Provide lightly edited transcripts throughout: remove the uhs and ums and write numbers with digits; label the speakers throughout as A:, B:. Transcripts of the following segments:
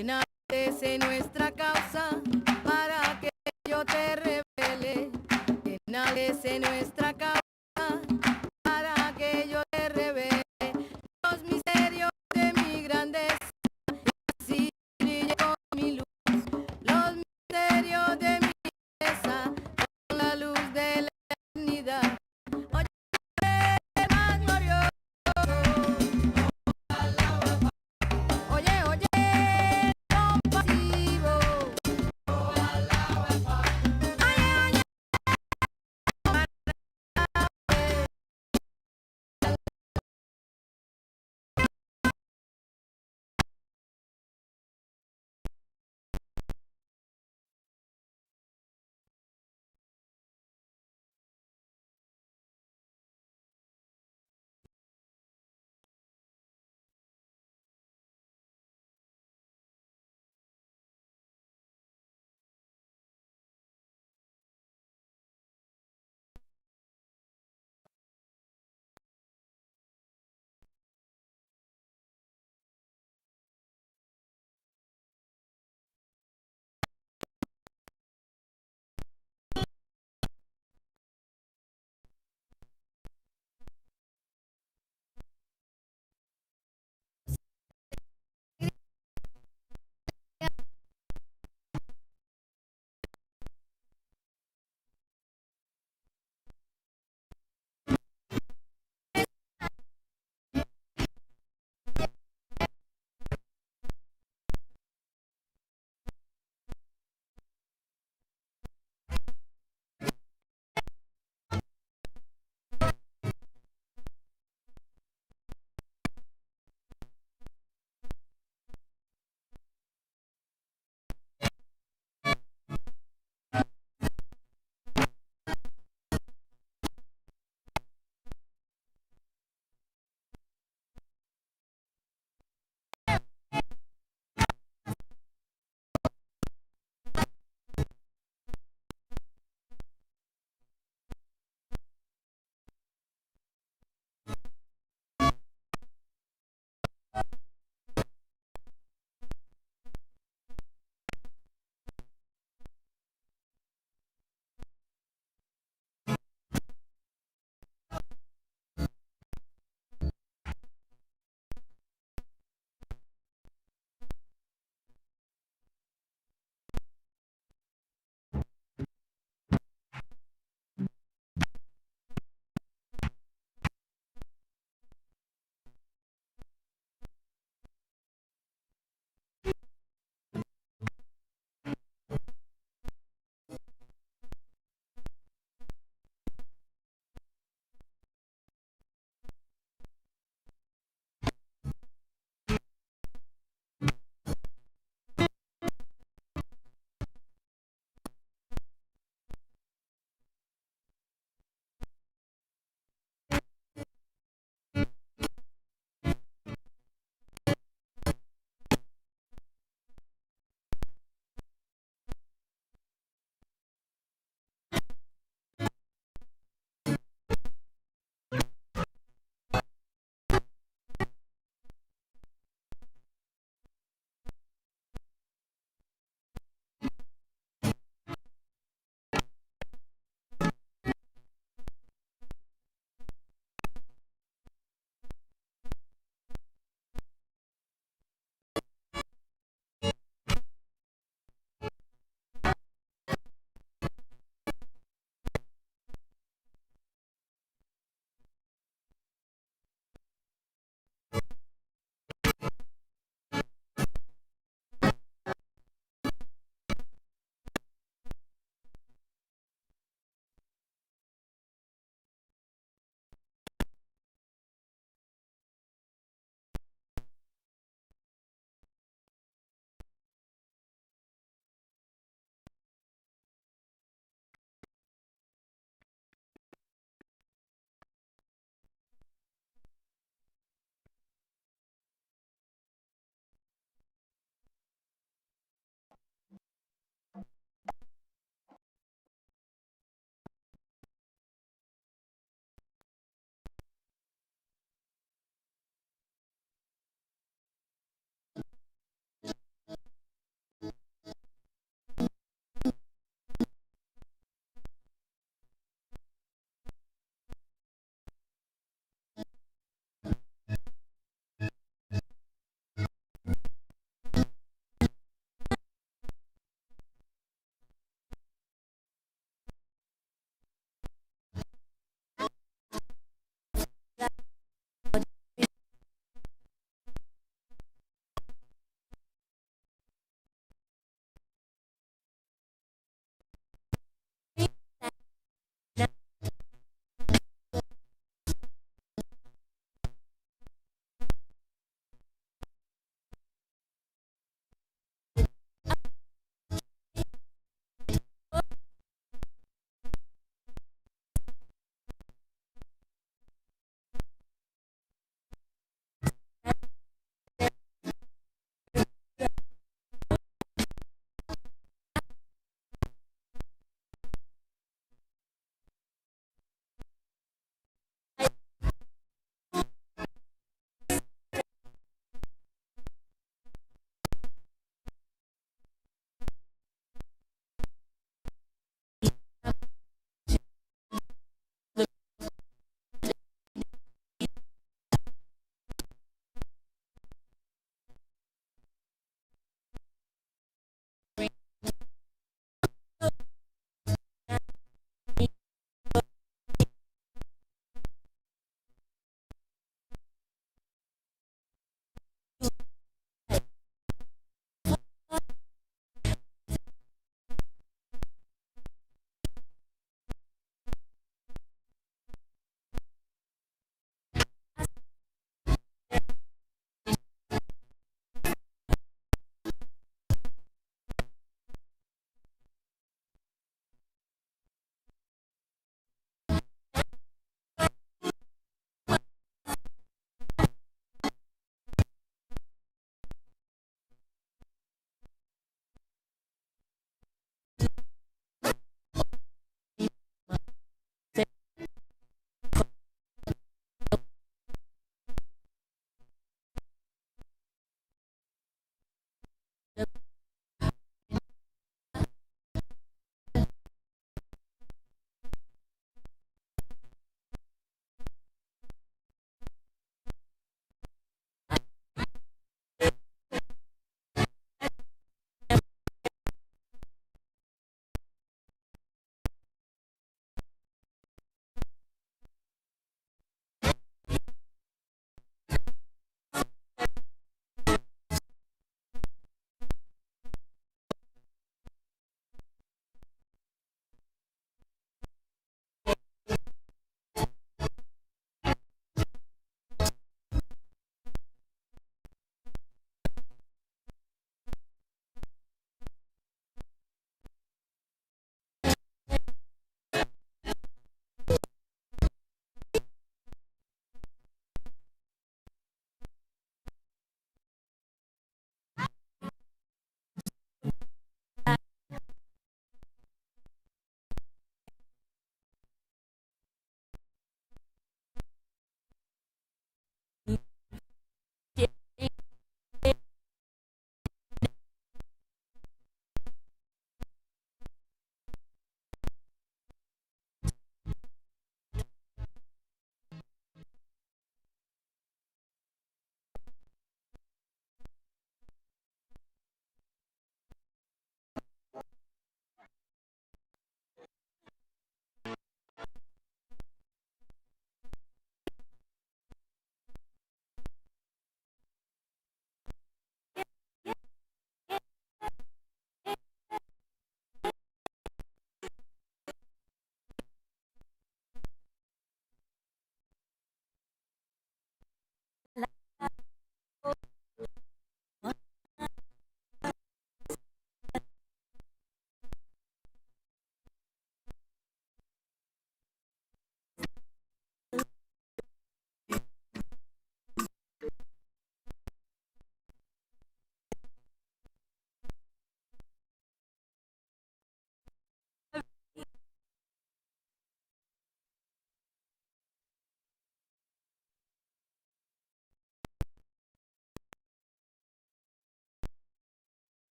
A: enaltece nuestra causa para que yo te revele. Enaltece nuestra causa para que yo te revele los misterios de mi grandeza. Así brille con mi luz los misterios de mi grandeza, con la luz de la eternidad. Oye, más glorioso. Oye, oye, compasivo. Oye, oye,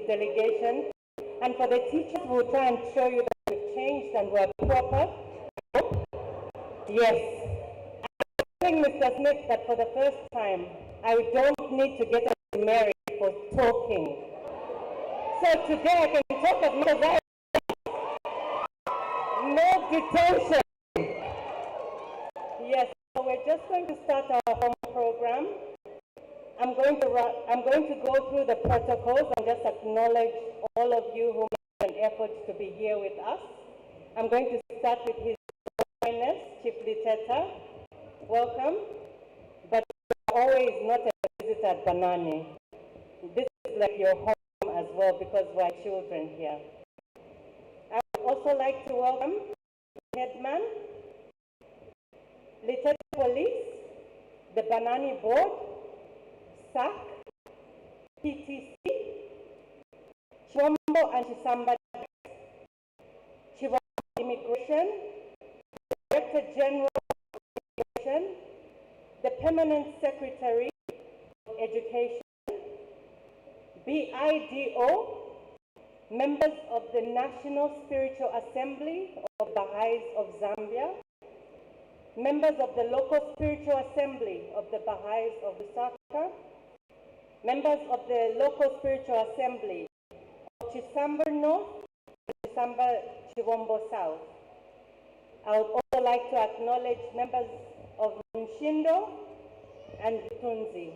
B: delegation. And for the teachers, we'll try and show you that we've changed and we're proper. Yes. I'm telling Mr. Smith that for the first time, I don't need to get married for talking. So today I can talk as much as I no detention. Yes, so we're just going to start our home program. I'm going to go through the protocols and just acknowledge all of you who made an effort to be here with us. I'm going to start with His Highness, Chief Liteta. Welcome. But you're always not a visitor at Banani. This is like your home as well because we're children here. I would also like to welcome Headman, Lieutenant Police, the Banani Board, SAC, PTC, Chombo and Chisamba, Chiva Immigration, Director General of Immigration, the Permanent Secretary of Education, BIDO, members of the National Spiritual Assembly of Baha'is of Zambia, members of the Local Spiritual Assembly of the Baha'is of Lusaka, members of the Local Spiritual Assembly of Chisamba North and Chisamba Chivombo South. I would also like to acknowledge members of Mshindo and Tunzi.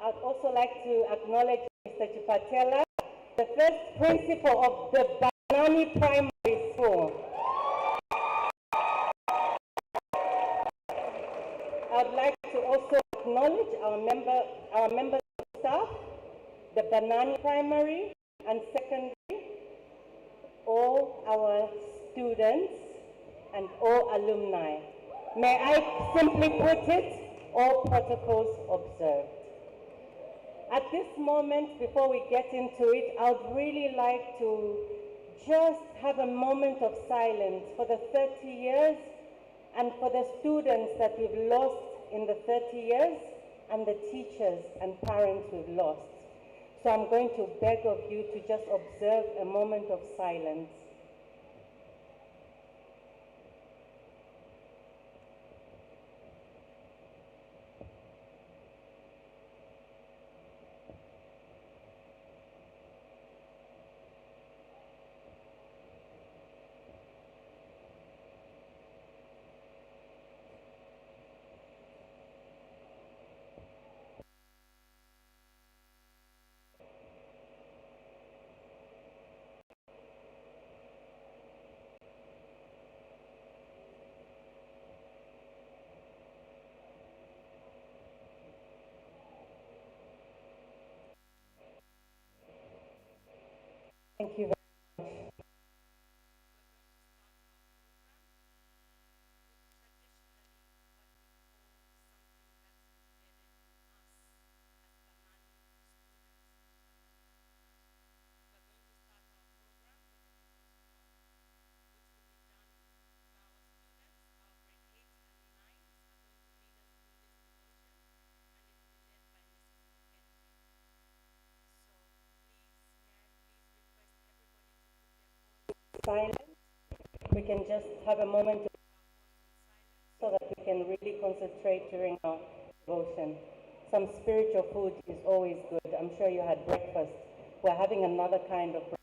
B: I would also like to acknowledge Mr. Chipatela, the first principal of the Banani Primary School. I would like to also acknowledge our members of staff, the Banani Primary and Secondary, all our students, and all alumni. May I simply put it, all protocols observed. At this moment, before we get into it, I would really like to just have a moment of silence for the 30 years and for the students that we've lost in the 30 years and the teachers and parents we've lost. So I'm going to beg of you to just observe a moment of silence. Thank you very much. Silence. We can just have a moment so that we can really concentrate during our devotion. Some spiritual food is always good. I'm sure you had breakfast. We're having another kind of breakfast.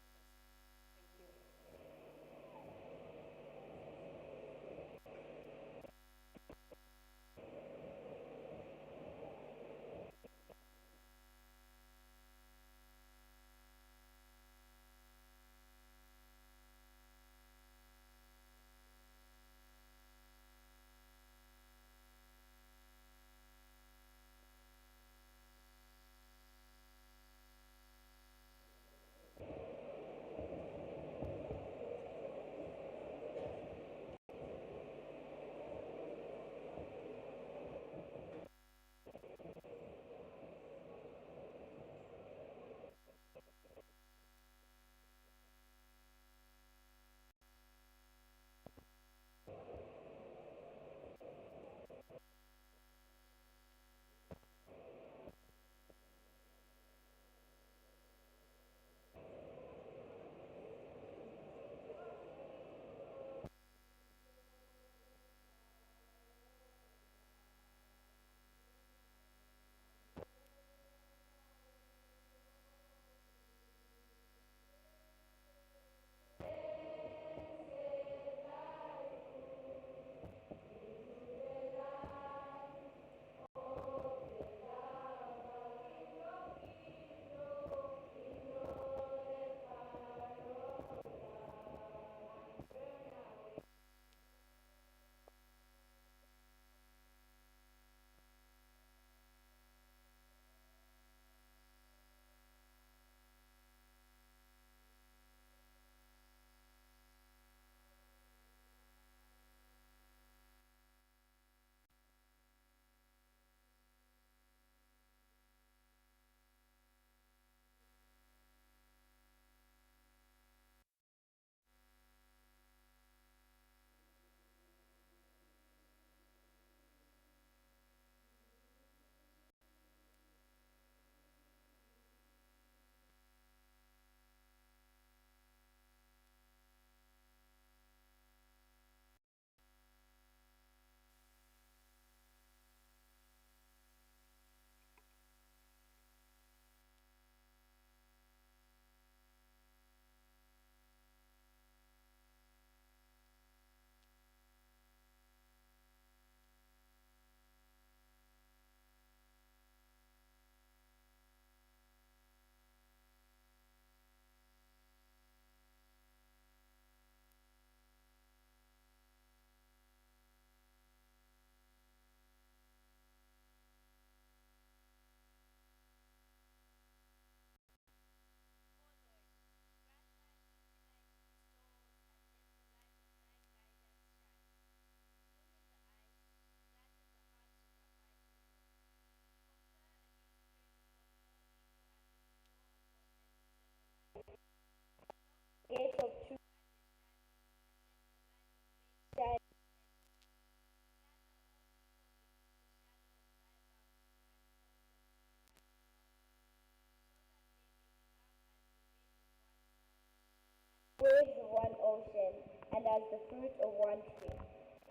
C: the fruit of one tree.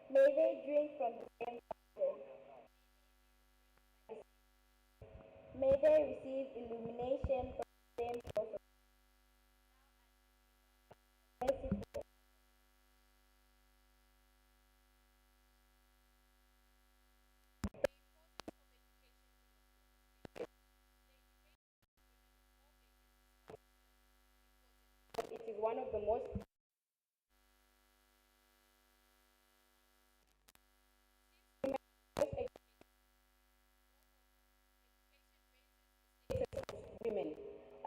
C: May they drink from the same fountain. May they receive illumination from the same source of mercy. It is one of the most women,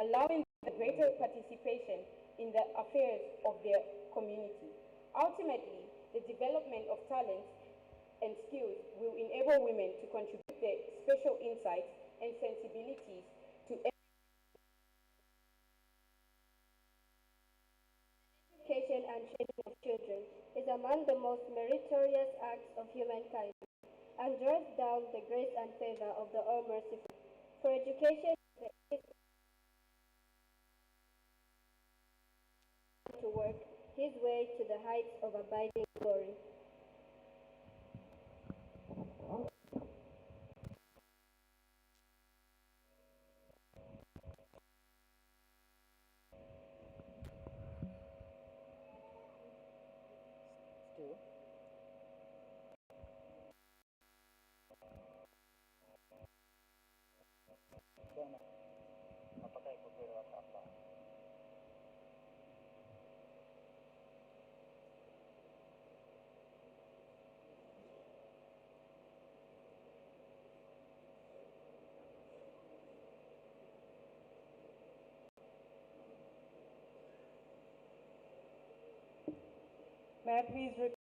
C: allowing the greater participation in the affairs of their community. Ultimately, the development of talents and skills will enable women to contribute their special insights and sensibilities to education and training of children is among the most meritorious acts of humankind and draws down the grace and favor of the All-Merciful. For education is to work his way to the heights of abiding glory.
B: May I please request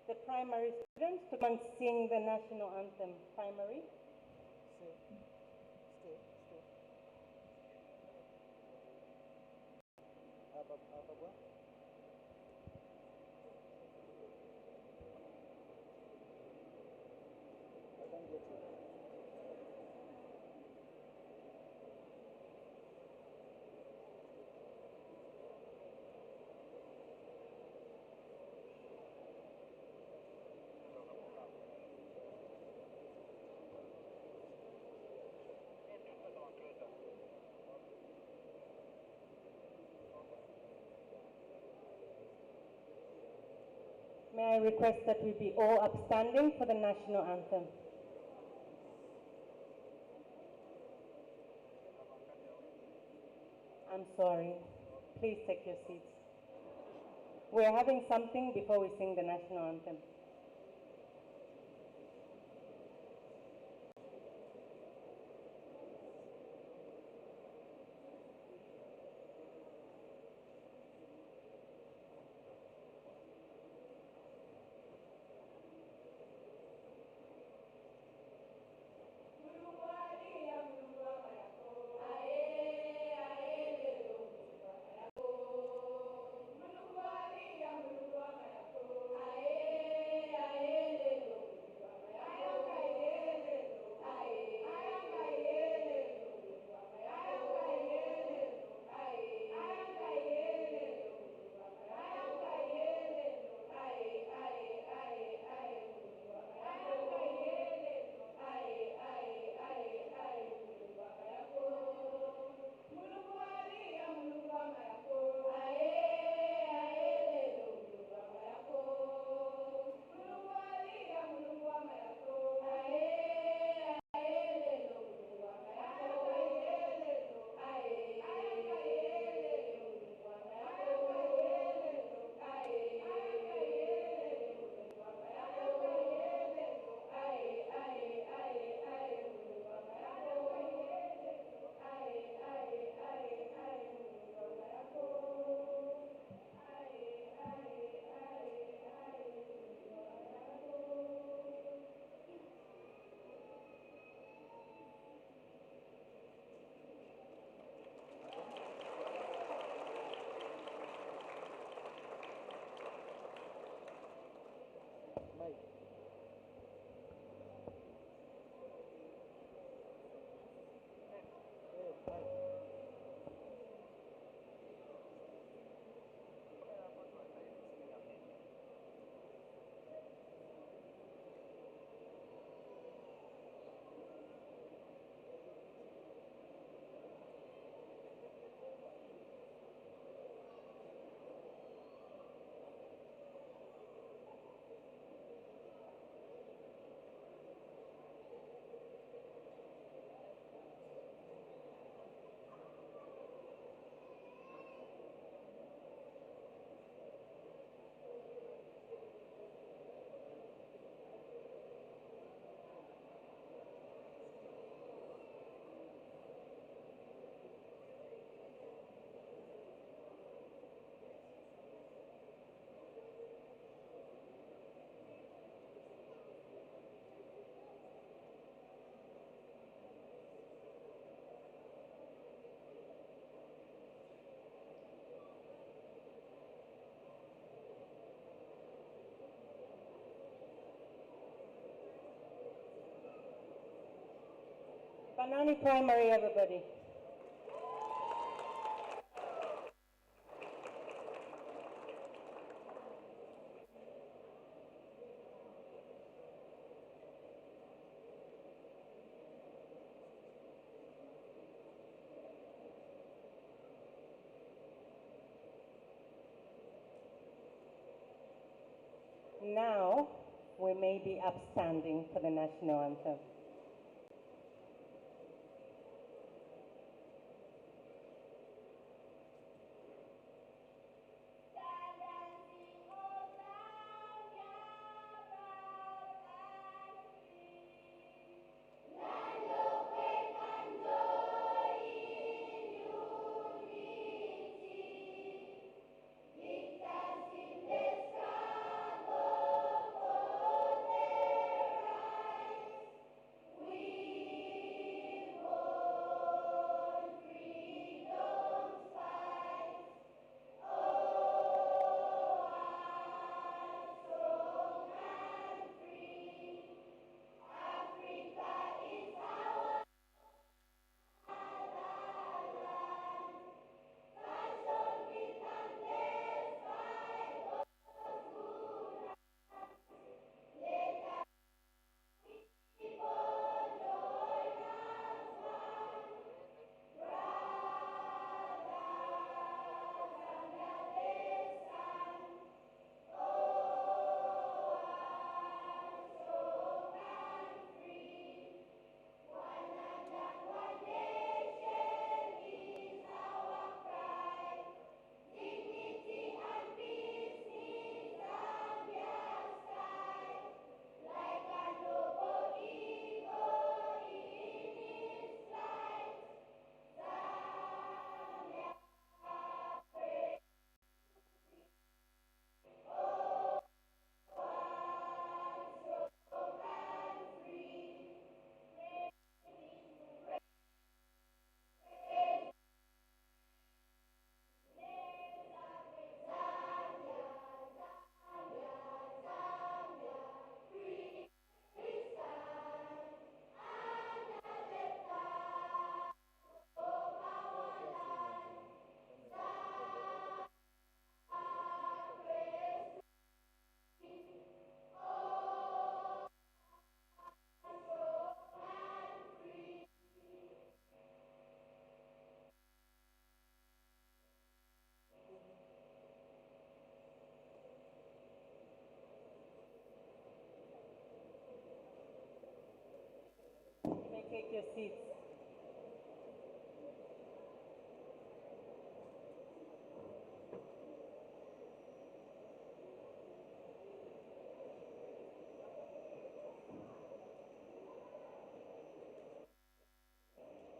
B: the primary students to come and sing the national anthem? Primary. May I request that we be all upstanding for the national anthem? I'm sorry. Please take your seats. We're having something before we sing the national anthem.
D: Aye.
B: Banani Primary, everybody. Now, we may be upstanding for the national anthem. You may take your seats.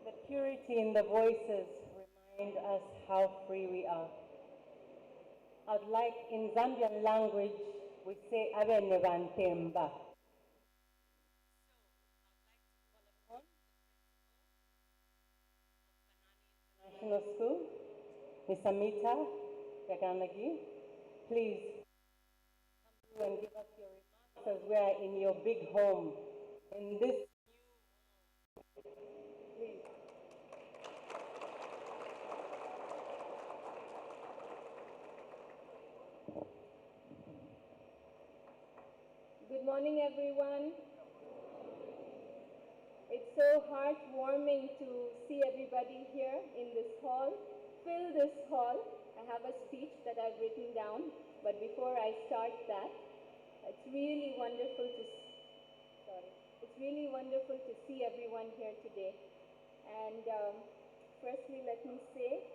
B: The purity in the voices remind us how free we are. I'd like, in Zambian language, we say Abe Nevantemba. National School, Miss Amita Yaganagi, please come through and give us your remarks as we are in your big home. In this, please.
C: Good morning, everyone. It's so heartwarming to see everybody here in this hall. Fill this hall. I have a speech that I've written down, but before I start that, it's really wonderful to see everyone here today. And firstly, let me say,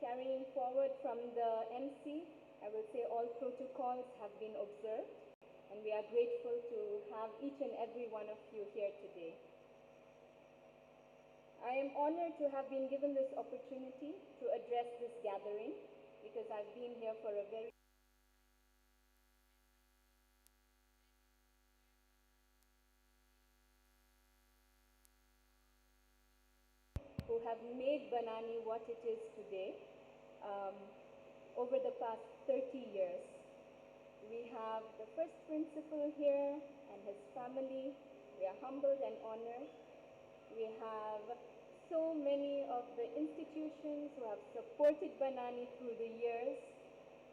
C: carrying forward from the MC, I will say all protocols have been observed, and we are grateful to have each and every one of you here today. I am honored to have been given this opportunity to address this gathering because I've been here for a very who have made Banani what it is today over the past 30 years. We have the first principal here and his family. We are humbled and honored. We have so many of the institutions who have supported Banani through the years,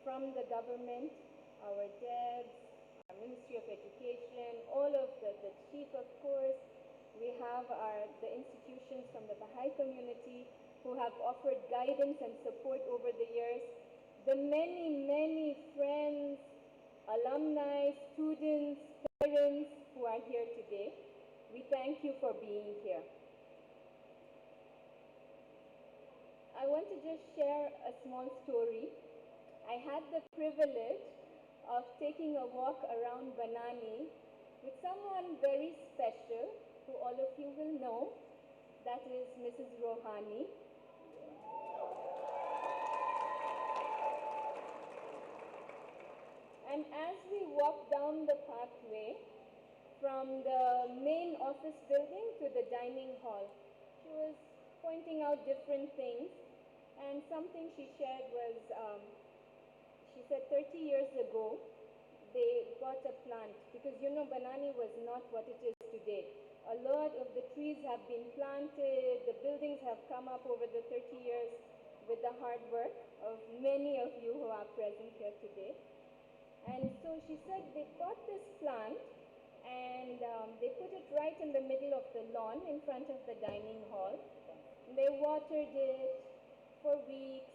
C: from the government, our DEBs, our Ministry of Education, all of the chief, of course. We have the institutions from the Baha'i community who have offered guidance and support over the years. The many, many friends, alumni, students, parents who are here today, we thank you for being here. I want to just share a small story. I had the privilege of taking a walk around Banani with someone very special who all of you will know. That is Mrs. Rohani. And as we walked down the pathway from the main office building to the dining hall, she was pointing out different things. And something she shared was, she said 30 years ago, they got a plant, because you know Banani was not what it is today. A lot of the trees have been planted, the buildings have come up over the 30 years with the hard work of many of you who are present here today. And so she said they got this plant and they put it right in the middle of the lawn in front of the dining hall. They watered it for weeks,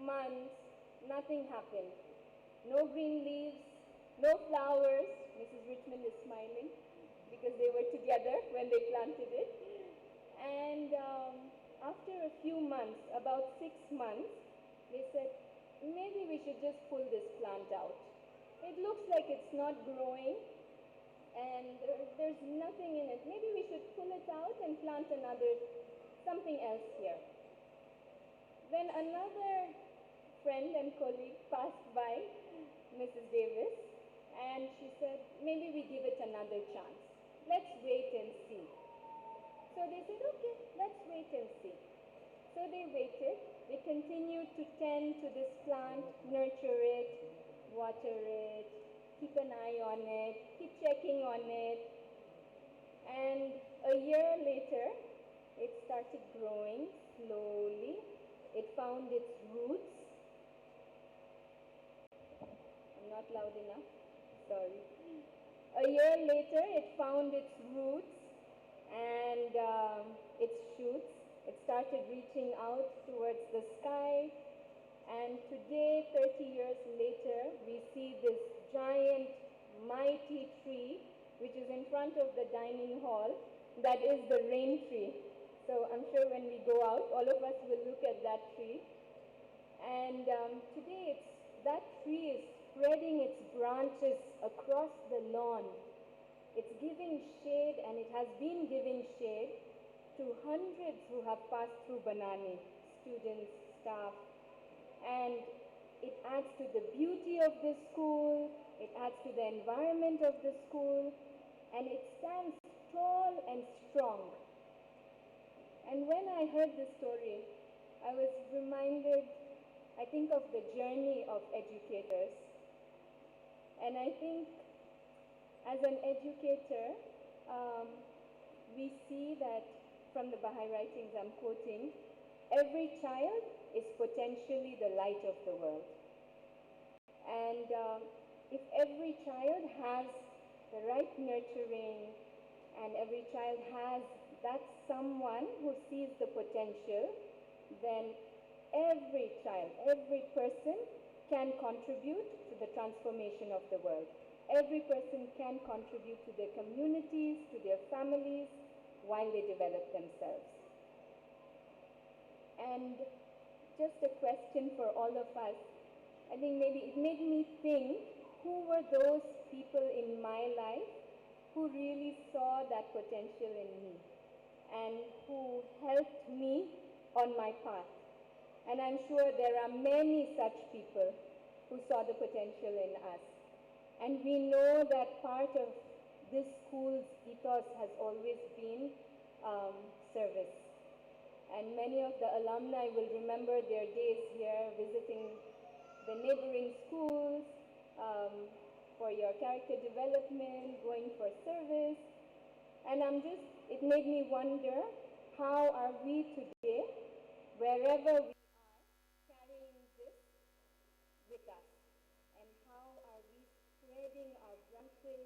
C: months, nothing happened. No green leaves, no flowers. Mrs. Richmond is smiling because they were together when they planted it. And after a few months, about 6 months, they said, maybe we should just pull this plant out. It looks like it's not growing and there's nothing in it. Maybe we should pull it out and plant something else here. Then another friend and colleague passed by, Mrs. Davis, and she said, maybe we give it another chance. Let's wait and see. So they said, okay, let's wait and see. So they waited. They continued to tend to this plant, nurture it, water it, keep an eye on it, keep checking on it. And a year later, it started growing slowly. It found its roots. I'm not loud enough, sorry. A year later, it found its roots and its shoots. It started reaching out towards the sky. And today, 30 years later, we see this giant, mighty tree, which is in front of the dining hall. That is the rain tree. So I'm sure when we go out, all of us will look at that tree. And today, that tree is spreading its branches across the lawn. It's giving shade, and it has been giving shade to hundreds who have passed through Banani, students, staff. And it adds to the beauty of the school, it adds to the environment of the school, and it stands tall and strong. And when I heard this story, I was reminded, I think, of the journey of educators. And I think as an educator, we see that from the Baha'i writings I'm quoting, every child is potentially the light of the world. And if every child has the right nurturing and every child has that someone who sees the potential, then every child, every person can contribute to the transformation of the world. Every person can contribute to their communities, to their families, while they develop themselves. And just a question for all of us. I think maybe it made me think, who were those people in my life who really saw that potential in me and who helped me on my path? And I'm sure there are many such people who saw the potential in us. And we know that part of this school's ethos has always been service. And many of the alumni will remember their days here visiting the neighboring schools for your character development, going for service. And it made me wonder, how are we today, wherever we are, carrying this with us? And how are we spreading our branches,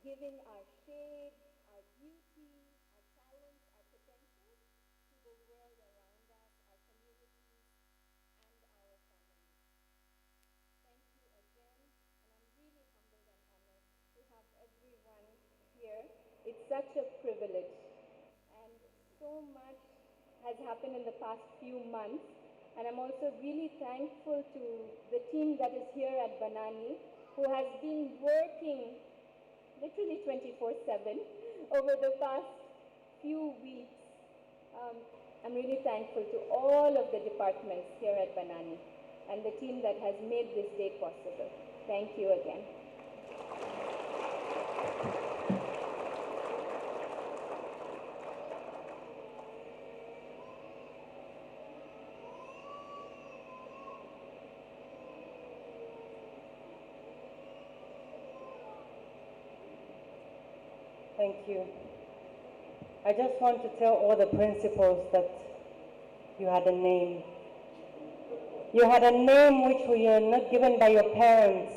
C: giving our shade, our beauty, our talents, our potential to the world around us, our communities, and our families? Thank you again, and I'm really humbled and honored to have everyone here. It's such a privilege, and so much has happened in the past few months, and I'm also really thankful to the team that is here at Banani, who has been working literally 24/7 over the past few weeks. I'm really thankful to all of the departments here at Banani and the team that has made this day possible. Thank you again.
B: Thank you. I just want to tell all the principals that you had a name. You had a name which were not given by your parents,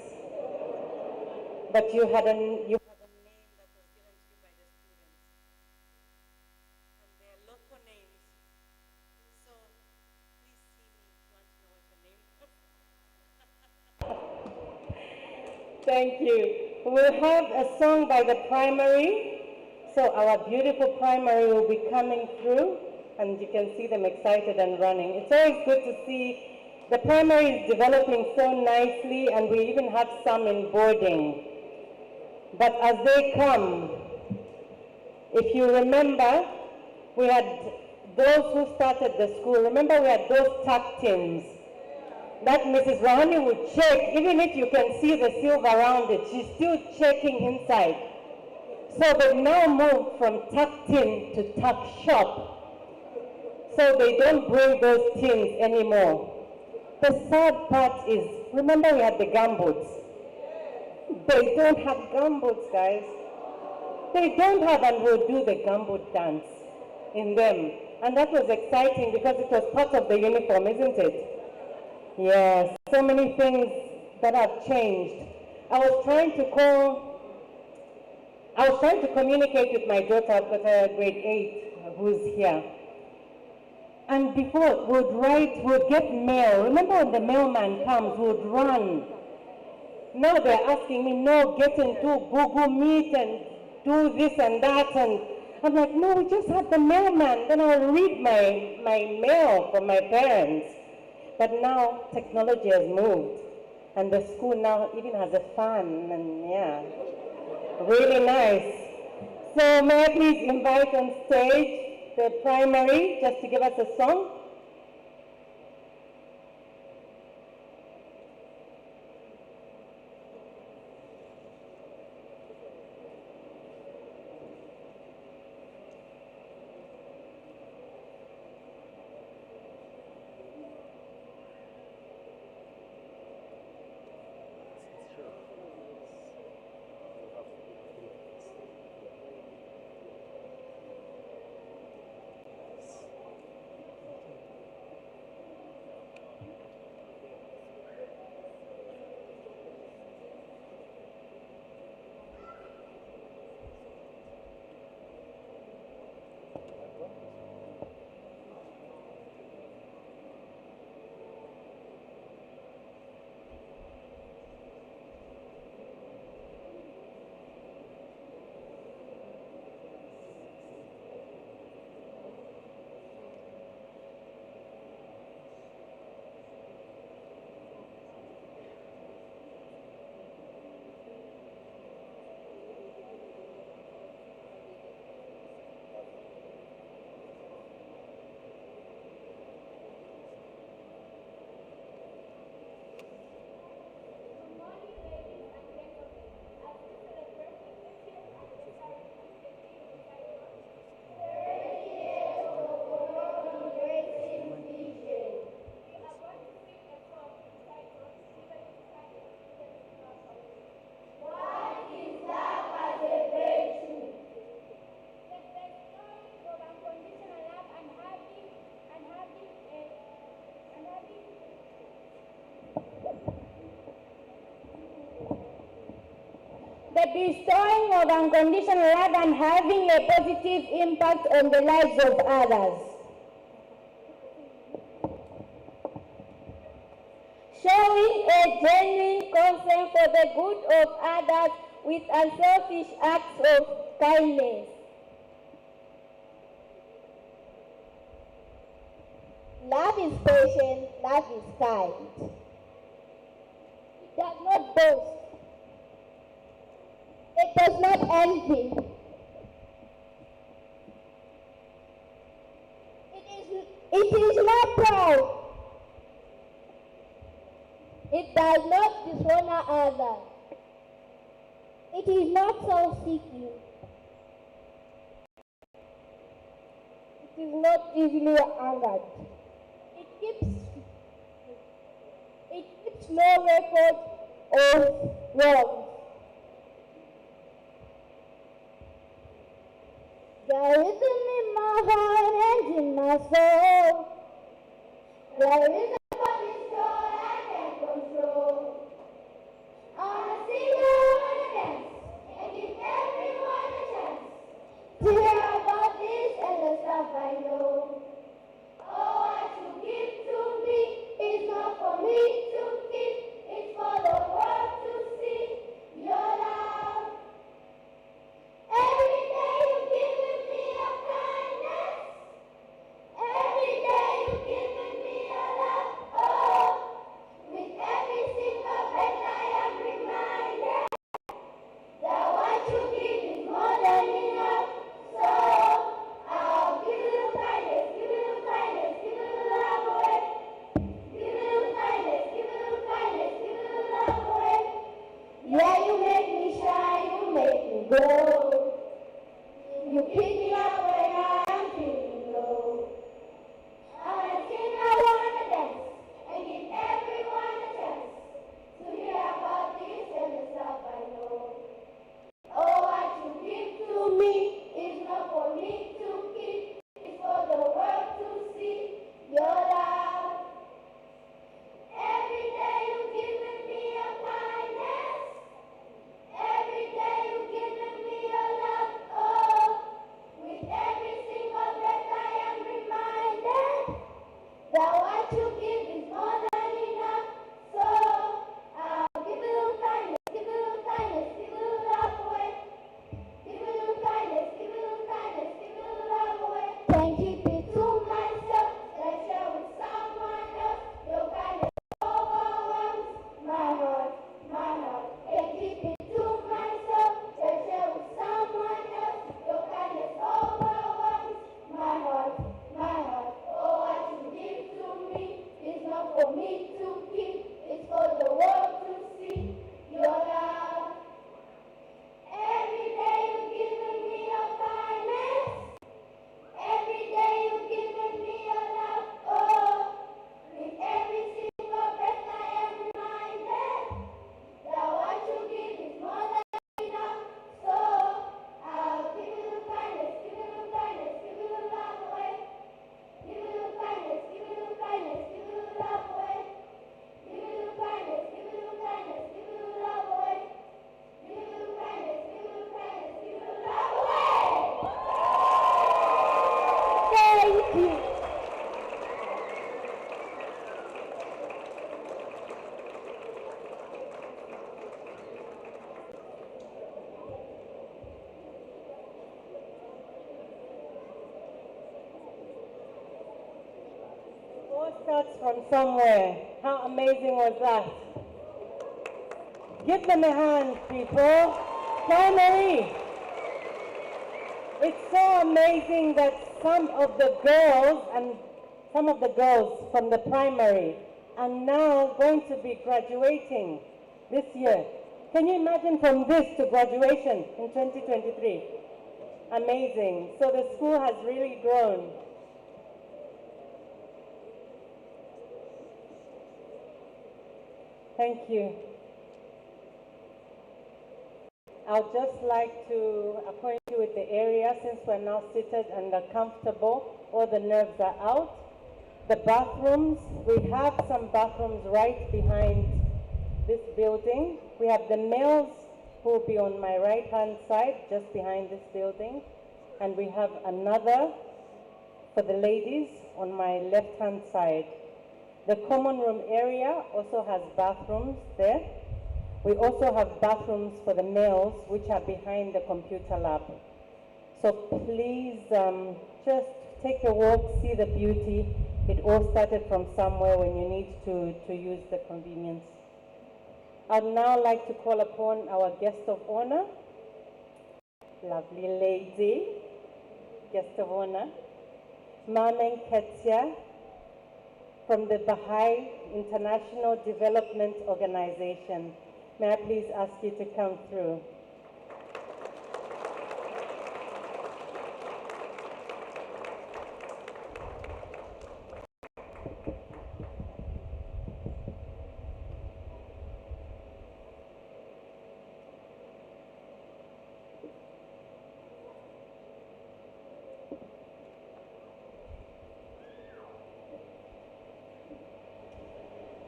B: but you had a name that was given to you by the students. And they're local names. So please see me if you want to know what your name was. Thank you. We'll have a song by the primary. So our beautiful primary will be coming through, and you can see them excited and running. It's always good to see the primary is developing so nicely, and we even have some in boarding. But as they come, if you remember, we had those who started the school. Remember, we had those tuck teams that Mrs. Rahani would check. Even if you can see the silver around it, she's still checking inside. So they've now moved from tuck tin to tuck shop. So they don't bring those tins anymore. The sad part is, remember we had the gumboots. They don't have gumboots, guys. They don't have, and we'll do the gumboot dance in them. And that was exciting because it was part of the uniform, isn't it? Yes, so many things that have changed. I was trying to communicate with my daughter. I've got a grade 8 who's here. And before, we'd get mail. Remember when the mailman comes, we'd run. Now they're asking me, no, get into Google Meet and do this and that. And I'm like, no, we just had the mailman. Then I'll read my mail from my parents. But now technology has moved. And the school now even has a fan. And yeah, really nice. So may I please invite on stage the primary just to give us a song.
C: the bestowing of unconditional love and having a positive impact on the lives of others. Showing a genuine concern for the good of others with unselfish acts of kindness. Love is patient, love is kind. It does not boast. It does not envy. It is not proud. It does not dishonor others. It is not self-seeking. It is not easily angered. It keeps no record of wrongs. There is in my heart and in my soul. There is a control I can control. I wanna see you dance and give everyone a chance to hear about this and the stuff I know. Oh, what you give to me is not for me to keep. It's for the world to see your love. Every day you giving me a kindness. Every day you giving me a love. Oh, with every single breath I am reminded that what you give is more than enough. So I'll give you kindness, give you kindness, give you love away. Give you kindness, give you kindness, give you love away. Yeah, you make me shine, you make me glow. You pick me up when I am feeling low. I wanna sing, I wanna dance, and give everyone a chance to hear about this and the stuff I know. Oh, what you give to me is not for me to keep. It's for the world to see your love. Every day you giving me a kindness. Every day you giving me a love. Oh, with every single breath I am reminded that what you give is more than enough. So I'll give you kindness, give you kindness, give you love away. Give you kindness, give you kindness, give you love away. Can't keep it to myself, let's share with someone else. Your kindness overwhelms my heart, my heart. Can't keep it to myself, let's share with someone else. Your kindness overwhelms my heart, my heart. Oh, what you give to me is not for me to keep. It's for the world to see your love. Every day you giving me your kindness. Every day you giving me your love. Oh, with every single breath I am reminded that what you give is more than enough. So I'll give you kindness, give you kindness, give you love away. Give you kindness, give you kindness, give you love away. Give you kindness, give you kindness, give you love away. Give you kindness, give you kindness, give you love away. Thank you.
B: All starts from somewhere. How amazing was that? Give them a hand, people. Primary. It's so amazing that some of the girls from the primary are now going to be graduating this year. Can you imagine from this to graduation in 2023? Amazing. So the school has really grown. Thank you. I'd just like to acquaint you with the area since we're now seated and are comfortable. All the nerves are out. The bathrooms, we have some bathrooms right behind this building. We have the males who will be on my right-hand side, just behind this building. And we have another for the ladies on my left-hand side. The common room area also has bathrooms there. We also have bathrooms for the males, which are behind the computer lab. So please just take a walk, see the beauty. It all started from somewhere when you need to use the convenience. I'd now like to call upon our guest of honor, lovely lady, guest of honor, Mamen Ketia from the Baha'i International Development Organization. May I please ask you to come through?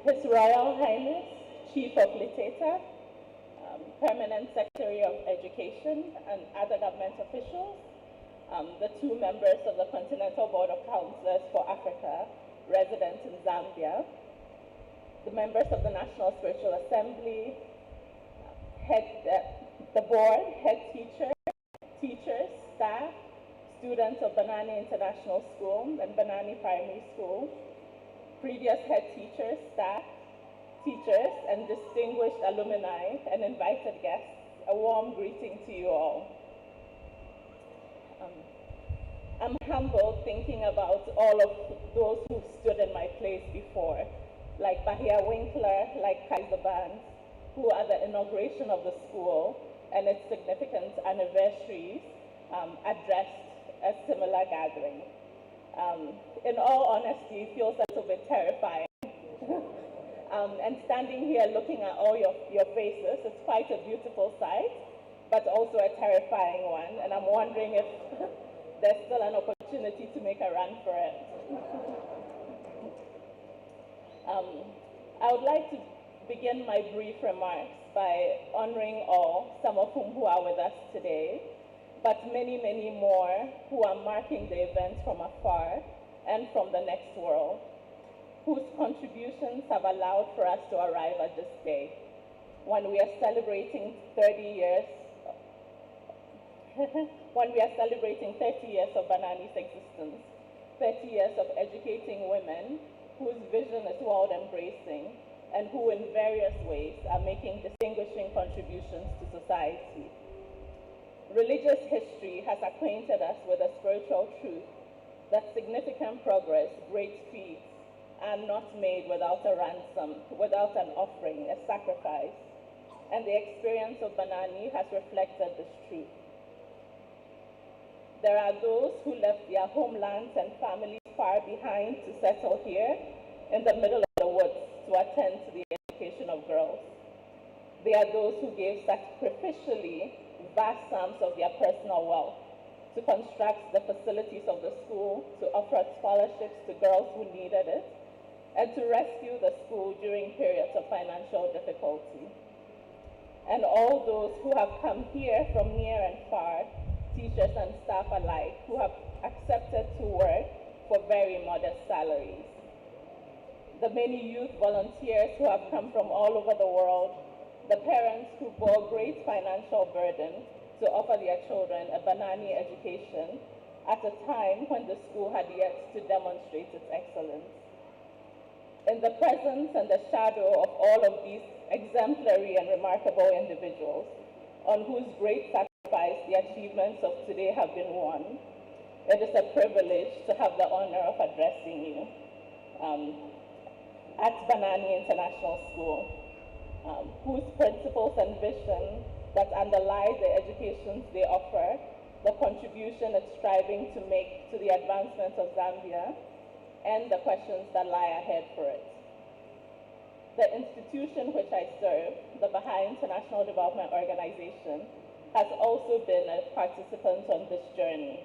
D: His Royal Highness, Chief of Liteta, Permanent Secretary of Education, and other government officials, the two members of the Continental Board of Councillors for Africa, resident in Zambia, the members of the National Spiritual Assembly, the board, head teachers, staff, students of Banani International School and Banani Primary School, previous head teachers, staff, teachers, and distinguished alumni and invited guests, a warm greeting to you all. I'm humbled thinking about all of those who stood in my place before, like Bahia Winkler, like Kaiser Bands, who at the inauguration of the school and its significant anniversaries addressed a similar gathering. In all honesty, it feels a little bit terrifying. And standing here looking at all your faces, it's quite a beautiful sight, but also a terrifying one. And I'm wondering if there's still an opportunity to make a run for it. I would like to begin my brief remarks by honoring all, some of whom who are with us today, but many, many more who are marking the event from afar and from the next world, whose contributions have allowed for us to arrive at this day, when we are celebrating 30 years, when we are celebrating 30 years of Banani's existence, 30 years of educating women whose vision is world-embracing and who in various ways are making distinguishing contributions to society. Religious history has acquainted us with a spiritual truth that significant progress, great feats, are not made without a ransom, without an offering, a sacrifice. And the experience of Banani has reflected this truth. There are those who left their homelands and families far behind to settle here in the middle of the woods to attend to the education of girls. There are those who gave sacrificially vast sums of their personal wealth to construct the facilities of the school, to offer scholarships to girls who needed it, and to rescue the school during periods of financial difficulty. And all those who have come here from near and far, teachers and staff alike, who have accepted to work for very modest salaries. The many youth volunteers who have come from all over the world, the parents who bore great financial burden to offer their children a Banani education at a time when the school had yet to demonstrate its excellence. In the presence and the shadow of all of these exemplary and remarkable individuals, on whose great sacrifice the achievements of today have been won, it is a privilege to have the honor of addressing you at Banani International School, whose principles and vision that underlie the educations they offer, the contribution it's striving to make to the advancement of Zambia, and the questions that lie ahead for it. The institution which I serve, the Baha'i International Development Organization, has also been a participant on this journey.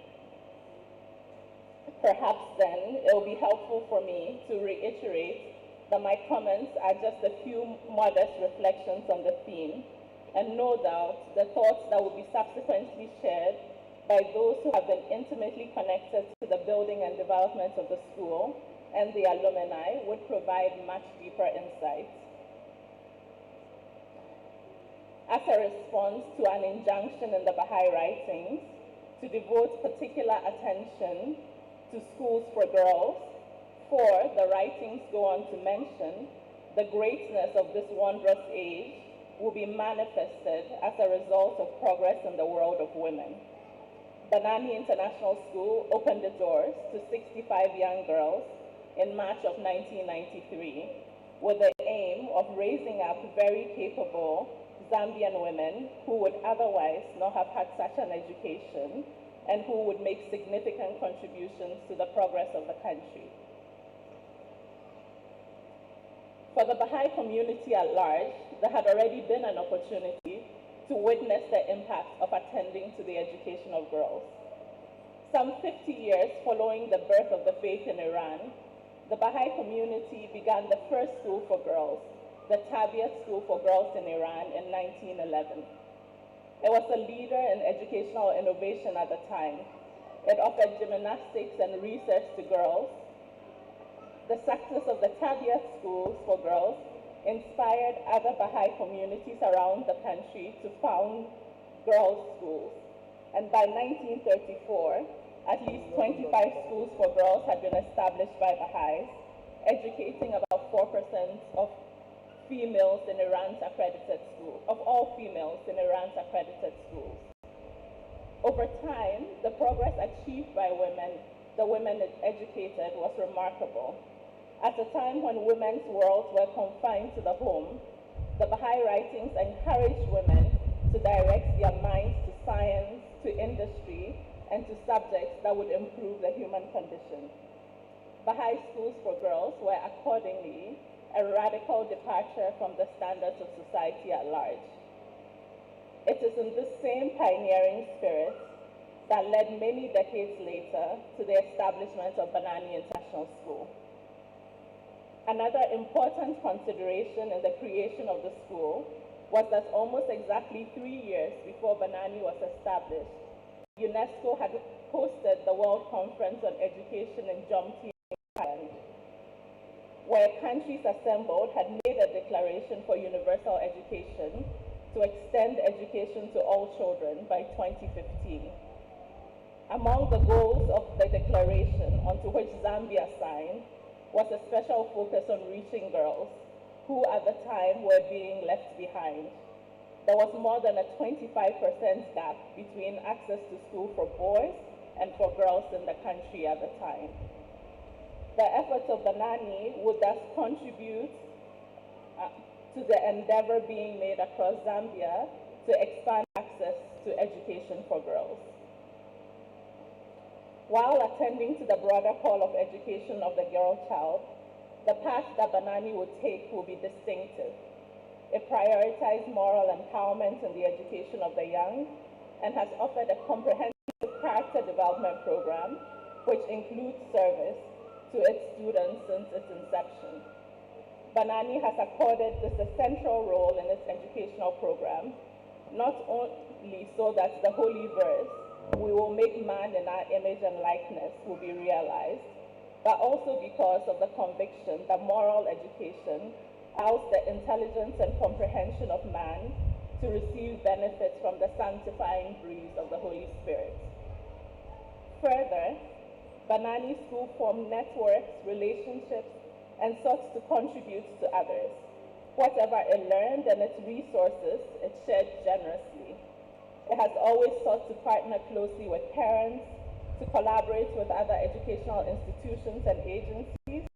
D: Perhaps then it will be helpful for me to reiterate that my comments are just a few modest reflections on the theme, and no doubt the thoughts that will be subsequently shared by those who have been intimately connected to the building and development of the school and the alumni would provide much deeper insight. As a response to an injunction in the Baha'i writings to devote particular attention to schools for girls, the writings go on to mention the greatness of this wondrous age will be manifested as a result of progress in the world of women. Banani International School opened its doors to 65 young girls in March of 1993 with the aim of raising up very capable Zambian women who would otherwise not have had such an education and who would make significant contributions to the progress of the country. For the Baha'i community at large, there had already been an opportunity to witness the impact of attending to the education of girls. Some 50 years following the birth of the faith in Iran, the Baha'i community began the first school for girls, the Tabiat School for Girls in Iran in 1911. It was a leader in educational innovation at the time. It offered gymnastics and research to girls. The success of the Tabiat schools for girls inspired other Baha'i communities around the country to found girls' schools. And by 1934, at least 25 schools for girls had been established by Baha'is, educating about 4% of females in Iran's accredited schools, of all females in Iran's accredited schools. Over time, the progress achieved by women, the women educated, was remarkable. At a time when women's worlds were confined to the home, the Baha'i writings encouraged women to direct their minds to science, to industry, and to subjects that would improve the human condition. Baha'i schools for girls were accordingly a radical departure from the standards of society at large. It is in this same pioneering spirit that led many decades later to the establishment of Banani International School. Another important consideration in the creation of the school was that almost exactly 3 years before Banani was established, UNESCO had hosted the World Conference on Education in Jomtien, Thailand, where countries assembled had made a declaration for universal education to extend education to all children by 2015. Among the goals of the declaration, onto which Zambia signed, was a special focus on reaching girls, who at the time were being left behind. There was more than a 25% gap between access to school for boys and for girls in the country at the time. The efforts of Banani would thus contribute to the endeavor being made across Zambia to expand access to education for girls. While attending to the broader call of education of the girl child, the path that Banani would take will be distinctive. It prioritized moral empowerment in the education of the young and has offered a comprehensive character development program, which includes service to its students since its inception. Banani has accorded this a central role in its educational program, not only so that the holy verse, "We will make man in our image and likeness," will be realized, but also because of the conviction that moral education allows the intelligence and comprehension of man to receive benefits from the sanctifying breeze of the Holy Spirit. Further, Banani School formed networks, relationships, and sought to contribute to others. Whatever it learned and its resources, it shared generously. It has always sought to partner closely with parents, to collaborate with other educational institutions and agencies,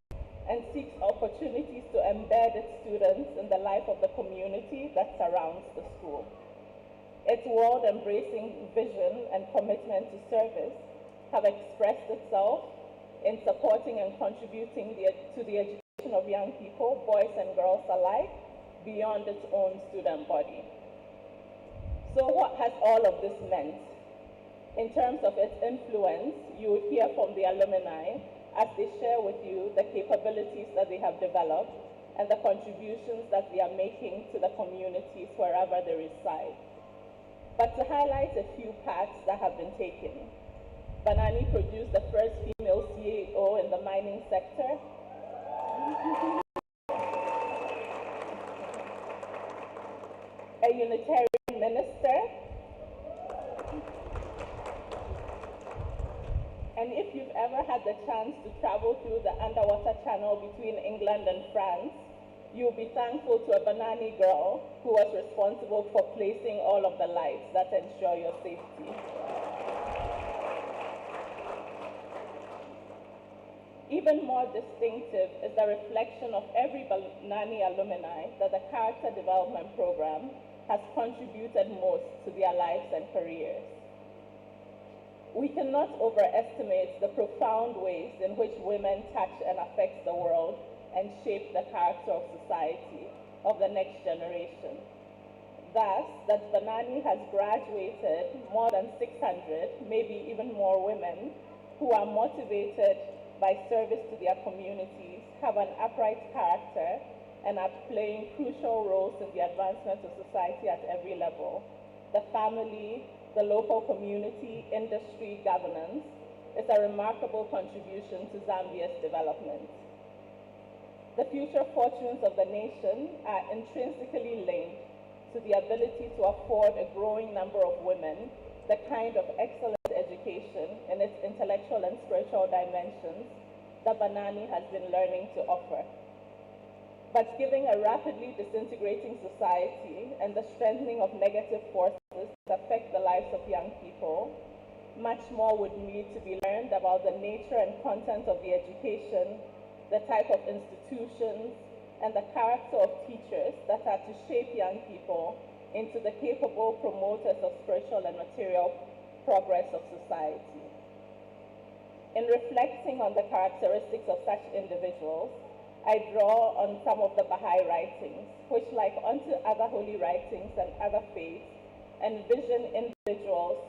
D: and seeks opportunities to embed its students in the life of the community that surrounds the school. Its world-embracing vision and commitment to service have expressed itself in supporting and contributing to the education of young people, boys and girls alike, beyond its own student body. So what has all of this meant? In terms of its influence, you will hear from the alumni as they share with you the capabilities that they have developed and the contributions that they are making to the communities wherever they reside. But to highlight a few paths that have been taken, Banani produced the first female CEO in the mining sector. A Unitarian minister. And if you've ever had the chance to travel through the underwater channel between England and France, you'll be thankful to a Banani girl who was responsible for placing all of the lights that ensure your safety. Even more distinctive is the reflection of every Banani alumni that the Character Development Program has contributed most to their lives and careers. We cannot overestimate the profound ways in which women touch and affect the world and shape the character of society of the next generation. Thus, that Banani has graduated more than 600, maybe even more women who are motivated by service to their communities, have an upright character, and are playing crucial roles in the advancement of society at every level. The family, the local community, industry, governance is a remarkable contribution to Zambia's development. The future fortunes of the nation are intrinsically linked to the ability to afford a growing number of women the kind of excellent education in its intellectual and spiritual dimensions that Banani has been learning to offer. But given a rapidly disintegrating society and the strengthening of negative forces that affect the lives of young people, much more would need to be learned about the nature and content of the education, the type of institutions, and the character of teachers that are to shape young people into the capable promoters of spiritual and material progress of society. In reflecting on the characteristics of such individuals, I draw on some of the Baha'i writings, which, like unto other holy writings and other faiths, envision individuals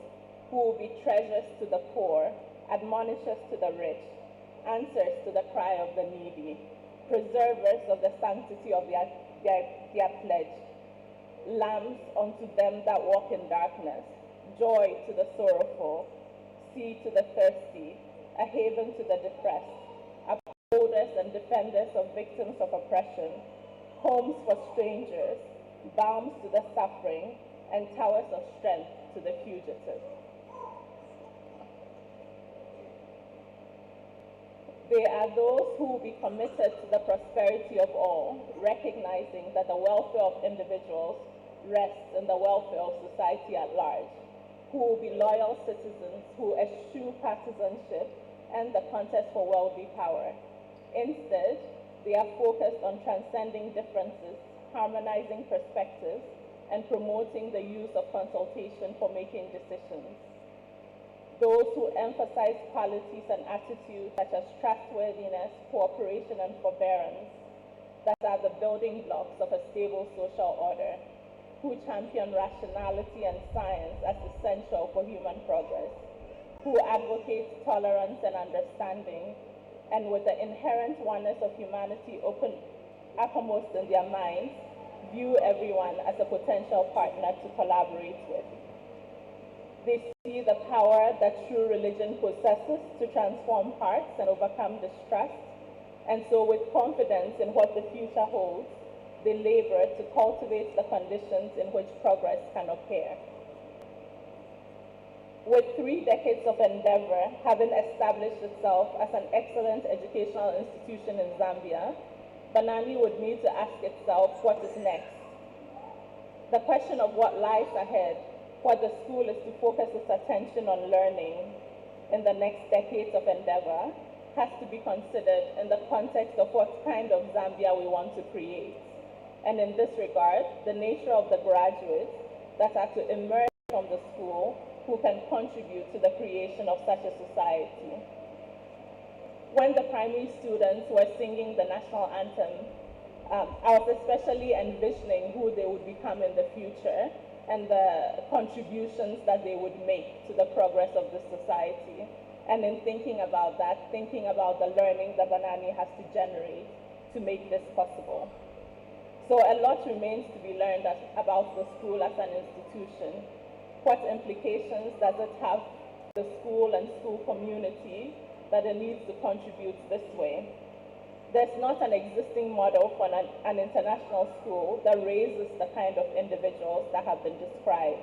D: who will be treasures to the poor, admonishers to the rich, answers to the cry of the needy, preservers of the sanctity of their pledge, lamps unto them that walk in darkness, joy to the sorrowful, sea to the thirsty, a haven to the depressed, upholders and defenders of victims of oppression, homes for strangers, balms to the suffering, and towers of strength to the fugitive. They are those who will be committed to the prosperity of all, recognizing that the welfare of individuals rests in the welfare of society at large, who will be loyal citizens who eschew partisanship and the contest for worldly power. Instead, they are focused on transcending differences, harmonizing perspectives, and promoting the use of consultation for making decisions. Those who emphasize qualities and attitudes such as trustworthiness, cooperation, and forbearance that are the building blocks of a stable social order, who champion rationality and science as essential for human progress, who advocate tolerance and understanding, and with the inherent oneness of humanity uppermost in their minds, view everyone as a potential partner to collaborate with. They see the power that true religion possesses to transform hearts and overcome distrust, and so with confidence in what the future holds, they labor to cultivate the conditions in which progress can occur. With 3 decades of endeavor having established itself as an excellent educational institution in Zambia, Banani would need to ask itself what is next. The question of what lies ahead, what the school is to focus its attention on learning in the next decades of endeavor, has to be considered in the context of what kind of Zambia we want to create. And in this regard, the nature of the graduates that are to emerge from the school who can contribute to the creation of such a society. When the primary students were singing the national anthem, I was especially envisioning who they would become in the future and the contributions that they would make to the progress of the society. And in thinking about that, thinking about the learning that Banani has to generate, to make this possible. So a lot remains to be learned about the school as an institution. What implications does it have for the school and school community that it needs to contribute this way? There's not an existing model for an international school that raises the kind of individuals that have been described.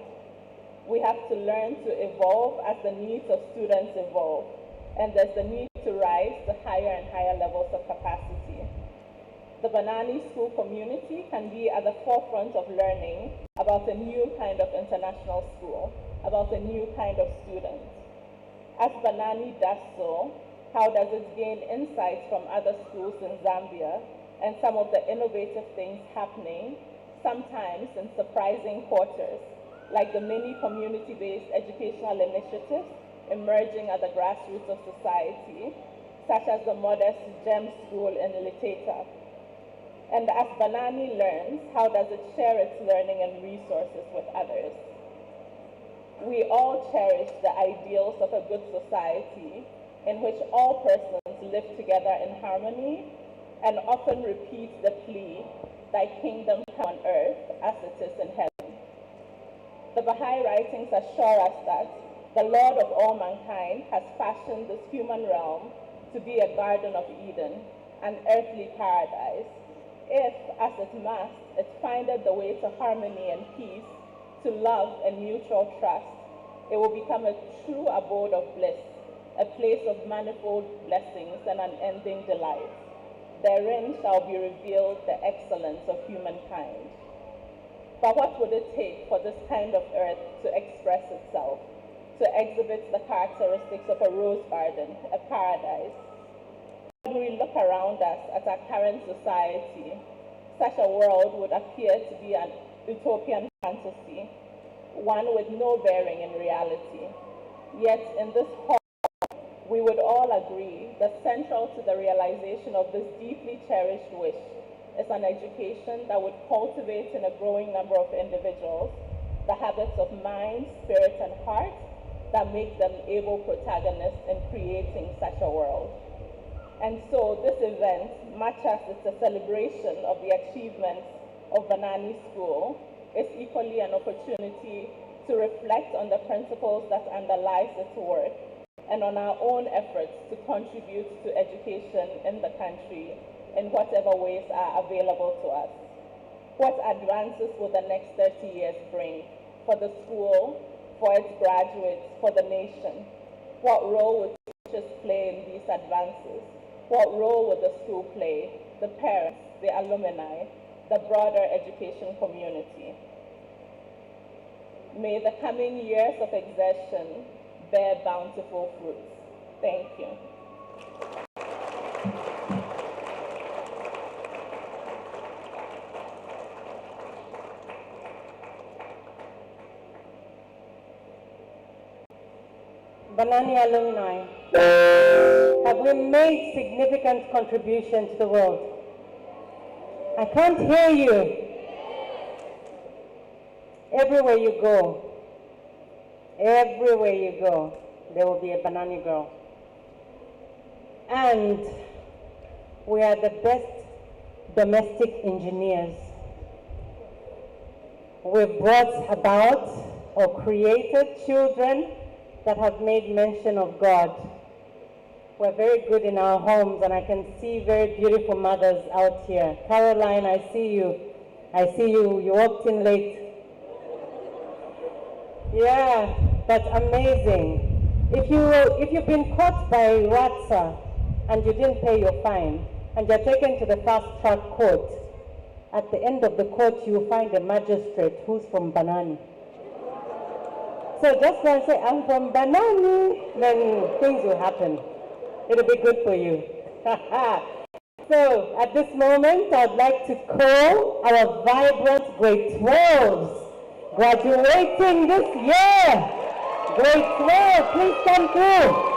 D: We have to learn to evolve as the needs of students evolve, and there's the need to rise to higher and higher levels of capacity. The Banani school community can be at the forefront of learning about a new kind of international school, about a new kind of student. As Banani does so, how does it gain insights from other schools in Zambia and some of the innovative things happening, sometimes in surprising quarters, like the many community-based educational initiatives emerging at the grassroots of society, such as the modest GEM school in Liteta. And as Banani learns, how does it share its learning and resources with others? We all cherish the ideals of a good society in which all persons live together in harmony, and often repeat the plea, "Thy kingdom come on earth as it is in heaven." The Baha'i writings assure us that the Lord of all mankind has fashioned this human realm to be a Garden of Eden, an earthly paradise, if, as it must, it findeth the way to harmony and peace, to love and mutual trust, it will become a true abode of bliss, a place of manifold blessings and unending delight. Therein shall be revealed the excellence of humankind. But what would it take for this kind of earth to express itself, to exhibit the characteristics of a rose garden, a paradise? When we look around us at our current society, such a world would appear to be an utopian fantasy, one with no bearing in reality. Yet in this hall, we would all agree that central to the realization of this deeply cherished wish is an education that would cultivate in a growing number of individuals the habits of mind, spirit, and heart that make them able protagonists in creating such a world. And so this event, much as it's a celebration of the achievements of Banani School, is equally an opportunity to reflect on the principles that underlies its work and on our own efforts to contribute to education in the country in whatever ways are available to us. What advances will the next 30 years bring for the school, for its graduates, for the nation? What role would teachers play in these advances? What role would the school play, the parents, the alumni, the broader education community? May the coming years of exertion bear bountiful fruits. Thank you.
B: Banani alumni, have we made significant contribution to the world? I can't hear you. Everywhere you go, there will be a Banani girl. And we are the best domestic engineers. We've brought about or created children that have made mention of God. We're very good in our homes, and I can see very beautiful mothers out here. Caroline, I see you. You walked in late. Yeah, that's amazing. If you've been caught by Watsa and you didn't pay your fine, and you're taken to the fast track court, at the end of the court you will find a magistrate who's from Banani. So just go and say, "I'm from Banani," then things will happen. It'll be good for you. So at this moment, I'd like to call our vibrant grade 12s graduating this year. Grade 12, please come through.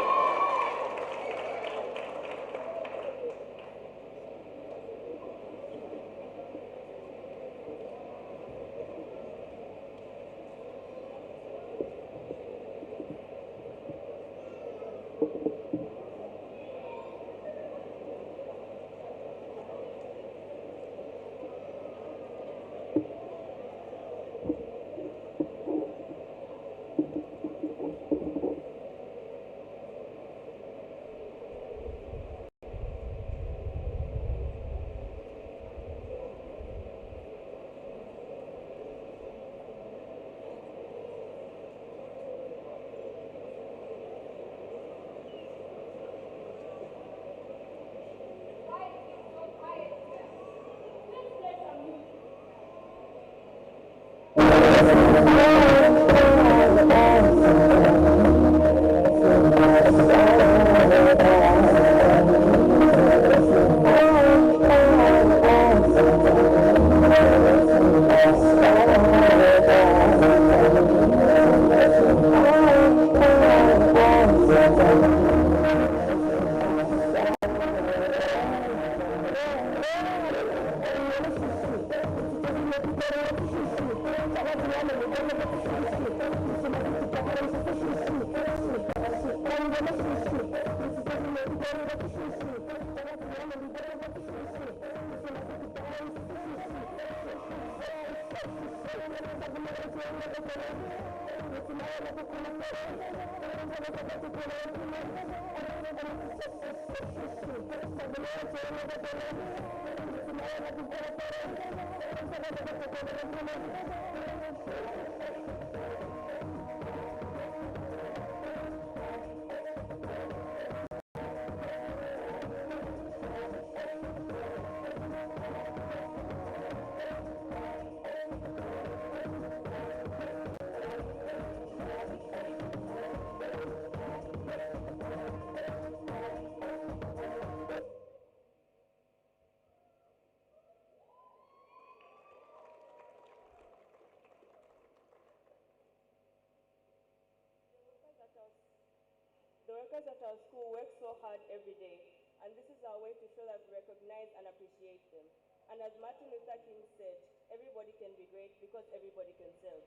B: The workers at our school work so hard every day, and this is our way to show that we recognize and appreciate them. And as Martin Luther King said, everybody can be great because everybody can serve.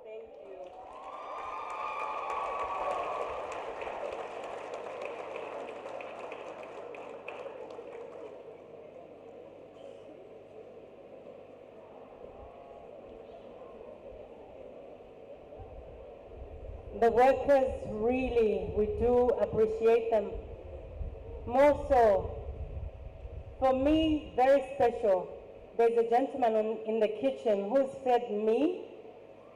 B: Thank you. The workers, really, we do appreciate them. More so, for me, very special. There's a gentleman in the kitchen who's fed me,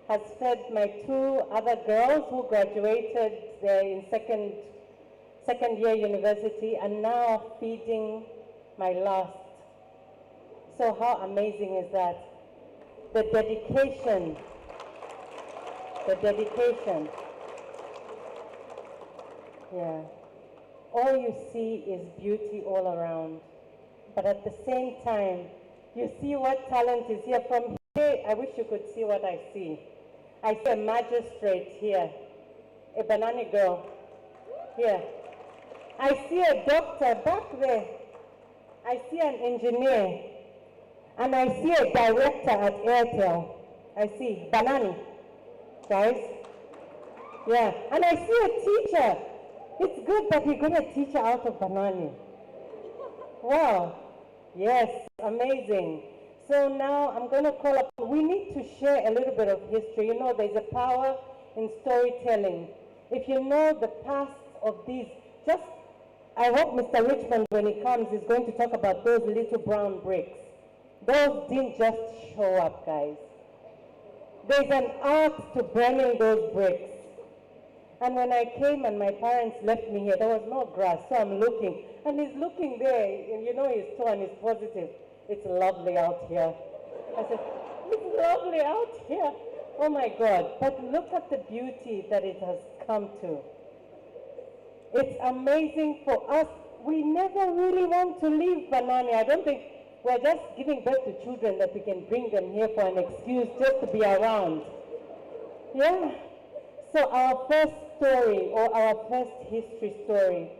B: has fed my two other girls who graduated there in second year university and now feeding my last. So how amazing is that? The dedication. Yeah. All you see is beauty all around. But at the same time, you see what talent is here. From here, I wish you could see what I see. I see a magistrate here, a Banani girl here. I see a doctor back there. I see an engineer. And I see a director at Airtel. I see Banani, guys. Yeah, and I see a teacher. It's good that we got a teacher out of Banani. Wow. Yes, amazing. So now I'm going to call up, we need to share a little bit of history. You know, there's a power in storytelling. If you know the past of these, I hope Mr. Richmond, when he comes, is going to talk about those little brown bricks. Those didn't just show up, guys. There's an art to burning those bricks. And when I came and my parents left me here, there was no grass, so I'm looking. And he's looking there, and you know he's tall and he's positive. It's lovely out here. I said, it's lovely out here. Oh my God, but look at the beauty that it has come to. It's amazing for us. We never really want to leave Banani. I don't think we're just giving birth to children that we can bring them here for an excuse just to be around. Yeah? So our first story, or our first history story,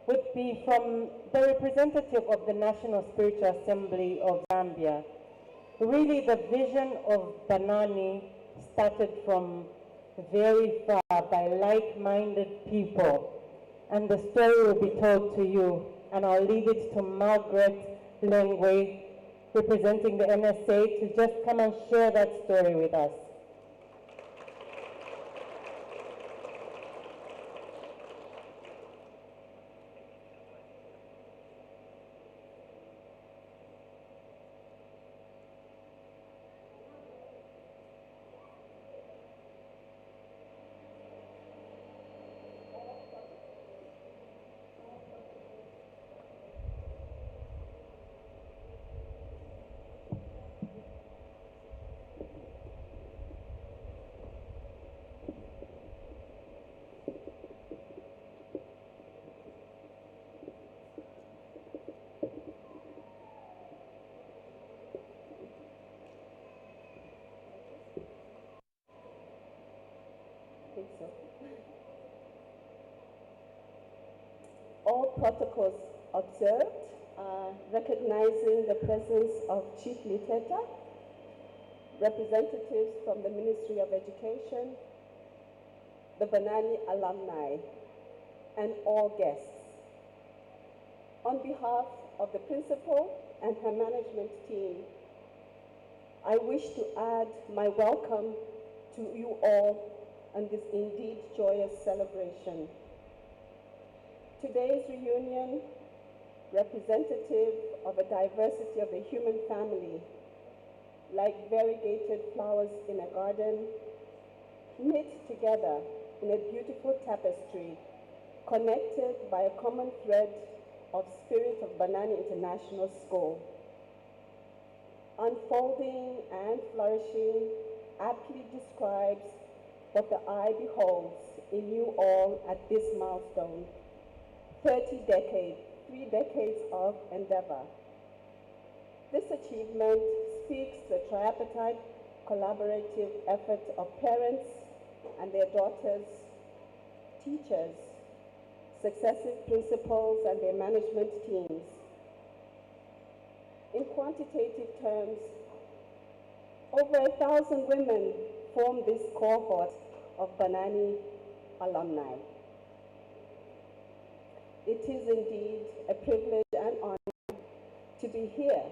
B: would be from the representative of the National Spiritual Assembly of Zambia. Really, the vision of Banani started from very far by like-minded people. And the story will be told to you. And I'll leave it to Margaret Lengwe, representing the NSA, to just come and share that story with us.
D: All protocols observed, recognizing the presence of Chief Liteta, representatives from the Ministry of Education, the Banani alumni, and all guests.
E: On behalf of the principal and her management team, I wish to add my welcome to you all on this indeed joyous celebration. Today's reunion, representative of a diversity of the human family, like variegated flowers in a garden, knit together in a beautiful tapestry, connected by a common thread of spirit of Banani International School. Unfolding and flourishing aptly describes what the eye beholds in you all at this milestone. 30 decades, 3 decades of endeavor. This achievement speaks to the tripartite collaborative effort of parents and their daughters, teachers, successive principals and their management teams. In quantitative terms, over 1,000 women form this cohort of Banani alumni. It is indeed a privilege and honor to be here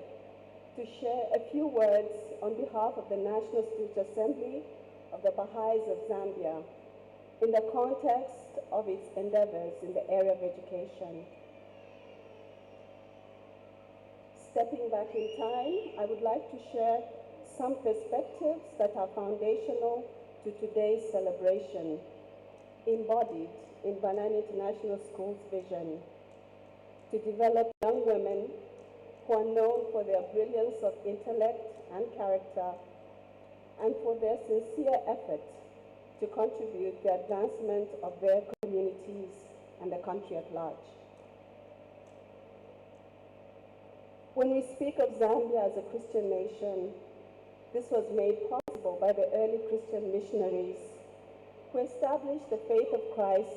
E: to share a few words on behalf of the National Student Assembly of the Baha'is of Zambia in the context of its endeavors in the area of education. Stepping back in time, I would like to share some perspectives that are foundational to today's celebration, embodied in Banani International School's vision to develop young women who are known for their brilliance of intellect and character and for their sincere effort to contribute to the advancement of their communities and the country at large. When we speak of Zambia as a Christian nation, this was made possible by the early Christian missionaries who established the faith of Christ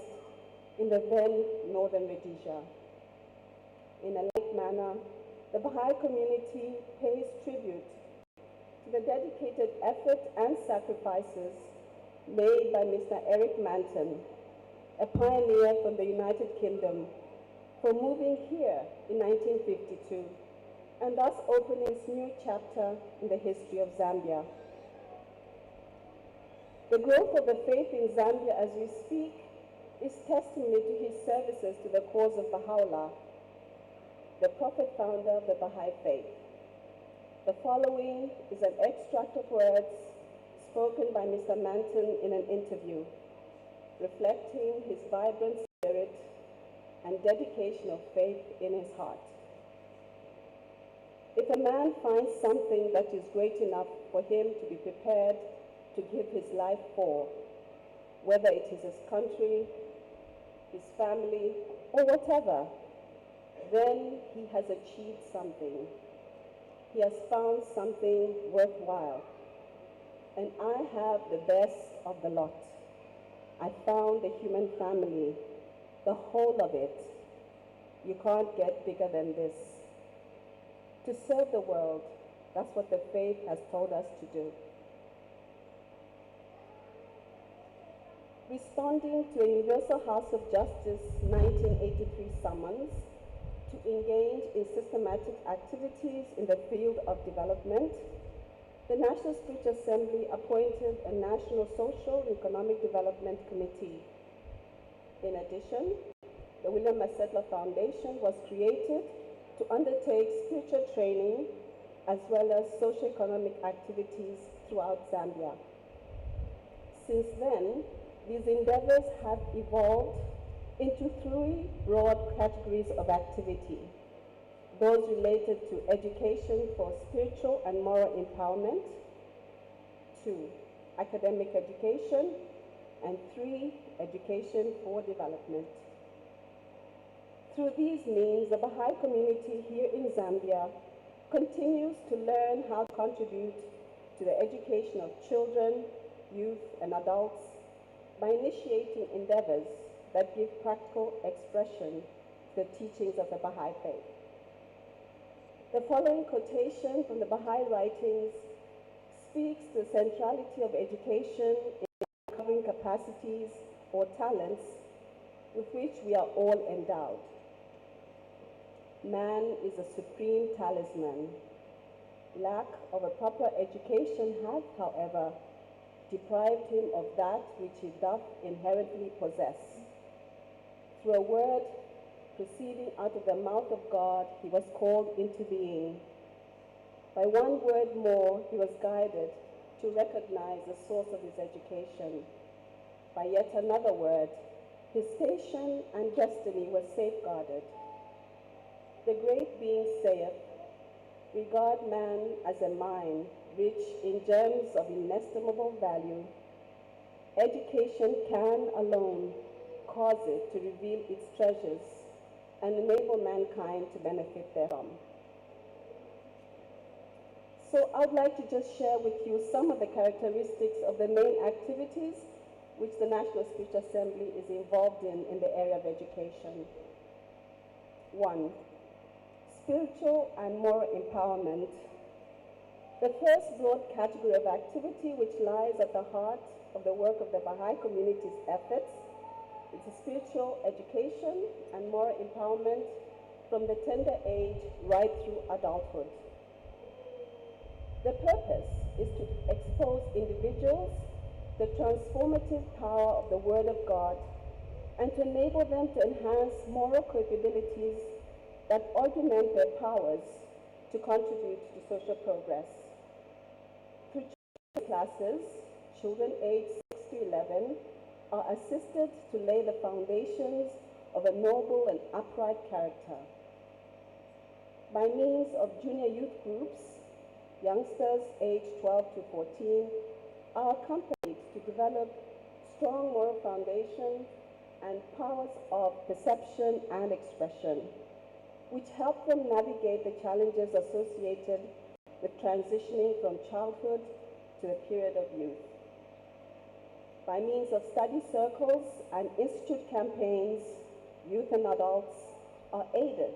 E: in the then northern Rhodesia. In a like manner, the Baha'i community pays tribute to the dedicated effort and sacrifices made by Mr. Eric Manton, a pioneer from the United Kingdom, for moving here in 1952 and thus opening this new chapter in the history of Zambia. The growth of the faith in Zambia as we speak is testimony to his services to the cause of Baha'u'llah, the prophet founder of the Baha'i faith. The following is an extract of words spoken by Mr. Manton in an interview, reflecting his vibrant spirit and dedication of faith in his heart. If a man finds something that is great enough for him to be prepared to give his life for, whether it is his country, his family, or whatever, then he has achieved something. He has found something worthwhile. And I have the best of the lot. I found the human family, the whole of it. You can't get bigger than this. To serve the world, that's what the faith has told us to do. Responding to a Universal House of Justice 1983 summons to engage in systematic activities in the field of development, the National Student Assembly appointed a National Social and Economic Development Committee. In addition, the William Masetla Foundation was created to undertake spiritual training as well as socio-economic activities throughout Zambia. Since then, these endeavors have evolved into 3 broad categories of activity. Those related to education for spiritual and moral empowerment, 2, academic education, and 3, education for development. Through these means, the Baha'i community here in Zambia continues to learn how to contribute to the education of children, youth, and adults by initiating endeavors that give practical expression to the teachings of the Baha'i faith. The following quotation from the Baha'i writings speaks to the centrality of education in uncovering capacities or talents with which we are all endowed. Man is a supreme talisman. Lack of a proper education hath, however, deprived him of that which he doth inherently possess. Through a word proceeding out of the mouth of God, he was called into being. By one word more, he was guided to recognize the source of his education. By yet another word, his station and destiny were safeguarded. The great being saith, regard man as a mine, rich in gems of inestimable value. Education can alone cause it to reveal its treasures and enable mankind to benefit therefrom. So I'd like to just share with you some of the characteristics of the main activities which the National Speech Assembly is involved in the area of education. 1. Spiritual and moral empowerment. The first broad category of activity which lies at the heart of the work of the Baha'i community's efforts is the spiritual education and moral empowerment from the tender age right through adulthood. The purpose is to expose individuals the transformative power of the Word of God and to enable them to enhance moral capabilities that augment their powers to contribute to social progress. Through classes, children aged 6 to 11 are assisted to lay the foundations of a noble and upright character. By means of junior youth groups, youngsters aged 12 to 14 are accompanied to develop strong moral foundations and powers of perception and expression, which help them navigate the challenges associated with transitioning from childhood to the period of youth. By means of study circles and institute campaigns, youth and adults are aided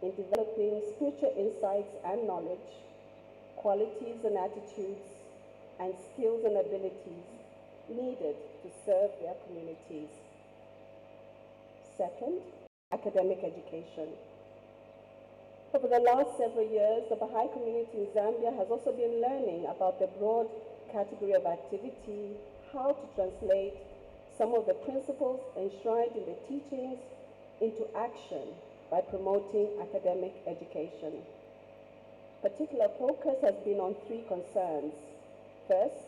E: in developing spiritual insights and knowledge, qualities and attitudes, and skills and abilities needed to serve their communities. Second, academic education. Over the last several years, the Baha'i community in Zambia has also been learning about the broad category of activity, how to translate some of the principles enshrined in the teachings into action by promoting academic education. Particular focus has been on three concerns. First,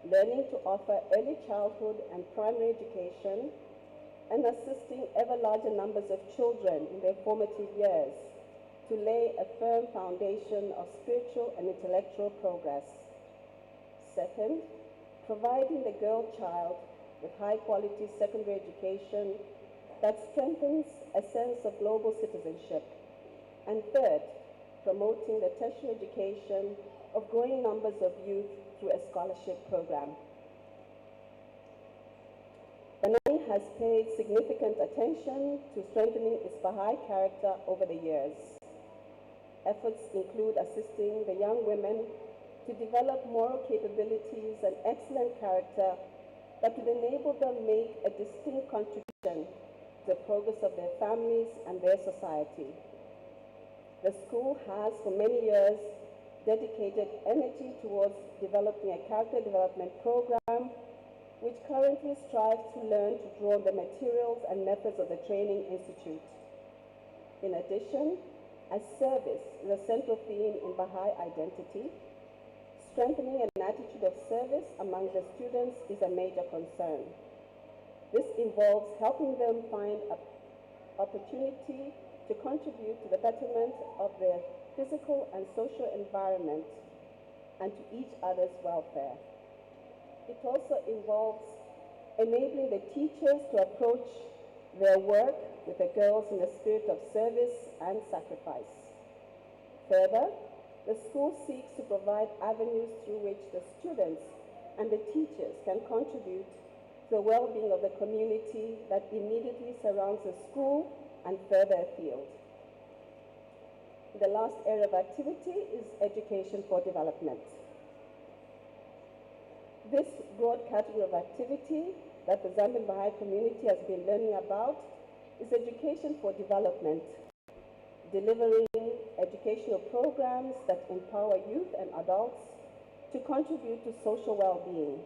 E: learning to offer early childhood and primary education and assisting ever larger numbers of children in their formative years to lay a firm foundation of spiritual and intellectual progress. Second, providing the girl child with high-quality secondary education that strengthens a sense of global citizenship. And third, promoting the tertiary education of growing numbers of youth through a scholarship program. Banani has paid significant attention to strengthening its Baha'i character over the years. Efforts include assisting the young women to develop moral capabilities and excellent character that would enable them make a distinct contribution to the progress of their families and their society. The school has, for many years, dedicated energy towards developing a character development program, which currently strives to learn to draw on the materials and methods of the Training Institute. In addition, as service is a central theme in Baha'i identity, strengthening an attitude of service among the students is a major concern. This involves helping them find an opportunity to contribute to the betterment of their physical and social environment and to each other's welfare. It also involves enabling the teachers to approach their work with the girls in a spirit of service and sacrifice. Further, the school seeks to provide avenues through which the students and the teachers can contribute to the well-being of the community that immediately surrounds the school and further afield. The last area of activity is education for development. This broad category of activity that the Zambian Baha'i community has been learning about is education for development, delivering educational programs that empower youth and adults to contribute to social well-being.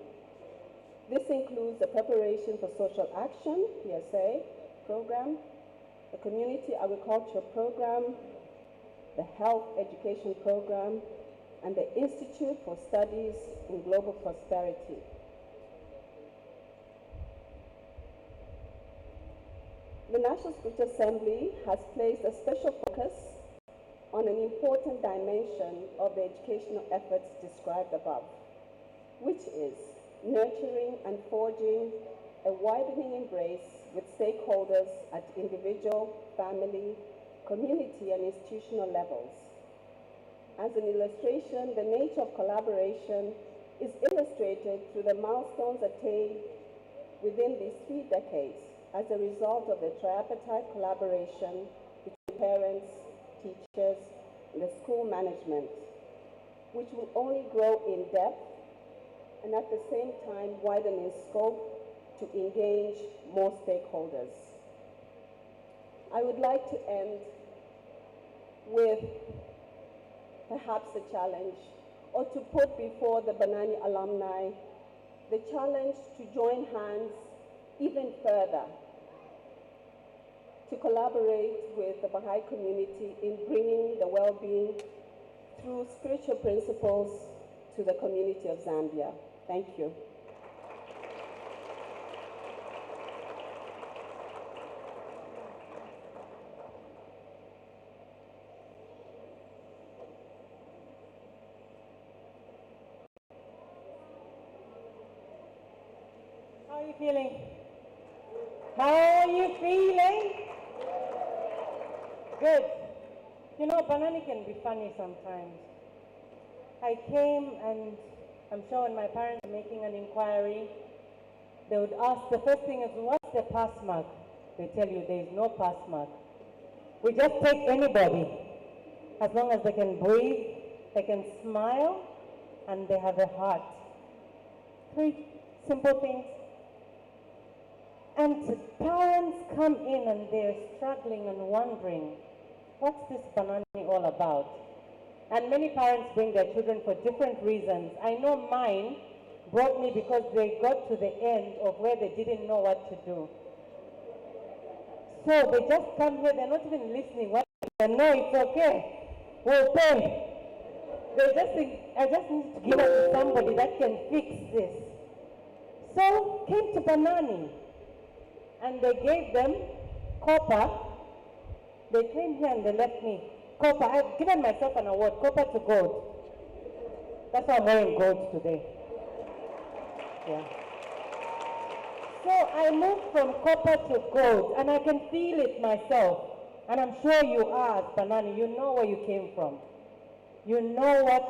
E: This includes the preparation for social action, PSA, program, the community agriculture program, the health education program, and the Institute for Studies in Global Prosperity. The National Spiritual Assembly has placed a special focus on an important dimension of the educational efforts described above, which is nurturing and forging a widening embrace with stakeholders at individual, family, community, and institutional levels. As an illustration, the nature of collaboration is illustrated through the milestones attained within these 3 decades as a result of the tripartite collaboration between parents, teachers, and the school management, which will only grow in depth and at the same time widen in scope to engage more stakeholders. I would like to end with perhaps a challenge, or to put before the Banani alumni the challenge to join hands even further, to collaborate with the Baha'i community in bringing the well-being through spiritual principles to the community of Zambia. Thank you.
B: How are you feeling? How are you feeling? Good. You know, Banani can be funny sometimes. I came and I'm sure when my parents were making an inquiry, they would ask, the first thing is, what's the pass mark? They tell you there is no pass mark. We just take anybody, as long as they can breathe, they can smile, and they have a heart. 3 simple things. And parents come in and they're struggling and wondering, what's this Banani all about? And many parents bring their children for different reasons. I know mine brought me because they got to the end of where they didn't know what to do. So they just come here, they're not even listening. What they know, it's okay. We'll pay. They just think, I just need to give it to somebody that can fix this. So came to Banani. And they gave them copper. They came here and they left me copper. I've given myself an award, copper to gold. That's why I'm wearing gold today. Yeah. So I moved from copper to gold, and I can feel it myself. And I'm sure you are, Banani. You know where you came from. You know what?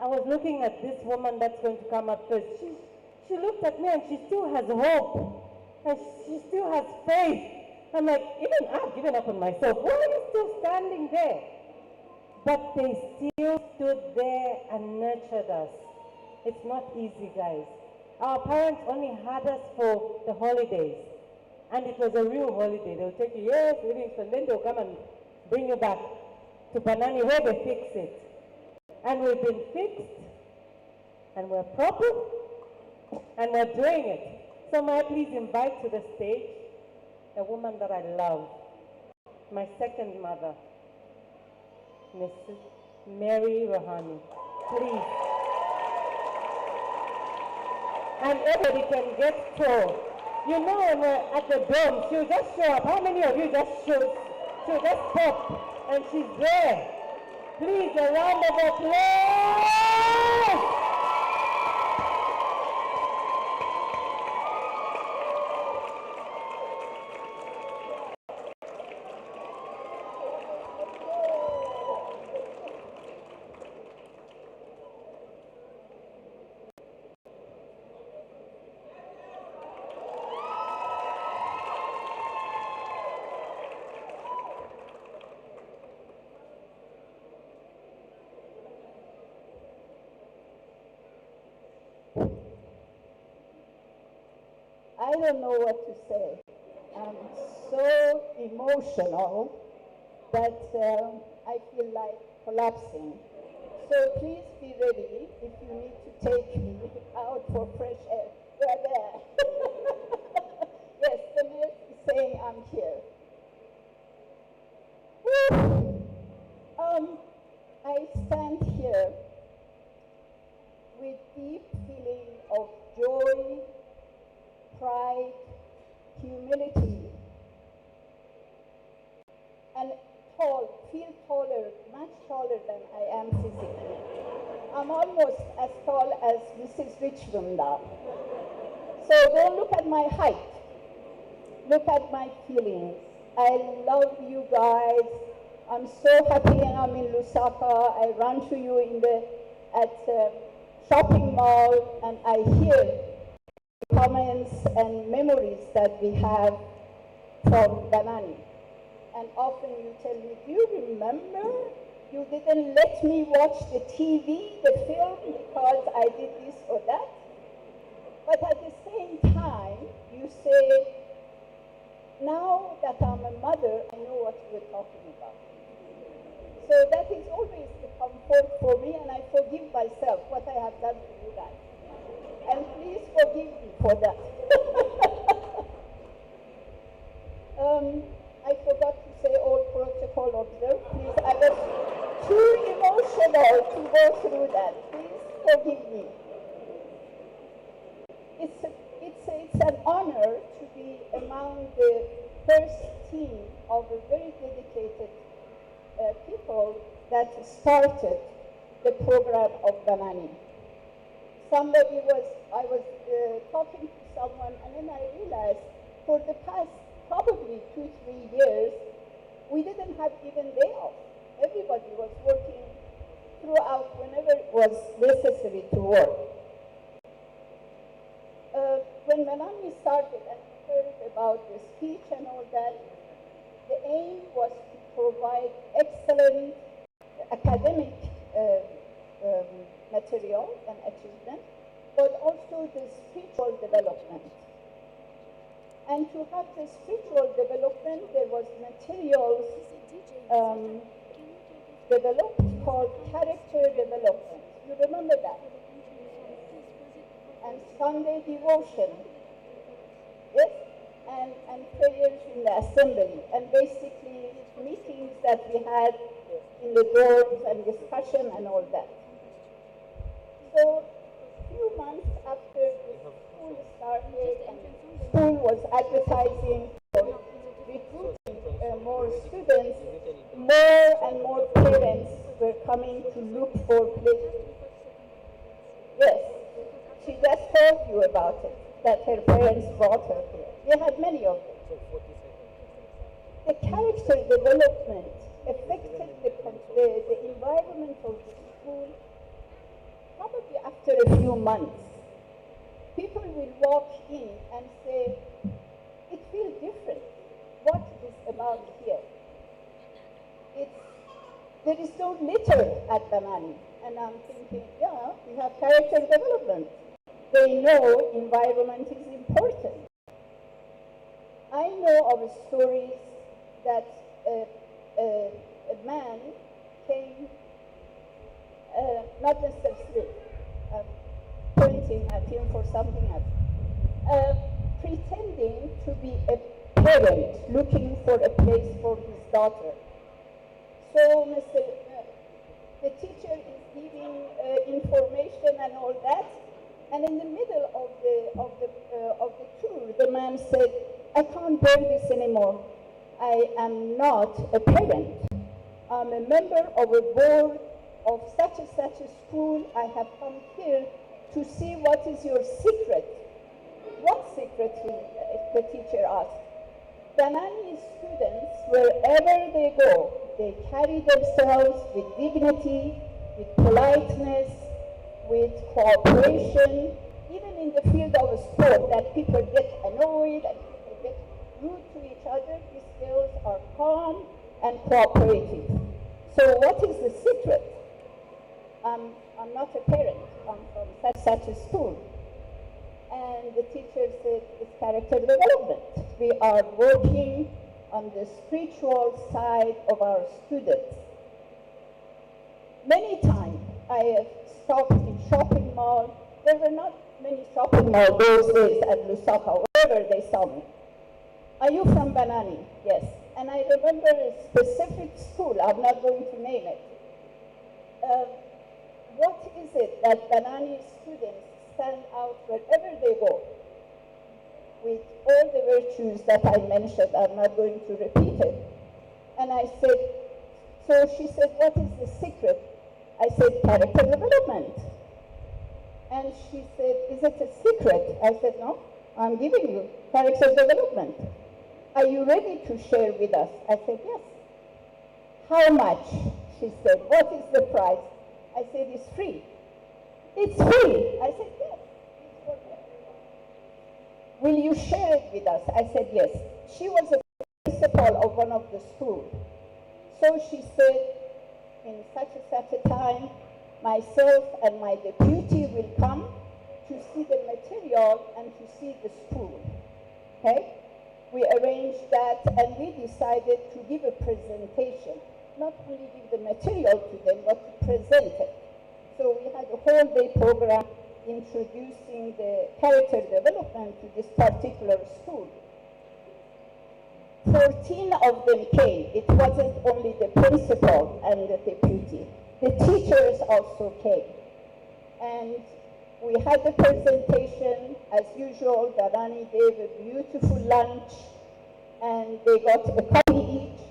B: I was looking at this woman that's going to come up first. She looked at me and she still has hope. And she still has faith. I'm like, even I've given up on myself. Why are you still standing there? But they still stood there and nurtured us. It's not easy, guys. Our parents only had us for the holidays. And it was a real holiday. They'll take you, yes, Livingston, then they'll come and bring you back to Banani where they fix it. And we've been fixed, and we're proper, and we're doing it. So may I please invite to the stage a woman that I love, my second mother, Mrs. Mary Rohani. Please. And everybody can get tall. You know, when we're at the dome, she'll just show up. How many of you she'll just pop, and she's there. Please, a round of applause!
F: I don't know what to say. I'm so emotional that I feel like collapsing. So please be ready if you need to take me out for fresh air. We're there. Yes, the nurse is saying I'm here. I stand here with deep feeling of joy, pride, humility, and feel taller, much taller than I am physically. I'm almost as tall as Mrs. Richmond now. So don't look at my height. Look at my feelings. I love you guys. I'm so happy I'm in Lusaka. I run to you at shopping mall, and I hear comments and memories that we have from Banani. And often you tell me, do you remember? You didn't let me watch the TV, the film, because I did this or that. But at the same time, you say, now that I'm a mother, I know what you're talking about. So that is always a comfort for me, and I forgive myself what I have done to you guys. And please forgive me for that. I forgot to say all protocol observed. Please, I was too emotional to go through that. Please forgive me. It's an honor to be among the first team of a very dedicated people that started the program of Banani. I was talking to someone, and then I realized for the past probably 2-3 years, we didn't have even day off. Everybody was working throughout whenever it was necessary to work. When Banani started and heard about the speech and all that, the aim was to provide excellent academic material and achievement, but also the spiritual development. And to have the spiritual development, there was materials developed called character development. You remember that? And Sunday devotion, yes, and prayers in the assembly, and basically meetings that we had in the dorms and discussion and all that. So a few months after the school started and school was advertising for recruiting more students, more and more parents were coming to look for places. Yes, she just told you about it, that her parents brought her here. We had many of them. The character development affected the environment of the school probably after a few months. People will walk in and say, it feels different. What is about here? There is no litter at Banani. And I'm thinking, yeah, we have character development. They know environment is important. I know of stories that a man came, not necessarily pointing at him for something else, pretending to be a parent looking for a place for his daughter. So the teacher is giving information and all that, and in the middle of the tour, the man said, I can't bear this anymore. I am not a parent. I'm a member of a board of such and such a school. I have come here to see what is your secret. What secret, the teacher asked. Banani students, wherever they go, they carry themselves with dignity, with politeness, with cooperation, even in the field of sport, that people get annoyed and people get rude to each other. These girls are calm and cooperative. So what is the secret? I'm not a parent. I'm from such a school. And the teacher said, it's character development. We are working on the spiritual side of our students. Many times I have stopped in shopping mall. There were not many shopping malls those days at Lusaka, wherever they saw me. Are you from Banani? Yes. And I remember a specific school, I'm not going to name it. What is it that Banani students stand out wherever they go? With all the virtues that I mentioned, I'm not going to repeat it. And I said, so she said, what is the secret? I said, character development. And she said, is it a secret? I said, no, I'm giving you character development. Are you ready to share with us? I said, yes. How much? She said, what is the price? I said, it's free. It's free. I said, yes. Will you share it with us? I said, yes. She was a principal of one of the schools. So she said, in such a time, myself and my deputy will come to see the material and to see the school. Okay? We arranged that and we decided to give a presentation. Not only give the material to them, but to present it. So we had a whole day program introducing the character development to this particular school. 14 of them came. It wasn't only the principal and the deputy. The teachers also came. And we had the presentation. As usual, Banani gave a beautiful lunch, and they got a copy each,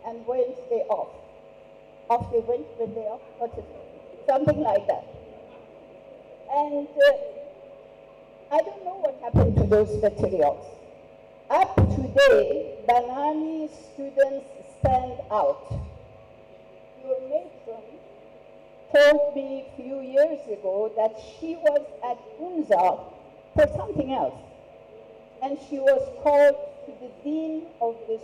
F: and Wednesday off. Off they went, Wednesday off, what is it? Something like that. And I don't know what happened to those materials. Up to date, Banani students stand out. Your matron told me a few years ago that she was at UNZA for something else. And she was called to the dean of this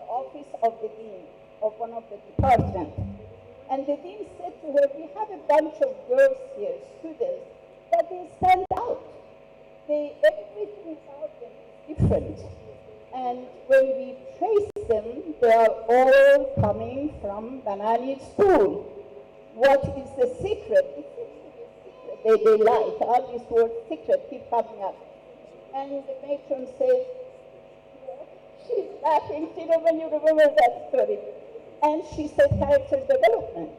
F: office of the dean of one of the departments. And the dean said to her, we have a bunch of girls here, students, but they stand out. Everything about them is different. And when we trace them, they are all coming from Banani school. What is the secret? It seems to be a secret they like. All these words, secret, keep coming up. And the matron says, she's laughing, you know, when you remember that story. And she said, character development.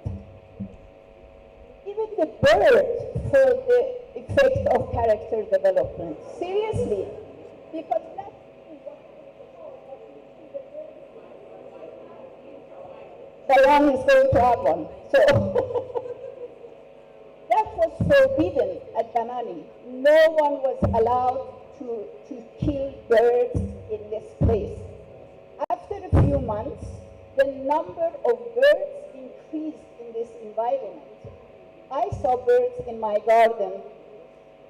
F: Even the bird for the effect of character development. Seriously. Because that's Diane is going to have one. So that was forbidden at Banani. No one was allowed to kill birds in this place. After a few months, the number of birds increased in this environment. I saw birds in my garden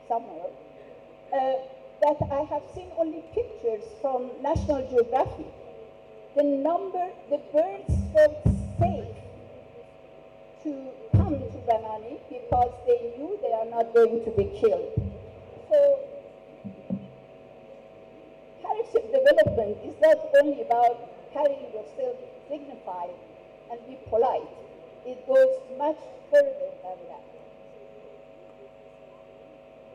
F: somewhere that I have seen only pictures from National Geographic. The birds felt safe to come to Banani because they knew they are not going to be killed. So character development is not only about carrying yourself dignified and be polite. It goes much further than that.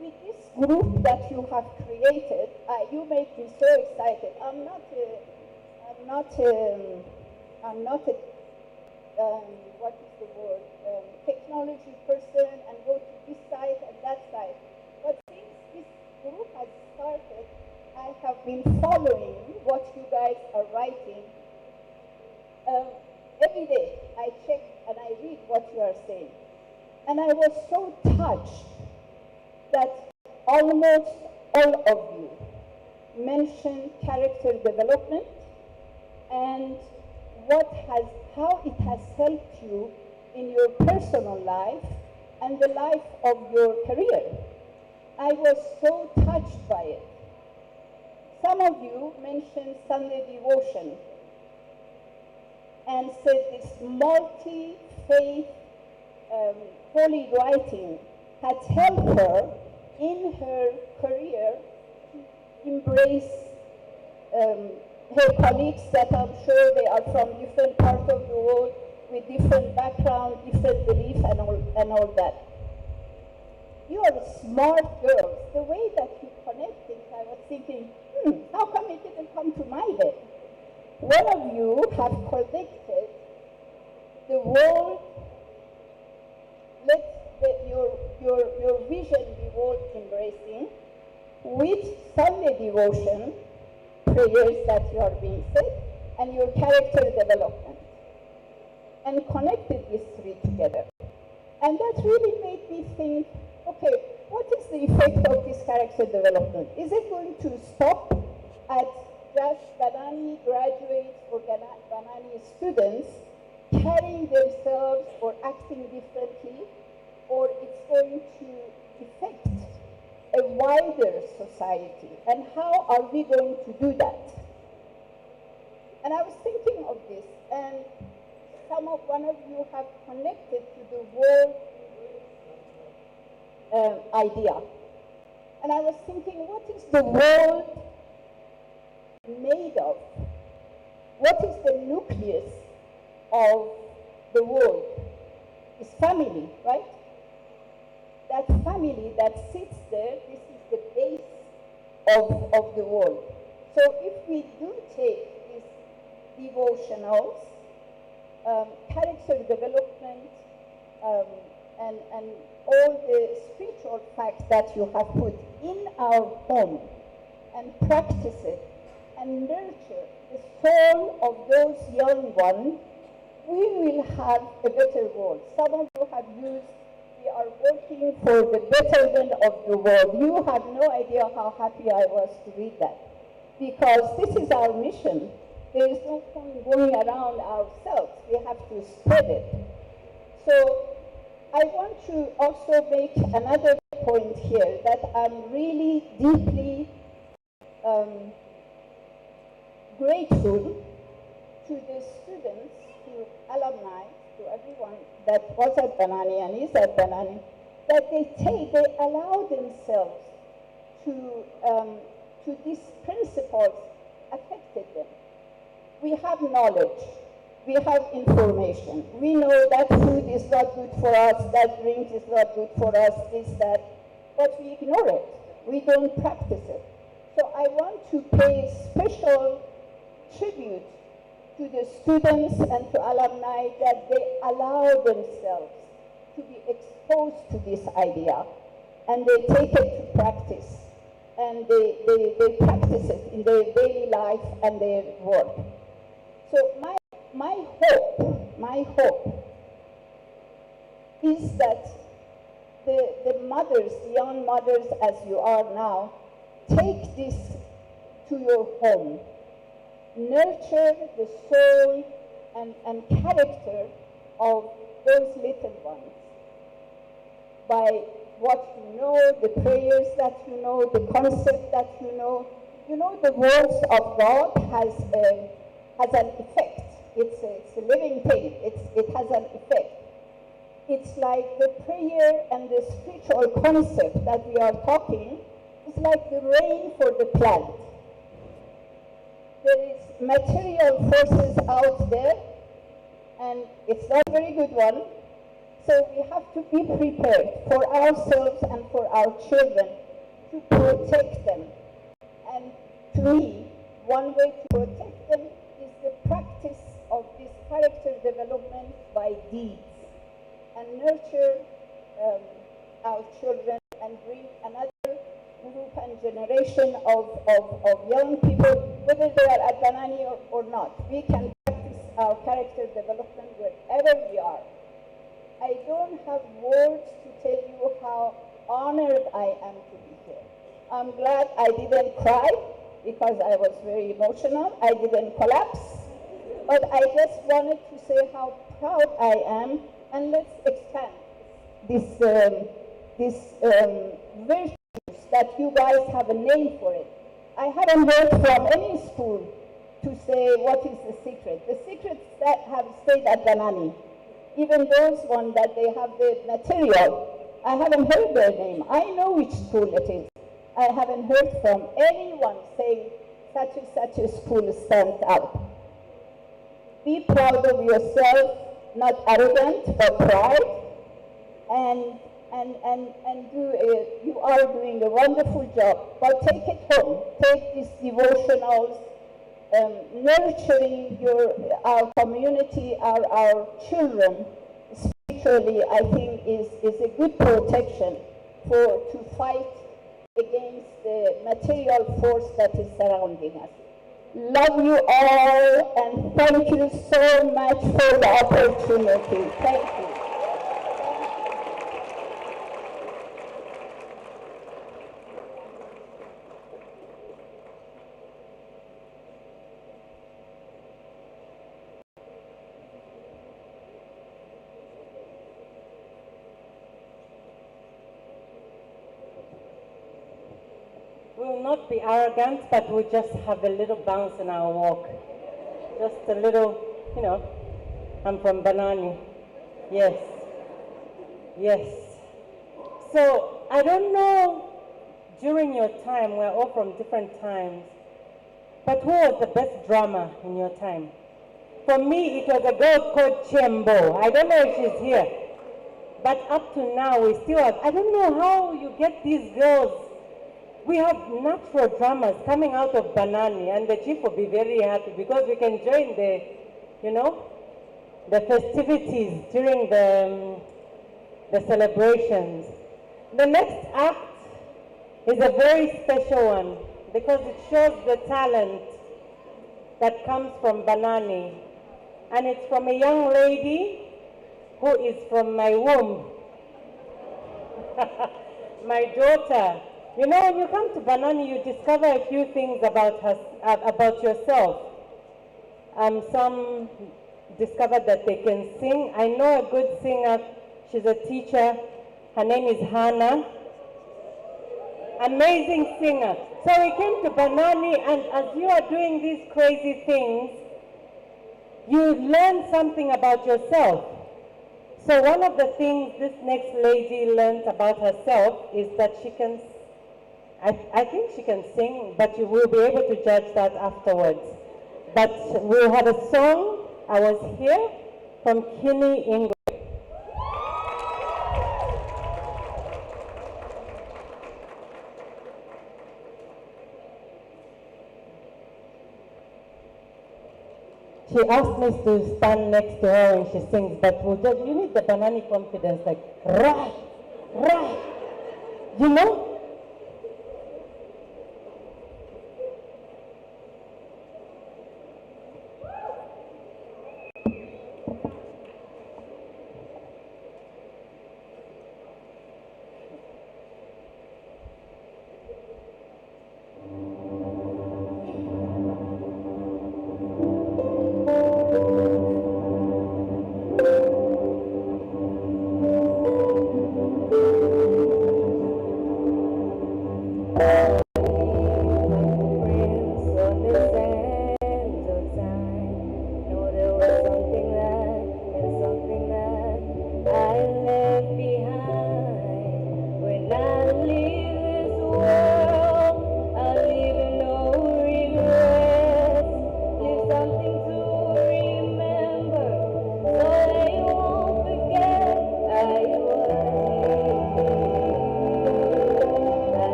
F: With this group that you have created, you make me so excited. I'm not a what is the word, technology person and go to this side and that side. But since this group has started, I have been following what you guys are writing. Every day I check and I read what you are saying. And I was so touched that almost all of you mentioned character development and how it has helped you in your personal life and the life of your career. I was so touched by it. Some of you mentioned Sunday devotion and said this multi-faith holy writing has helped her in her career to embrace her colleagues that I'm sure they are from different parts of the world with different background, different beliefs and all that. You are smart girls. The way that you connect things, I was thinking, how come it didn't come to my head? One of you have connected the world, your vision be world embracing with Sunday devotion, prayers that you are being said, and your character development, and connected these three together. And that really made me think, okay, what is the effect of this character development? Is it going to stop at just Banani graduates or Banani students carrying themselves or acting differently, or it's going to affect a wider society? And how are we going to do that? And I was thinking of this, and one of you have connected to the world idea. And I was thinking, what is the world made of? What is the nucleus of the world? It's family, right? That family that sits there, this is the base of the world. So if we do take these devotionals, character development, and all the spiritual facts that you have put in our home and practice it and nurture the soul of those young ones, we will have a better world. Some of you have used, we are working for the betterment of the world. You have no idea how happy I was to read that, because this is our mission. There is no point going around ourselves. We have to spread it. So I want to also make another point here, that I'm really deeply grateful to the students, to alumni, to everyone that was at Banani and is at Banani, that they allow themselves to these principles affected them. We have knowledge. We have information. We know that food is not good for us, that drink is not good for us, this, that, but we ignore it. We don't practice it. So I want to pay special tribute to the students and to alumni that they allow themselves to be exposed to this idea, and they take it to practice, and they practice it in their daily life and their work. So my hope is that the mothers, the young mothers as you are now, take this to your home. Nurture the soul and character of those little ones by what you know, the prayers that you know, the concept that you know. You know, the words of God has an effect. It's a living thing. It has an effect. It's like the prayer and the spiritual concept that we are talking. It's like the rain for the plant. There is material forces out there, and it's not a very good one. So we have to be prepared for ourselves and for our children to protect them. And to me, one way to protect them is the practice of this character development by deeds, and nurture our children and bring another group and generation of young people, whether they are at Banani or not. We can practice our character development wherever we are. I don't have words to tell you how honored I am to be here. I'm glad I didn't cry because I was very emotional. I didn't collapse. But I just wanted to say how proud I am, and let's expand this virtues that you guys have a name for it. I haven't heard from any school to say what is the secret. The secrets that have stayed at Banani, even those ones that they have the material, I haven't heard their name. I know which school it is. I haven't heard from anyone saying such a school stands out. Be proud of yourself, not arrogant, but pride, and you are doing a wonderful job. But take it home. Take these devotionals, nurturing our community, our children spiritually. I think is a good protection to fight against the material force that is surrounding us. Love you all, and thank you so much for the opportunity. Thank you.
B: We will not be arrogant, but we'll just have a little bounce in our walk. Just a little, I'm from Banani. Yes. Yes. So, I don't know, during your time, we're all from different times, but who was the best drummer in your time? For me, it was a girl called Chembo. I don't know if she's here. But up to now, we still have, I don't know how you get these girls. We have natural drummers coming out of Banani, and the chief will be very happy because we can join the festivities during the celebrations. The next act is a very special one because it shows the talent that comes from Banani. And it's from a young lady who is from my womb, my daughter. You know, when you come to Banani, you discover a few things about yourself. Some discovered that they can sing. I know a good singer. She's a teacher. Her name is Hannah. Amazing singer. So we came to Banani, and as you are doing these crazy things, you learn something about yourself. So one of the things this next lady learned about herself is that she can I think she can sing, but you will be able to judge that afterwards. But we'll have a song, I Was Here, from Kinney Ingrid. She asked me to stand next to her when she sings, but you need the Banani confidence, like, rah, rah, you know?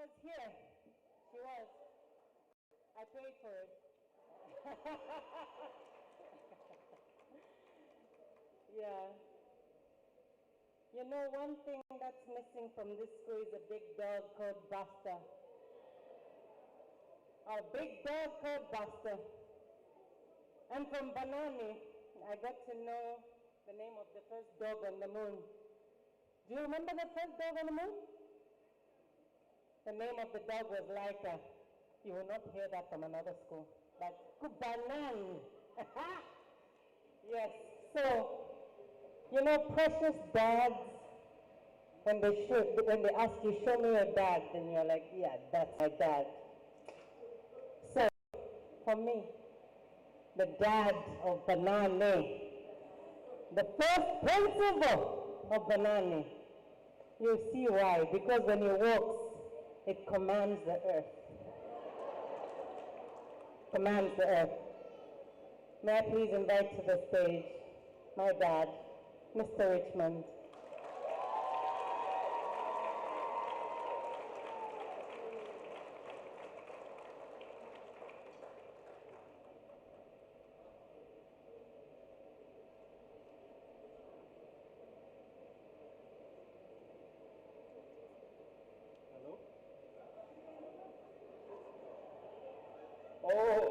B: was here. She was. I paid for it. Yeah. You know, one thing that's missing from this school is a big dog called Buster. A big dog called Buster. And from Banani, I got to know the name of the first dog on the moon. Do you remember the first dog on the moon? The name of the dog was Laika. You will not hear that from another school. But Banani. Yes. So, you know, precious dads, when they ask you, show me your dad, then you're like, yeah, that's my dad. So, for me, the dad of Banani, the first principle of Banani, you see why. Because when he walks, it commands the earth. Commands the earth. May I please invite to the stage my dad, Mr. Richmond.
G: Hello? Oh!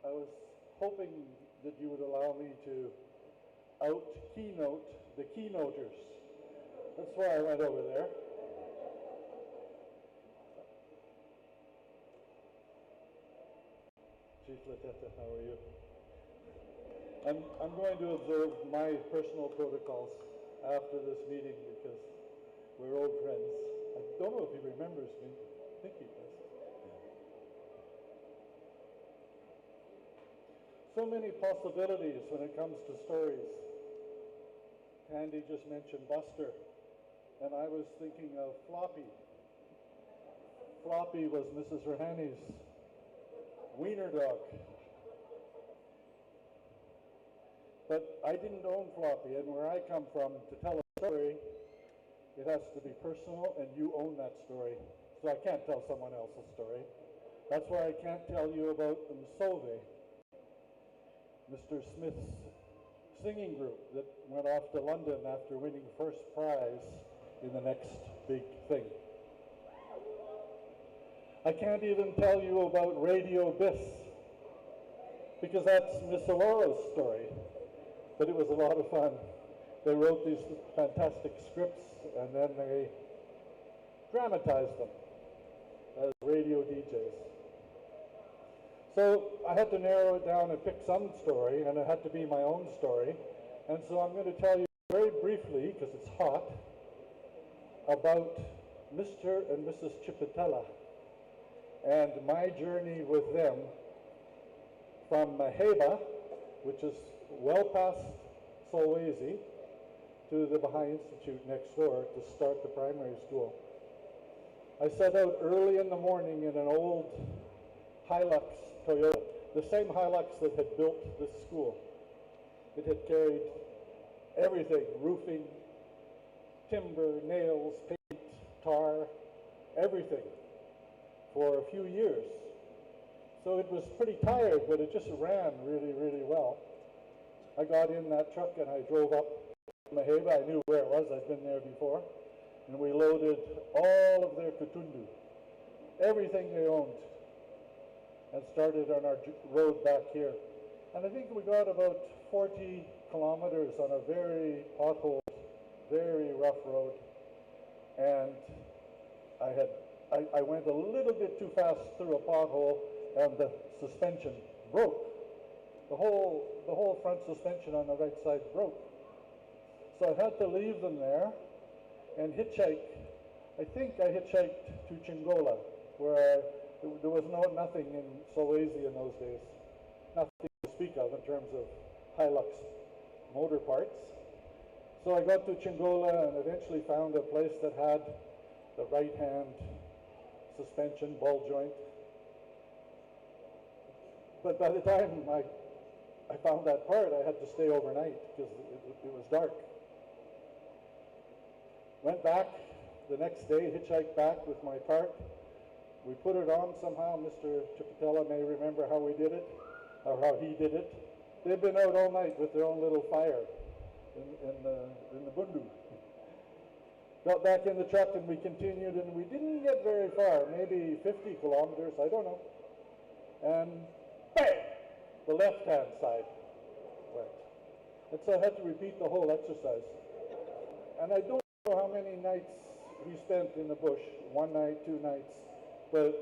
G: I was hoping that you would allow me to out-keynote the keynoters. That's why I went over there. Chief Latetta, how are you? I'm going to observe my personal protocols after this meeting because we're old friends. I don't know if he remembers me. I think he does. So many possibilities when it comes to stories. Andy just mentioned Buster, and I was thinking of Floppy. Floppy was Mrs. Rahani's wiener dog. But I didn't own Floppy, and where I come from, to tell a story, it has to be personal, and you own that story. So I can't tell someone else's story. That's why I can't tell you about Msove, Mr. Smith's singing group that went off to London after winning first prize in the next big thing. I can't even tell you about Radio Biss, because that's Miss Aurora's story, but it was a lot of fun. They wrote these fantastic scripts and then they dramatized them as radio DJs. So I had to narrow it down and pick some story, and it had to be my own story. And so I'm going to tell you very briefly, because it's hot, about Mr. and Mrs. Chipitella and my journey with them from Maheba, which is well past Solwezi, to the Baha'i Institute next door to start the primary school. I set out early in the morning in an old Hilux Toyota, the same Hilux that had built this school. It had carried everything, roofing, timber, nails, paint, tar, everything for a few years. So it was pretty tired, but it just ran really, really well. I got in that truck and I drove up to Maheba. I knew where it was, I'd been there before. And we loaded all of their kutundu, everything they owned, and started on our road back here. And I think we got about 40 kilometers on a very potholed, very rough road. And I went a little bit too fast through a pothole, and the suspension broke. The whole front suspension on the right side broke. So I had to leave them there and hitchhike. I think I hitchhiked to Chingola, where there was nothing in Solwezi in those days. Nothing to speak of in terms of Hilux motor parts. So I got to Chingola and eventually found a place that had the right-hand suspension, ball joint. But by the time I found that part, I had to stay overnight because it was dark. Went back the next day, hitchhiked back with my part. We put it on somehow. Mr. Chipatella may remember how we did it, or how he did it. They'd been out all night with their own little fire in the bundu. Got back in the truck and we continued, and we didn't get very far, maybe 50 kilometers, I don't know. And bang, the left-hand side went. And so I had to repeat the whole exercise. And I don't know how many nights we spent in the bush, 1 night, 2 nights, but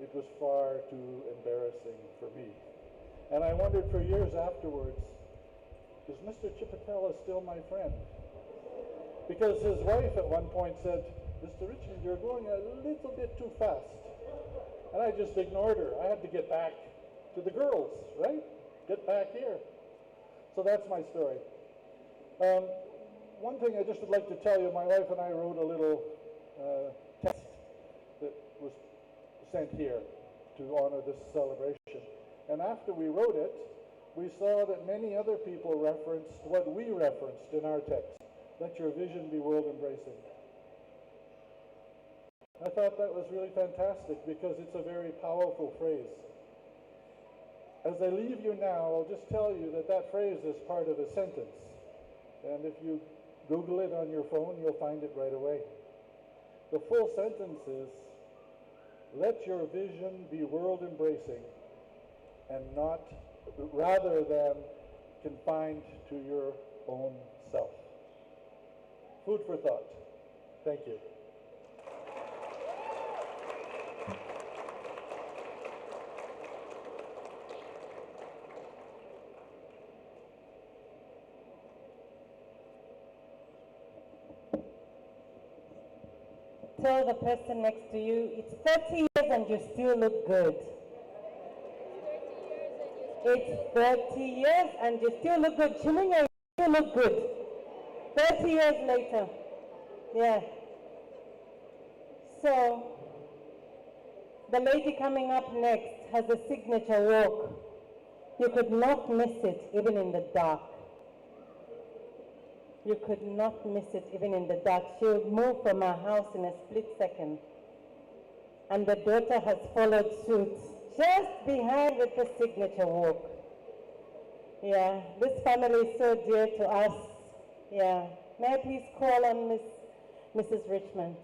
G: it was far too embarrassing for me. And I wondered for years afterwards, is Mr. Chipatella still my friend? Because his wife at one point said, Mr. Richmond, you're going a little bit too fast. And I just ignored her. I had to get back to the girls, right? Get back here. So that's my story. One thing I just would like to tell you, my wife and I wrote a little text that was sent here to honor this celebration. And after we wrote it, we saw that many other people referenced what we referenced in our text. Let your vision be world-embracing. I thought that was really fantastic because it's a very powerful phrase. As I leave you now, I'll just tell you that that phrase is part of a sentence. And if you Google it on your phone, you'll find it right away. The full sentence is, let your vision be world-embracing and not, rather than confined to your own self. Food for thought. Thank you.
B: Tell the person next to you, it's 30 years and you still look good. It's 30 years and you still look good. Chilinga, you still look good. 30 years later. Yeah. So, the lady coming up next has a signature walk. You could not miss it even in the dark. You could not miss it even in the dark. She would move from her house in a split second. And the daughter has followed suit, just behind with the signature walk. Yeah, this family is so dear to us. Yeah. May I please call on Mrs. Richmond?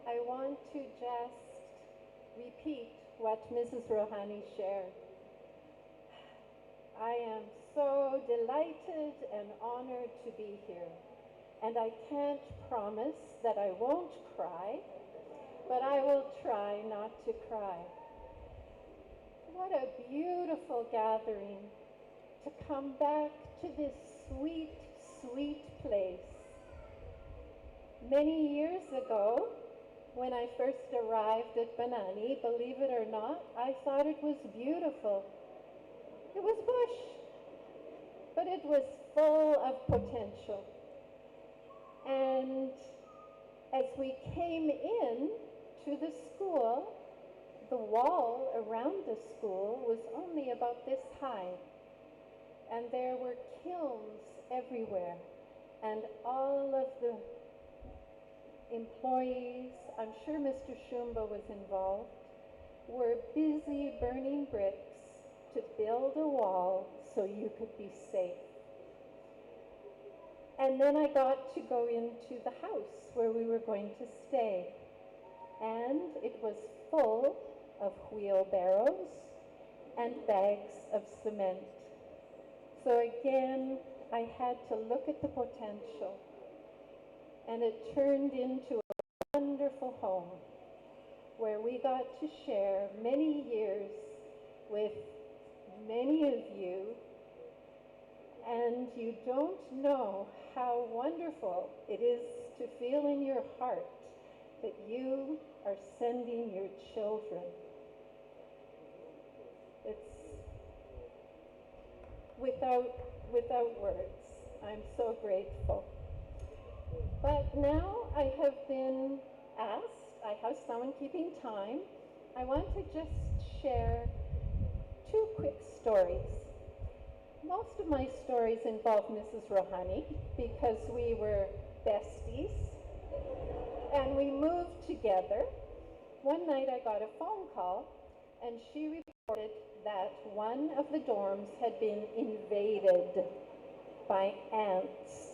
H: I want to just repeat what Mrs. Rohani shared. I am so delighted and honored to be here. And I can't promise that I won't cry, but I will try not to cry. What a beautiful gathering to come back to this sweet, sweet place. Many years ago, when I first arrived at Banani, believe it or not, I thought it was beautiful. It was bush, but it was full of potential. And as we came in to the school, the wall around the school was only about this high. And there were kilns everywhere. And all of the employees, I'm sure Mr. Shumba was involved, were busy burning bricks to build a wall so you could be safe. And then I got to go into the house where we were going to stay. And it was full of wheelbarrows and bags of cement. So again, I had to look at the potential. And it turned into a wonderful home where we got to share many years with many of you And you don't know how wonderful it is to feel in your heart that you are sending your children. It's without words. I'm so grateful. But now I have been asked, I have someone keeping time. I want to just share 2 quick stories. Most of my stories involve Mrs. Rohani because we were besties and we moved together. One night I got a phone call and she reported that one of the dorms had been invaded by ants.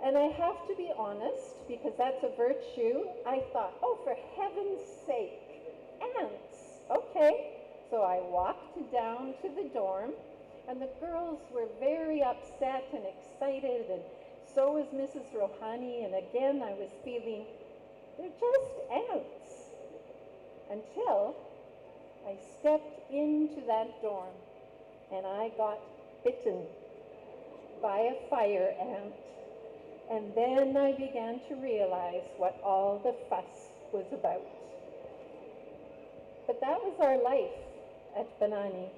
H: And I have to be honest, because that's a virtue, I thought, oh, for heaven's sake, ants, okay. So I walked down to the dorm, and the girls were very upset and excited, and so was Mrs. Rohani, and again I was feeling, they're just ants. Until I stepped into that dorm, and I got bitten by a fire ant. And then I began to realize what all the fuss was about. But that was our life at Banani.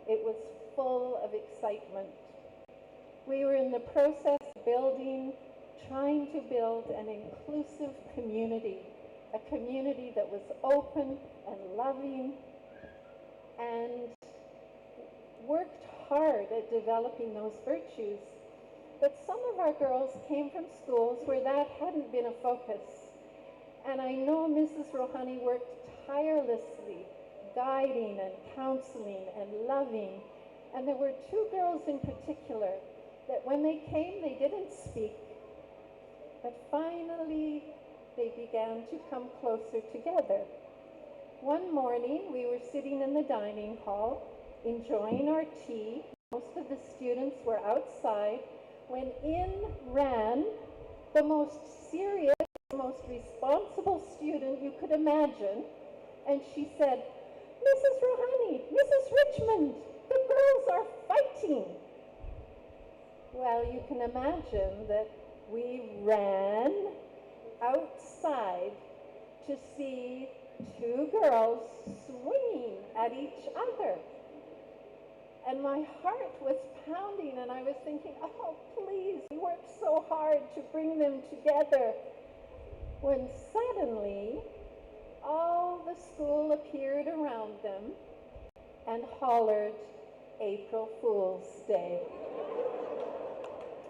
H: It was full of excitement. We were in the process of trying to build an inclusive community, a community that was open and loving and worked hard at developing those virtues. But some of our girls came from schools where that hadn't been a focus. And I know Mrs. Rohani worked tirelessly, guiding and counseling and loving. And there were 2 girls in particular that when they came, they didn't speak. But finally, they began to come closer together. One morning, we were sitting in the dining hall, enjoying our tea. Most of the students were outside, when in ran the most serious, most responsible student you could imagine. And she said, Mrs. Rohani, Mrs. Richmond, the girls are fighting. Well, you can imagine that we ran outside to see 2 girls swinging at each other. And my heart was pounding, and I was thinking, oh, please, we worked so hard to bring them together. When suddenly, all the school appeared around them and hollered, April Fool's Day.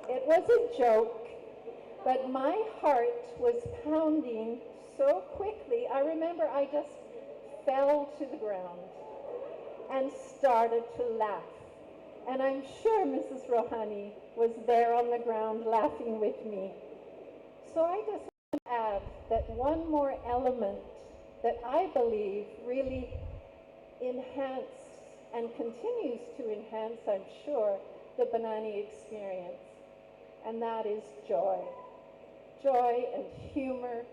H: It was a joke, but my heart was pounding so quickly. I remember I just fell to the ground and started to laugh. And I'm sure Mrs. Rohani was there on the ground laughing with me. So I just want to add that one more element that I believe really enhanced and continues to enhance, I'm sure, the Banani experience. And that is joy. Joy and humor.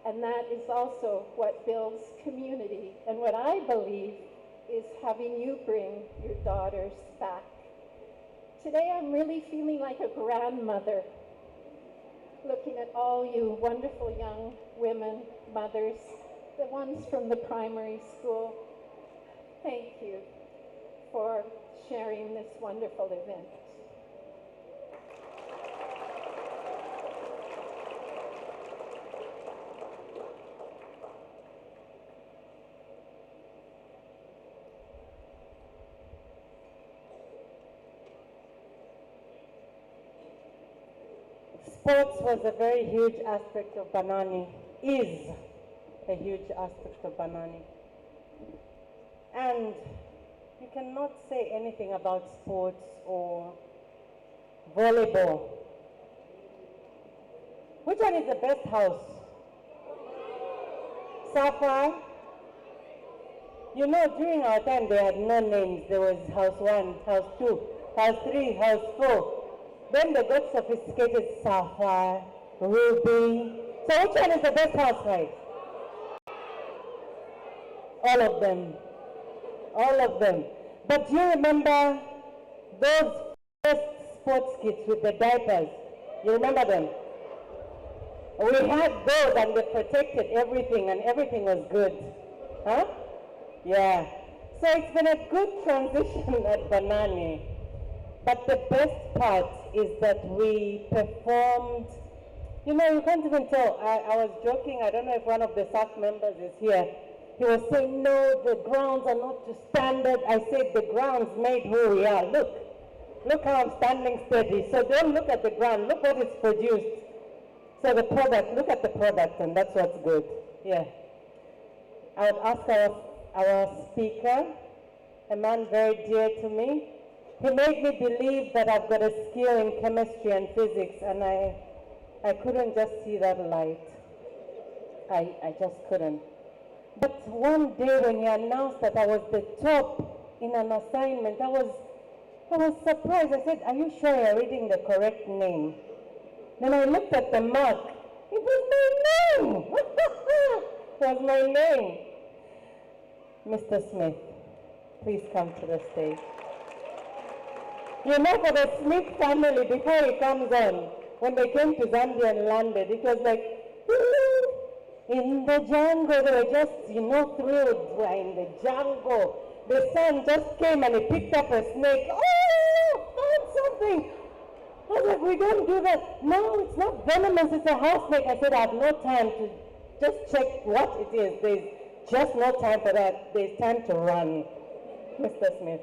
H: And that is also what builds community. And what I believe is having you bring your daughters back. Today I'm really feeling like a grandmother, looking at all you wonderful young women, mothers, the ones from the primary school. Thank you for sharing this wonderful event.
B: Sports was a very huge aspect of Banani, is a huge aspect of Banani. And you cannot say anything about sports or volleyball. Which one is the best house? Safa? You know, during our time they had no names. There was house 1, house 2, house 3, house 4. Then they got sophisticated, Sapphire, Ruby. So which one is the best house, right? All of them. All of them. But do you remember those first sports kits with the diapers. You remember them? We had those and they protected everything and everything was good. Huh? Yeah. So it's been a good transition at Banani. But the best part is that we performed, you know, you can't even tell. I was joking, I don't know if one of the SAC members is here. He was saying, no, the grounds are not to standard. I said, the grounds made who we are. Look how I'm standing steady. So don't look at the ground, look what it's produced. So the product, look at the product, and that's what's good. Yeah. I would ask our speaker, a man very dear to me. He made me believe that I've got a skill in chemistry and physics, and I couldn't just see that light. I just couldn't. But one day when he announced that I was the top in an assignment, I was surprised. I said, are you sure you're reading the correct name? Then I looked at the mark. It was my name. It was my name. Mr. Smith, please come to the stage. You know, for the Smith family, before he comes on, when they came to Zambia and landed, it was like, in the jungle, they were just, you know, thrilled. We're in the jungle. The son just came and he picked up a snake. Oh, found something. I was like, we don't do that. No, it's not venomous, it's a house snake. I said, I have no time to just check what it is. There's just no time for that. There's time to run. Mr. Smith.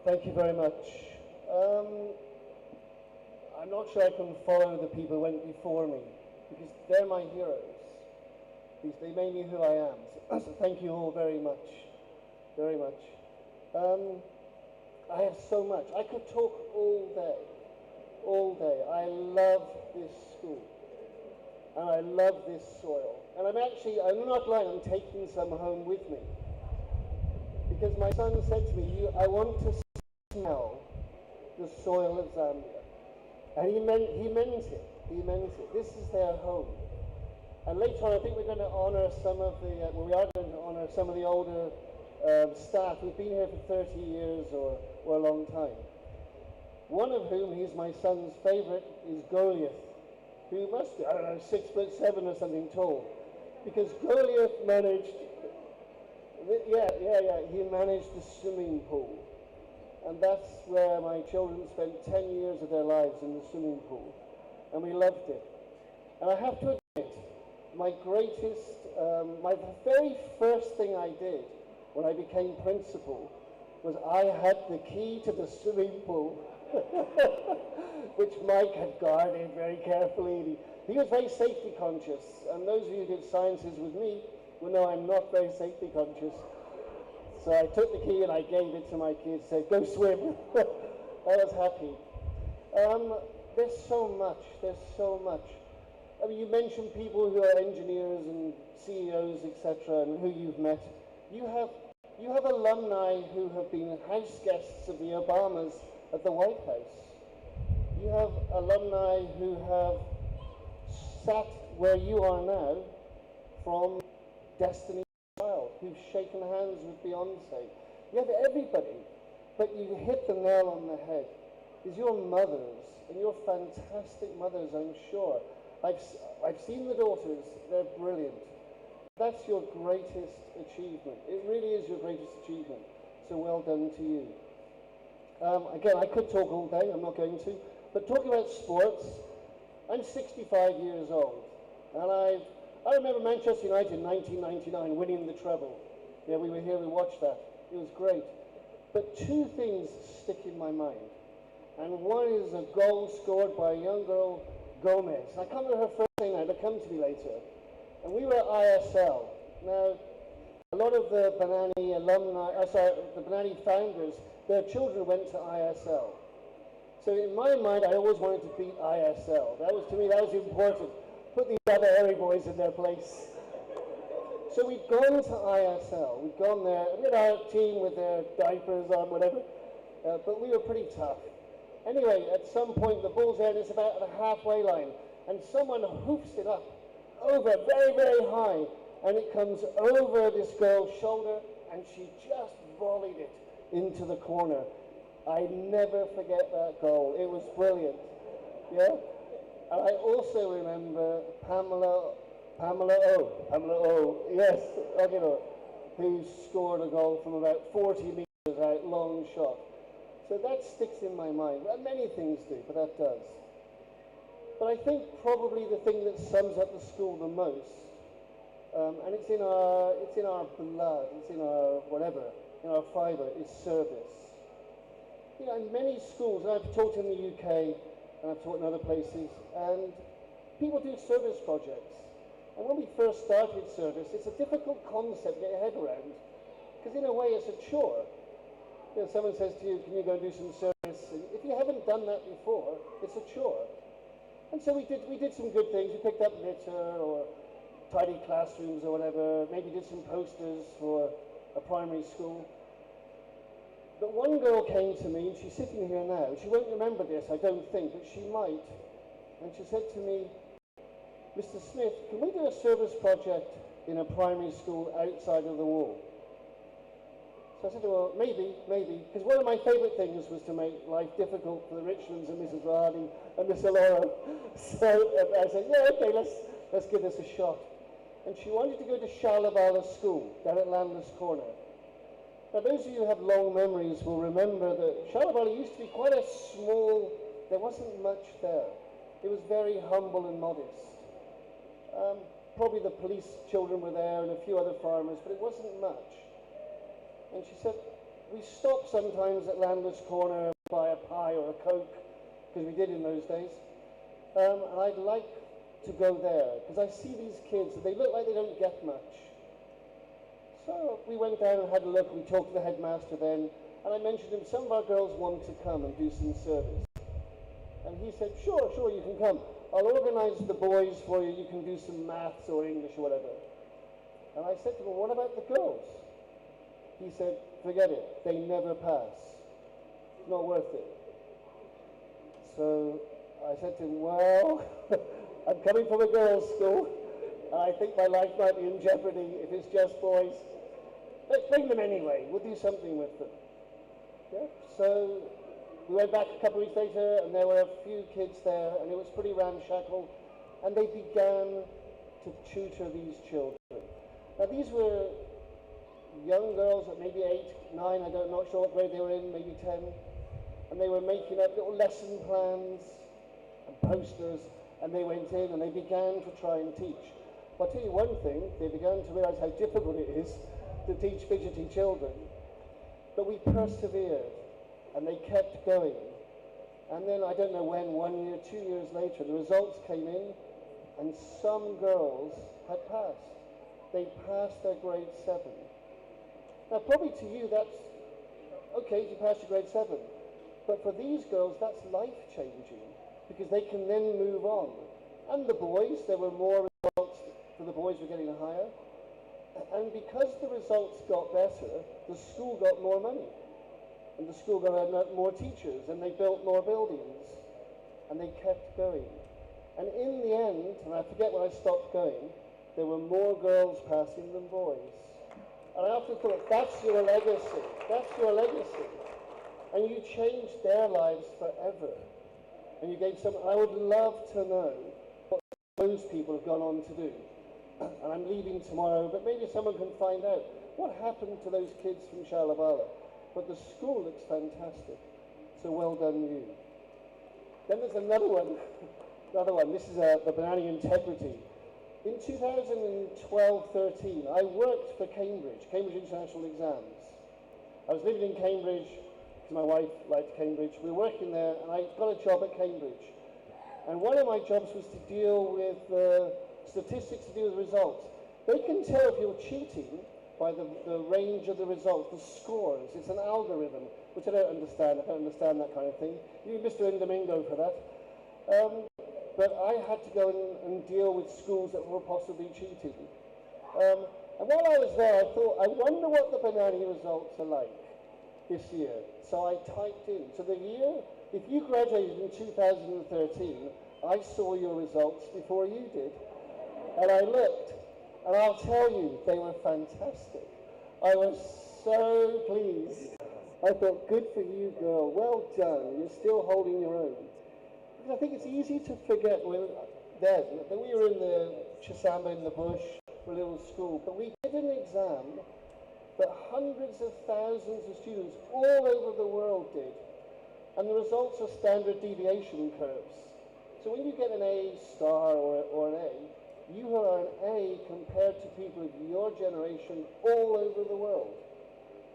I: Thank you very much. I'm not sure I can follow the people who went before me, because they're my heroes. They made me who I am. So thank you all very much. Very much. I have so much. I could talk all day. All day. I love this school. And I love this soil. And I'm not lying, I'm taking some home with me. Because my son said to me, I want to smell the soil of Zambia. And he meant it. He meant it. This is their home. And later on, I think we're going to honor some of the, we are going to honor some of the older staff who've been here for 30 years or a long time. One of whom, he's my son's favorite, is Goliath, who must be, I don't know, 6'7" or something tall. Because Goliath managed, he managed the swimming pool. And that's where my children spent 10 years of their lives, in the swimming pool. And we loved it. And I have to admit, my very first thing I did when I became principal was I had the key to the swimming pool, which Mike had guarded very carefully. He was very safety conscious, and those of you who did sciences with me will know I'm not very safety conscious. So I took the key and I gave it to my kids, said, go swim. I was happy. There's so much. I mean, you mentioned people who are engineers and CEOs, etc., and who you've met. You have alumni who have been house guests of the Obamas at the White House. You have alumni who have sat where you are now from Destiny Child, who've shaken hands with Beyonce. You have everybody, but you hit the nail on the head. Is your mothers, and your fantastic mothers, I'm sure. I've seen the daughters, they're brilliant. That's your greatest achievement. It really is your greatest achievement. So well done to you. Again, I could talk all day, I'm not going to. But talking about sports, I'm 65 years old. And I remember Manchester United in 1999 winning the treble. Yeah, we were here, we watched that. It was great. But two things stick in my mind. And one is a goal scored by a young girl, Gomez. I can't remember her first name now, it'll come to me later. And we were at ISL. Now, a lot of the Banani alumni, the Banani founders, their children went to ISL. So in my mind, I always wanted to beat ISL. To me, that was important. Put these other hairy boys in their place. So we'd gone to ISL. We'd gone there, with our team with their diapers on, whatever. But we were pretty tough. Anyway, at some point, the ball's there, and it's about at the halfway line. And someone hoofs it up over very, very high. and it comes over this girl's shoulder, and she just volleyed it into the corner. I never forget that goal. It was brilliant. Yeah? And I also remember Pamela O, yes, who scored a goal from about 40 metres out, long shot. So that sticks in my mind. Well, many things do, but that does. But I think probably the thing that sums up the school the most, and it's in our blood, it's in our whatever, in our fibre, is service. You know, in many schools, and I've taught in the UK, and I've taught in other places, and people do service projects. And when we first started service, it's a difficult concept to get your head around, because in a way it's a chore. You know, someone says to you, can you go and do some service? And if you haven't done that before, it's a chore. And so we did some good things. We picked up litter or tidy classrooms or whatever, maybe did some posters for a primary school. But one girl came to me, and she's sitting here now. She won't remember this, I don't think, but she might. And she said to me, Mr. Smith, can we do a service project in a primary school outside of the wall? So I said, well, maybe, because one of my favourite things was to make life difficult for the Richmonds and Mrs. Vardy and Miss Laura. So I said, yeah, okay, let's give this a shot. And she wanted to go to Shalabala School, down at Landless Corner. Now, those of you who have long memories will remember that Shalabala used to be quite a small, there wasn't much there. It was very humble and modest. Probably the police children were there and a few other farmers, but it wasn't much. And she said, we stop sometimes at Landless Corner and buy a pie or a Coke, because we did in those days. And I'd like to go there, because I see these kids, and they look like they don't get much. So we went down and had a look, we talked to the headmaster then, and I mentioned to him, some of our girls want to come and do some service. And he said, sure, you can come. I'll organise the boys for you, you can do some maths or English or whatever. And I said to him, well, what about the girls? He said, forget it, they never pass. It's not worth it. So I said to him, well, I'm coming from a girls' school, and I think my life might be in jeopardy if it's just boys. Let's bring them anyway, we'll do something with them. Yeah? So we went back a couple of weeks later, and there were a few kids there, and it was pretty ramshackle, and they began to tutor these children. Now these were young girls at maybe 8, 9, I'm not sure what grade they were in, maybe 10, and they were making up little lesson plans and posters, and they went in and they began to try and teach. But I'll tell you one thing, they began to realise how difficult it is to teach fidgety children, but we persevered, and they kept going. And then, I don't know when, 1 year, 2 years later, the results came in, and some girls had passed. They passed their grade 7. Now, probably to you, that's, okay, you passed your grade 7. But for these girls, that's life-changing, because they can then move on. And the boys, there were more results, for the boys were getting higher. And because the results got better, the school got more money. And the school got more teachers, and they built more buildings. And they kept going. And in the end, and I forget when I stopped going, there were more girls passing than boys. And I often thought, that's your legacy. That's your legacy. And you changed their lives forever. And you gave some, I would love to know what those people have gone on to do. And I'm leaving tomorrow, but maybe someone can find out what happened to those kids from Shalabala. But the school looks fantastic. So well done you. Then there's another one. This is the Banani Integrity. In 2012-13, I worked for Cambridge International Exams. I was living in Cambridge, because my wife liked Cambridge. We were working there, and I got a job at Cambridge. And one of my jobs was to deal with statistics, to do with results. They can tell if you're cheating by the range of the results, the scores. It's an algorithm, which I don't understand. I don't understand that kind of thing. You need Mr. Indomingo for that. But I had to go and deal with schools that were possibly cheating. And while I was there, I thought, I wonder what the Banani results are like this year. So I typed in. So the year, if you graduated in 2013, I saw your results before you did. And I looked, And I'll tell you, they were fantastic. I was so pleased. I thought, good for you, girl. Well done. You're still holding your own. Because I think it's easy to forget that we were in the Chisamba in the bush for a little school, but we did an exam that hundreds of thousands of students all over the world did. And the results are standard deviation curves. So when you get an A star or an A, you are an A compared to people of your generation all over the world.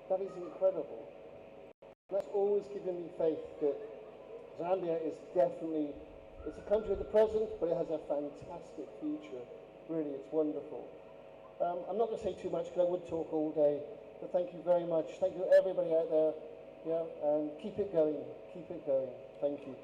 I: That is incredible. That's always given me faith that Zambia is definitely, it's a country of the present, but it has a fantastic future. Really, it's wonderful. I'm not going to say too much because I would talk all day, but thank you very much. Thank you everybody out there. Yeah, and keep it going. Keep it going. Thank you.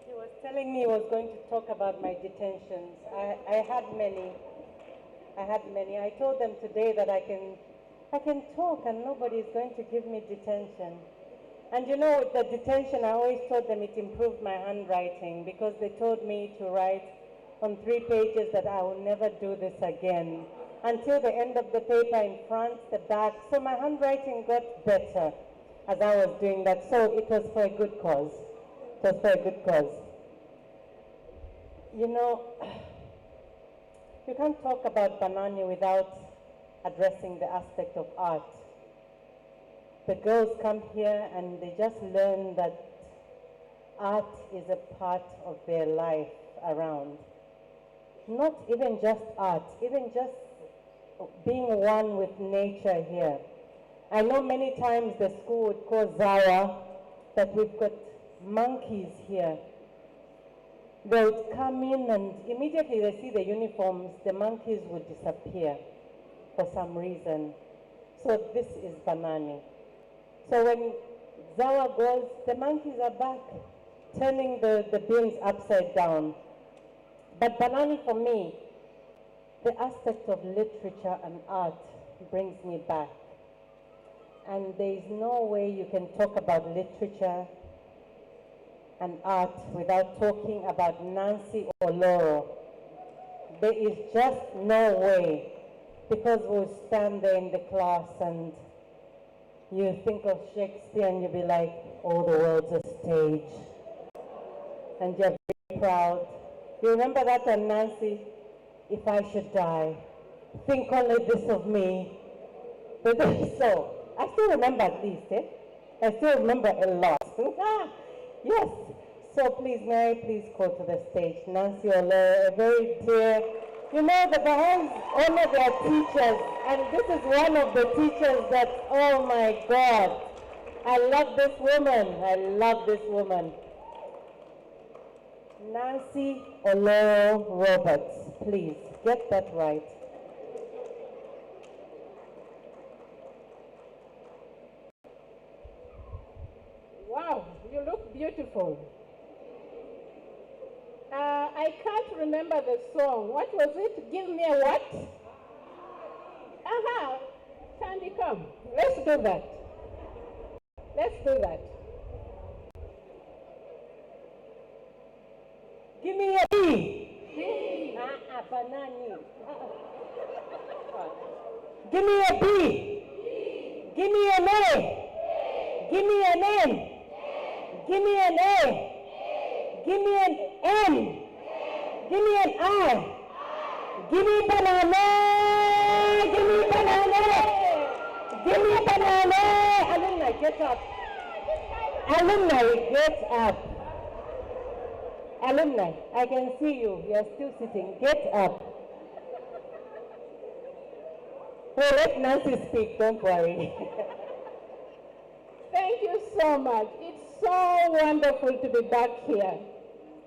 B: He was telling me he was going to talk about my detentions. I had many. I told them today that I can talk and nobody is going to give me detention. And you know, with the detention, I always told them it improved my handwriting because they told me to write on 3 pages that I will never do this again until the end of the paper in front, the back. So my handwriting got better as I was doing that. So it was for a good cause. It was for a good cause. You know, you can't talk about Banani without addressing the aspect of art. The girls come here and they just learn that art is a part of their life around. Not even just art, even just being one with nature here. I know many times the school would call Zawa that we've got monkeys here. They would come in and immediately they see the uniforms, the monkeys would disappear for some reason. So this is Banani. So when Zawa goes, the monkeys are back, turning the bins upside down. But Banani, for me, the aspect of literature and art brings me back. And there is no way you can talk about literature and art without talking about Nancy Oloro. There is just no way, because we'll stand there in the class and you think of Shakespeare and you'll be like, oh, the world's a stage. And you're very proud. You remember that on Nancy? If I should die, think only this of me. But so, I still remember at least, eh? I still remember a lot. Yes. So please, may I please call to the stage Nancy Oloro, a very dear. You know, the Baha'is honor their teachers, and this is one of the teachers that, oh my God, I love this woman. I love this woman. Nancy Oloro Roberts, please, get that right.
F: Wow, you look beautiful. I can't remember the song. What was it? Give me a what? Aha! Sandy, come. Let's do that. Let's do that.
B: Give me a B. Banani. Give me a B. Give me an A. Give me an N. Give me an A. Give me an M. Give me an I. Give me banana. Give me banana. Give me banana. Alumni, get up. Alumni, get up. Alumni, I can see you. You are still sitting. Get up. Well, let Nancy speak. Don't worry.
F: Thank you so much. It's so wonderful to be back here.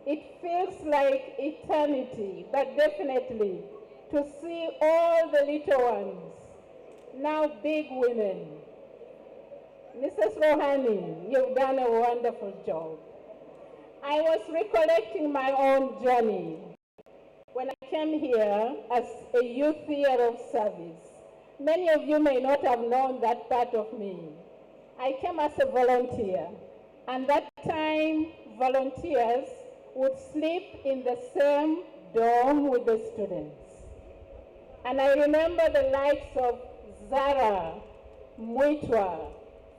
F: It feels like eternity, but definitely to see all the little ones, now big women. Mrs. Rohani, you've done a wonderful job. I was recollecting my own journey when I came here as a youth year of service. Many of you may not have known that part of me. I came as a volunteer, and that time volunteers would sleep in the same dorm with the students. And I remember the likes of Zara, Muitwa,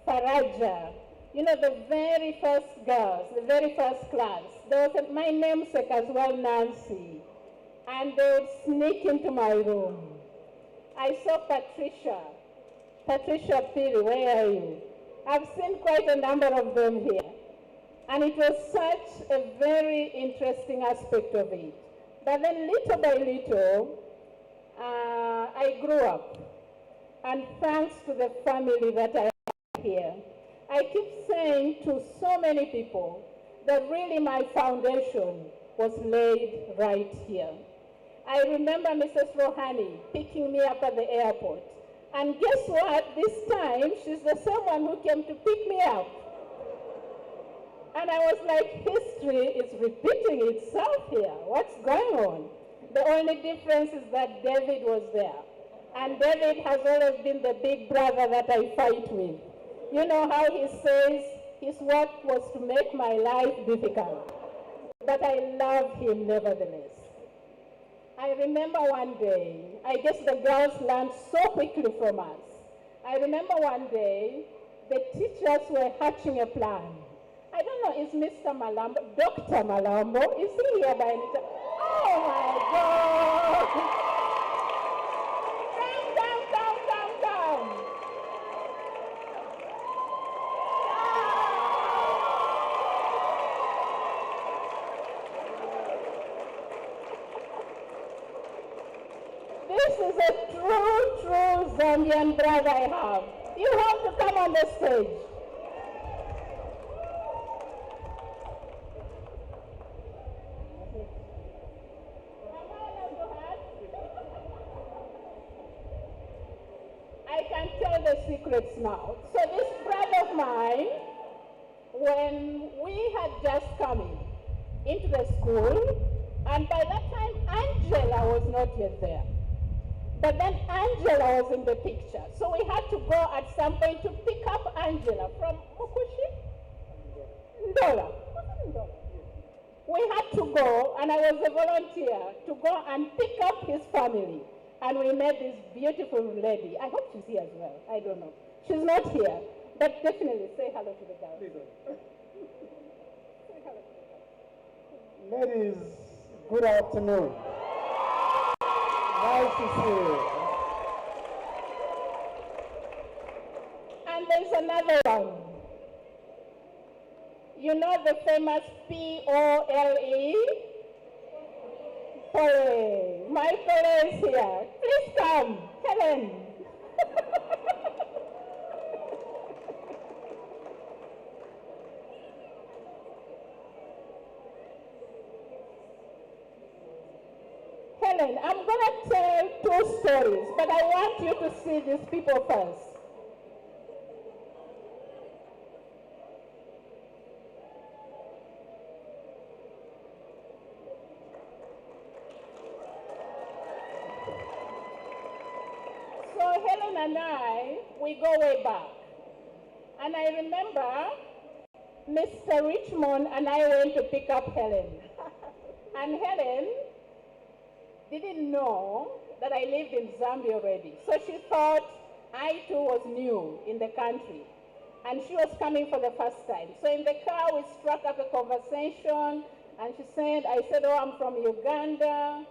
F: Faraja, you know, the very first girls, the very first class. There was my namesake as well, Nancy. And they would sneak into my room. I saw Patricia. Patricia Piri, where are you? I've seen quite a number of them here. And it was such a very interesting aspect of it. But then little by little, I grew up. And thanks to the family that I have here, I keep saying to so many people that really my foundation was laid right here. I remember Mrs. Rohani picking me up at the airport. And guess what? This time, she's the same one who came to pick me up. And I was like, history is repeating itself here. What's going on? The only difference is that David was there. And David has always been the big brother that I fight with. You know how he says his work was to make my life difficult. But I love him nevertheless. I remember one day, I guess the girls learned so quickly from us. I remember one day, the teachers were hatching a plan. I don't know, is Mr. Malambo, Dr. Malambo, is he here by any chance? Oh my God! Come. This is a true Zambian brother I have. You have to come on the stage. I can tell the secrets now. So this brother of mine, when we had just come into the school, and by that time Angela was not yet there. But then Angela was in the picture. So we had to go at some point to pick up Angela from Mukushi? Ndola. We had to go, and I was a volunteer, to go and pick up his family. And we met this beautiful lady. I hope she's here as well. I don't know. She's not here. But definitely say hello to the girls. Say hello to the girls.
J: Ladies, good afternoon. Nice to see you.
F: And there's another one. You know the famous P-O-L-E? Pole. My Pole is here. Please come, Helen. Helen, I'm going to tell two stories, but I want you to see these people first. So Helen and I, we go way back. And I remember Mr. Richmond and I went to pick up Helen. And Helen didn't know that I lived in Zambia already. So she thought I too was new in the country. And she was coming for the first time. So in the car we struck up a conversation and I said, oh, I'm from Uganda.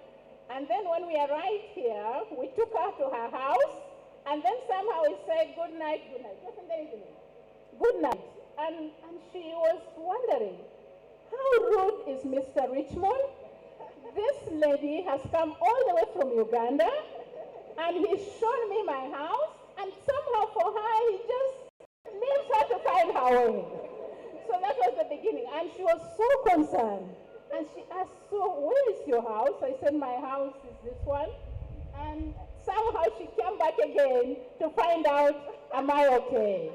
F: And then when we arrived here, we took her to her house and then somehow we said, good night. Wasn't there evening? Good night. And she was wondering, how rude is Mr. Richmond? This lady has come all the way from Uganda, and he's shown me my house, and somehow for her, he just leaves her to find her way. So that was the beginning, and she was so concerned. And she asked, so where is your house? I said, my house is this one. And somehow she came back again to find out, am I okay?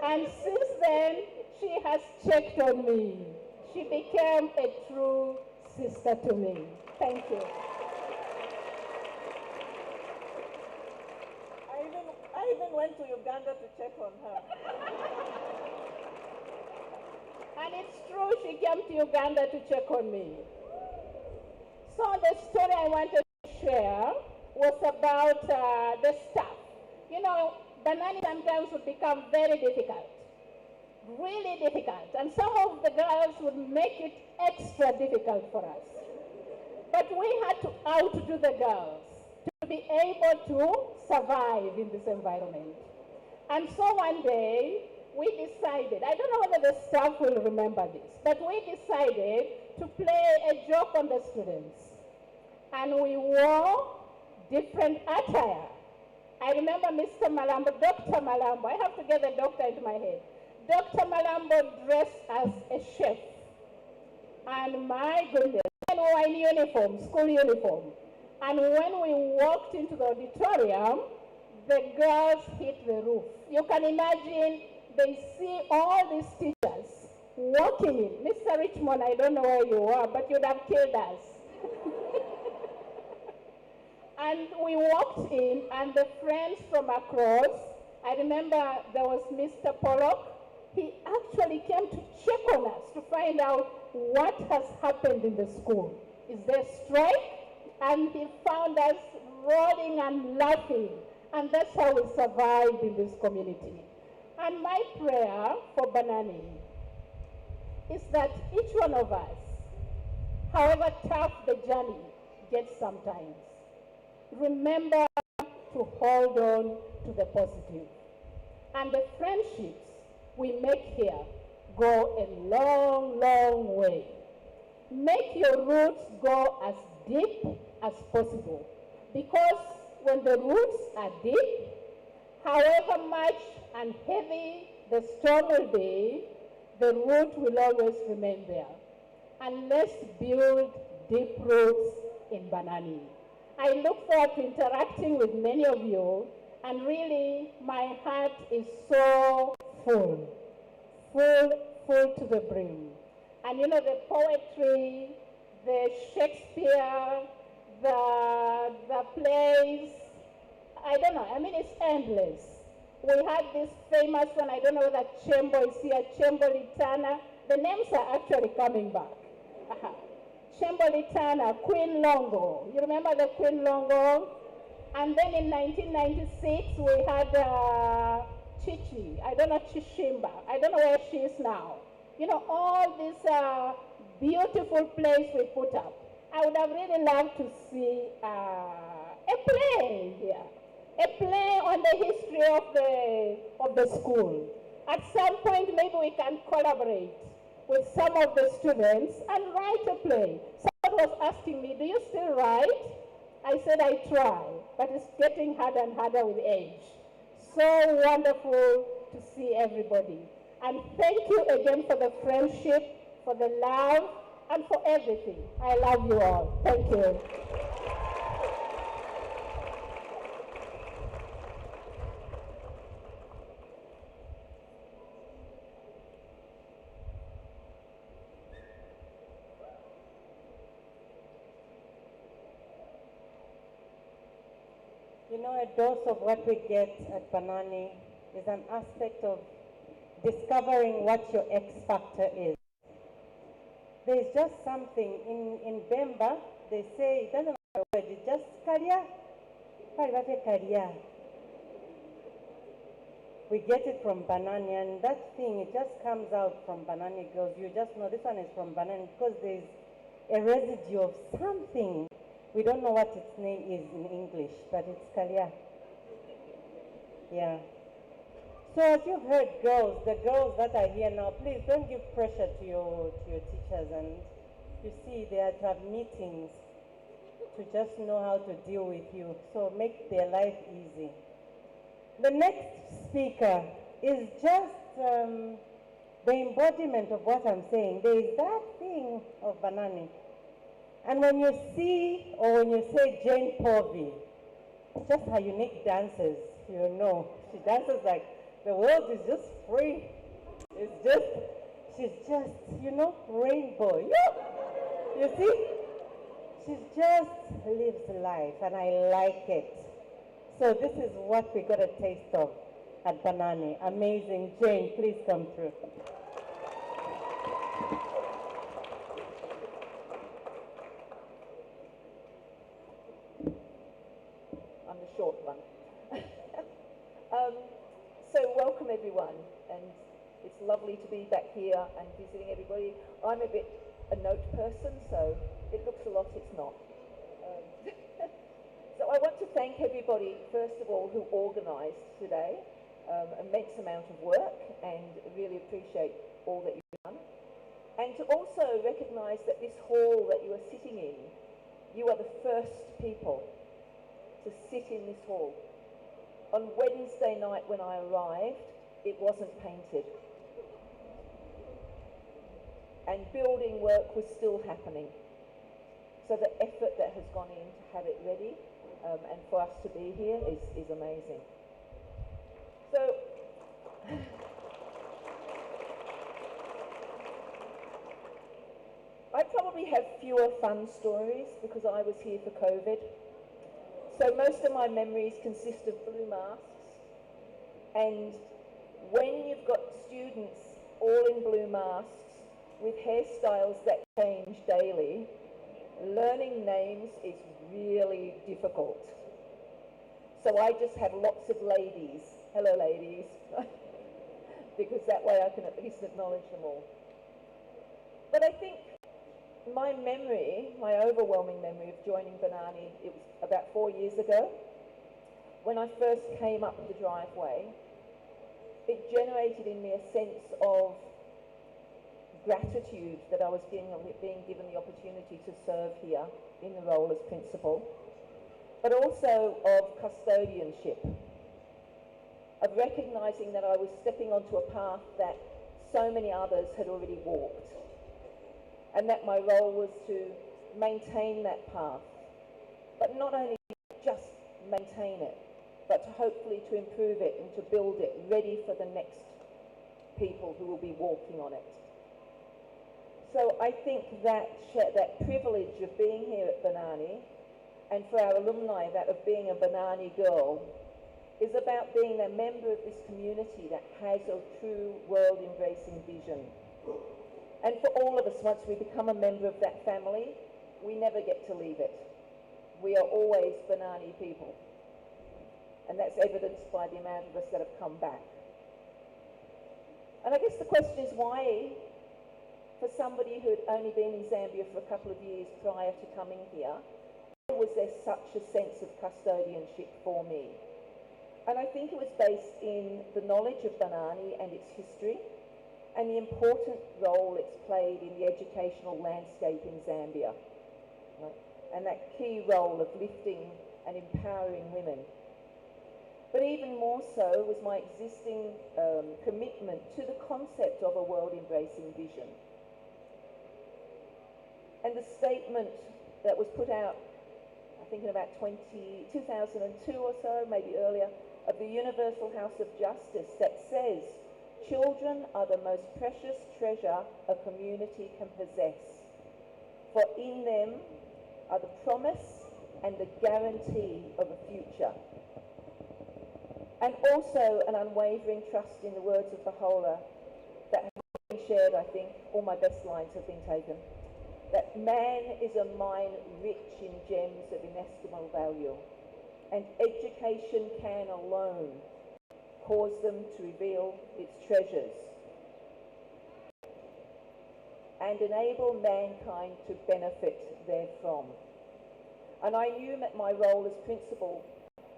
F: And since then, she has checked on me. She became a true sister to me. Thank you.
D: went to Uganda to check on her.
F: And it's true, she came to Uganda to check on me. So the story I wanted to share was about the staff. You know, Banani sometimes would become very difficult, really difficult. And some of the girls would make it extra difficult for us. But we had to outdo the girls to be able to survive in this environment. And so one day, we decided, I don't know whether the staff will remember this, but we decided to play a joke on the students. And we wore different attire. I remember Mr. Malambo, Dr. Malambo, I have to get the doctor into my head. Dr. Malambo dressed as a chef. And my goodness, we were in uniform, school uniform. And when we walked into the auditorium, the girls hit the roof. You can imagine, they see all these teachers walking in. Mr. Richmond, I don't know where you are, but you'd have killed us. And we walked in, and the friends from across, I remember there was Mr. Pollock. He actually came to check on us to find out what has happened in the school. Is there strike? And he found us rolling and laughing. And that's how we survived in this community. And my prayer for Banani is that each one of us, however tough the journey gets sometimes, remember to hold on to the positive. And the friendships we make here go a long, long way. Make your roots go as deep as possible. Because when the roots are deep, however much and heavy the storm will be, the root will always remain there. And let's build deep roots in Banani. I look forward to interacting with many of you, and really my heart is so full to the brim. And you know, the poetry, the Shakespeare, the plays, I don't know, I mean, it's endless. We had this famous one, I don't know whether Chembo is here, Chembo Litana. The names are actually coming back. Chembo Litana, Queen Longo. You remember the Queen Longo? And then in 1996, we had Chichi. I don't know, Chishimba. I don't know where she is now. You know, all these beautiful plays we put up. I would have really loved to see a play here. A play on the history of the school. At some point, maybe we can collaborate with some of the students and write a play. Someone was asking me, do you still write? I said, I try, but it's getting harder and harder with age. So wonderful to see everybody. And thank you again for the friendship, for the love, and for everything. I love you all. Thank you.
B: You know, a dose of what we get at Banani is an aspect of discovering what your X factor is. There's just something in Bemba, they say, it doesn't matter a word, it's just career. Career. We get it from Banani, and that thing, it just comes out from Banani girls. You just know this one is from Banani because there's a residue of something. We don't know what its name is in English, but it's career. Yeah. So as you've heard, girls, the girls that are here now, please don't give pressure to your teachers. And you see, they have to have meetings to just know how to deal with you. So make their life easy. The next speaker is just the embodiment of what I'm saying. There is that thing of Banani. And when you see, or when you say Jane Povey, just her unique dances, you know, she dances like the world is just free. It's just, she's just, you know, rainbow. You see? She just lives life, and I like it. So this is what we got a taste of. at Banani. Amazing. Jane, please come through.
K: I'm the short one. So welcome everyone, and it's lovely to be back here and visiting everybody. I'm a bit a note person, so it looks a lot, it's not. So I want to thank everybody, first of all, who organised today. Immense amount of work, and really appreciate all that you've done. And to also recognise that this hall that you are sitting in, you are the first people to sit in this hall. On Wednesday night when I arrived, it wasn't painted. And building work was still happening. So the effort that has gone in to have it ready and for us to be here is amazing. So, I probably have fewer fun stories because I was here for COVID. So most of my memories consist of blue masks, and when you've got students all in blue masks with hairstyles that change daily, learning names is really difficult. So I just have lots of ladies. Hello ladies, because that way I can at least acknowledge them all. But I think my memory, my overwhelming memory of joining Banani, it was about 4 years ago. When I first came up the driveway, it generated in me a sense of gratitude that I was being given the opportunity to serve here in the role as principal, but also of custodianship, of recognising that I was stepping onto a path that so many others had already walked, and that my role was to maintain that path, but not only just maintain it, but to hopefully to improve it and to build it ready for the next people who will be walking on it. So I think that privilege of being here at Banani, and for our alumni, that of being a Banani girl, is about being a member of this community that has a true world-embracing vision. And for all of us, once we become a member of that family, we never get to leave it. We are always Banani people. And that's evidenced by the amount of us that have come back. And I guess the question is why, for somebody who had only been in Zambia for a couple of years prior to coming here, was there such a sense of custodianship for me? And I think it was based in the knowledge of Banani and its history, and the important role it's played in the educational landscape in Zambia, right? And that key role of lifting and empowering women. But even more so was my existing commitment to the concept of a world-embracing vision. And the statement that was put out, I think in about 2002 or so, maybe earlier, of the Universal House of Justice that says, children are the most precious treasure a community can possess, for in them are the promise and the guarantee of a future. And also an unwavering trust in the words of Bahola that have been shared, I think, all my best lines have been taken, that man is a mine rich in gems of inestimable value, and education can alone cause them to reveal its treasures and enable mankind to benefit therefrom. And I knew that my role as principal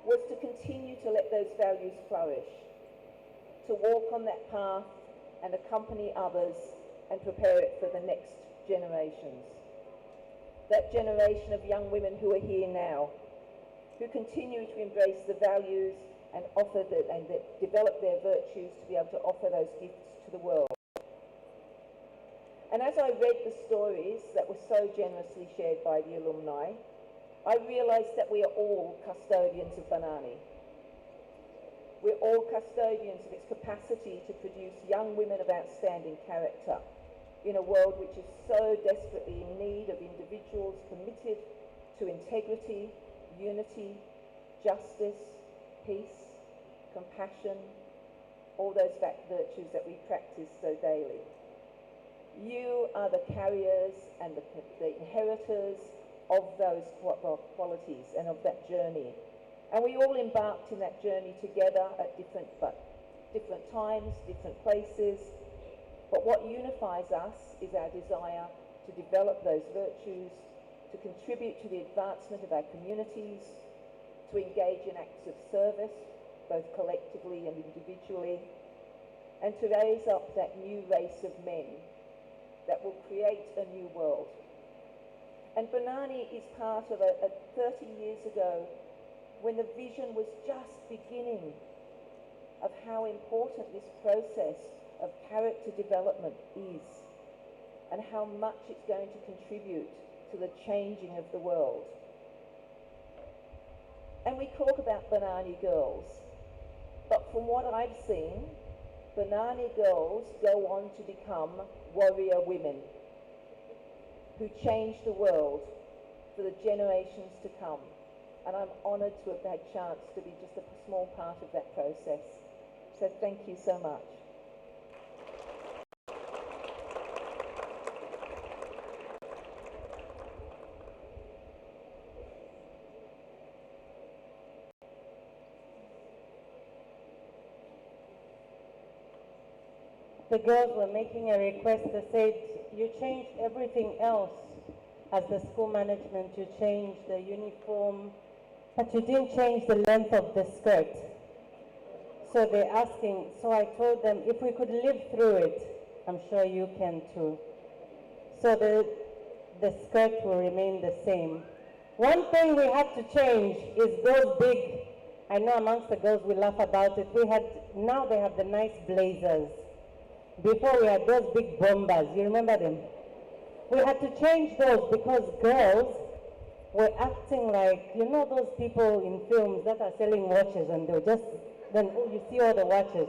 K: was to continue to let those values flourish, to walk on that path and accompany others and prepare it for the next generations. That generation of young women who are here now, who continue to embrace the values and offer and develop their virtues to be able to offer those gifts to the world. And as I read the stories that were so generously shared by the alumni, I realised that we are all custodians of Banani. We're all custodians of its capacity to produce young women of outstanding character in a world which is so desperately in need of individuals committed to integrity, unity, justice, peace, compassion, all those virtues that we practice so daily. You are the carriers and the inheritors of those qualities and of that journey. And we all embarked in that journey together at different times, different places. But what unifies us is our desire to develop those virtues, to contribute to the advancement of our communities, to engage in acts of service, both collectively and individually, and to raise up that new race of men that will create a new world. And Banani is part of 30 years ago, when the vision was just beginning of how important this process of character development is, and how much it's going to contribute to the changing of the world. And we talk about Banani girls, but from what I've seen, Banani girls go on to become warrior women who change the world for the generations to come. And I'm honoured to have had a chance to be just a small part of that process. So thank you so much.
B: The girls were making a request. They said, you changed everything else as the school management. You changed the uniform, but you didn't change the length of the skirt. So they're asking, so I told them, if we could live through it, I'm sure you can too. So the skirt will remain the same. One thing we had to change is those big, I know amongst the girls we laugh about it, now they have the nice blazers. Before we had those big bombers, you remember them? We had to change those because girls were acting like, you know those people in films that are selling watches and then you see all the watches.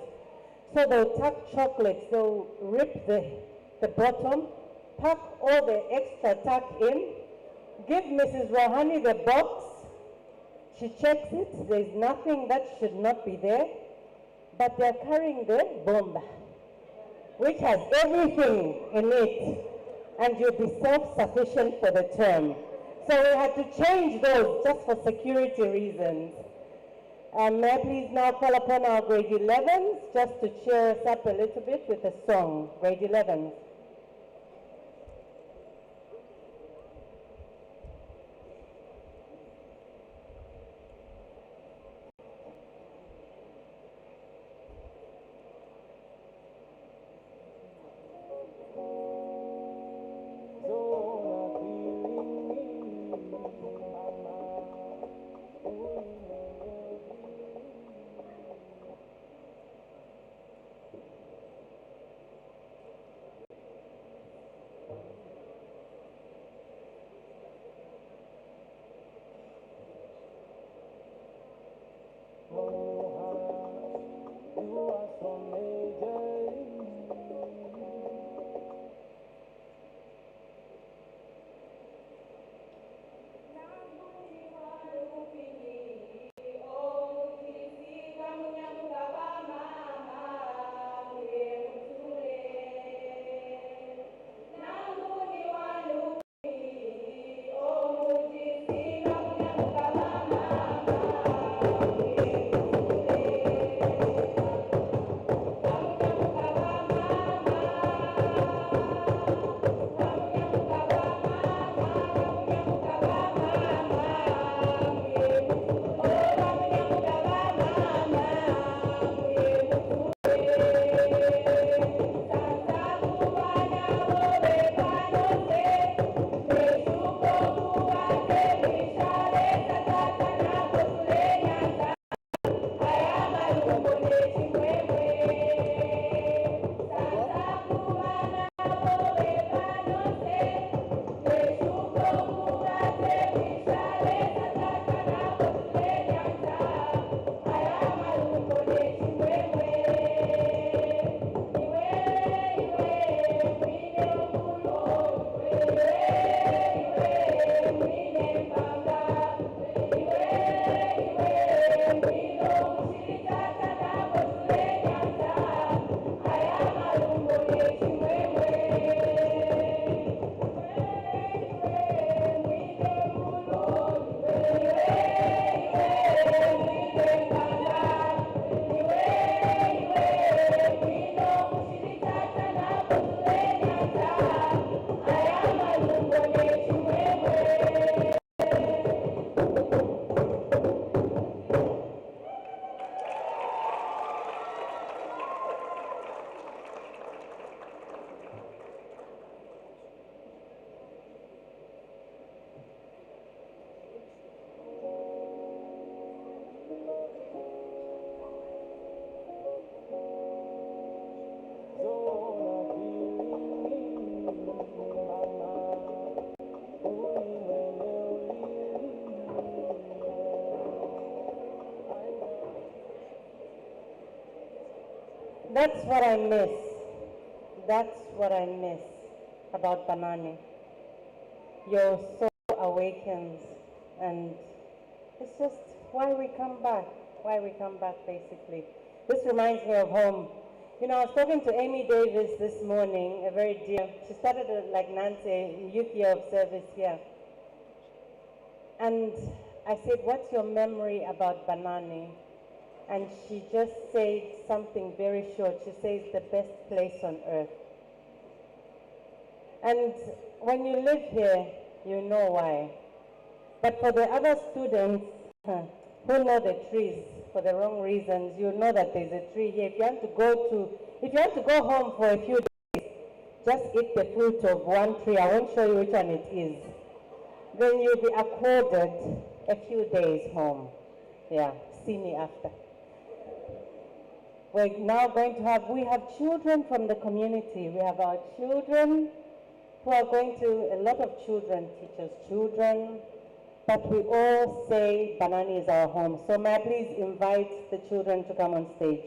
B: So they'll tuck chocolates, they'll rip the bottom, pack all the extra tuck in, give Mrs. Rohani the box, she checks it, there's nothing that should not be there, but they're carrying the bomba, which has everything in it, and you'll be self-sufficient for the term. So we had to change those just for security reasons. May I please now call upon our grade 11s just to cheer us up a little bit with a song. Grade 11s. that's what I miss. That's what I miss about Banani. Your soul awakens, and it's just why we come back, basically. This reminds me of home. You know, I was talking to Amy Davis this morning, a very dear, she started like Nancy, a youth year of service here. And I said, what's your memory about Banani? And she just said something very short. She says, the best place on earth. And when you live here, you know why. But for the other students who know the trees for the wrong reasons, you know that there's a tree here. If you want to go home for a few days, just eat the fruit of one tree. I won't show you which one it is. Then you'll be accorded a few days home. Yeah, see me after. We're now going to we have children from the community. We have our children who are going to, a lot of children, teachers' children, but we all say Banani is our home. So may I please invite the children to come on stage.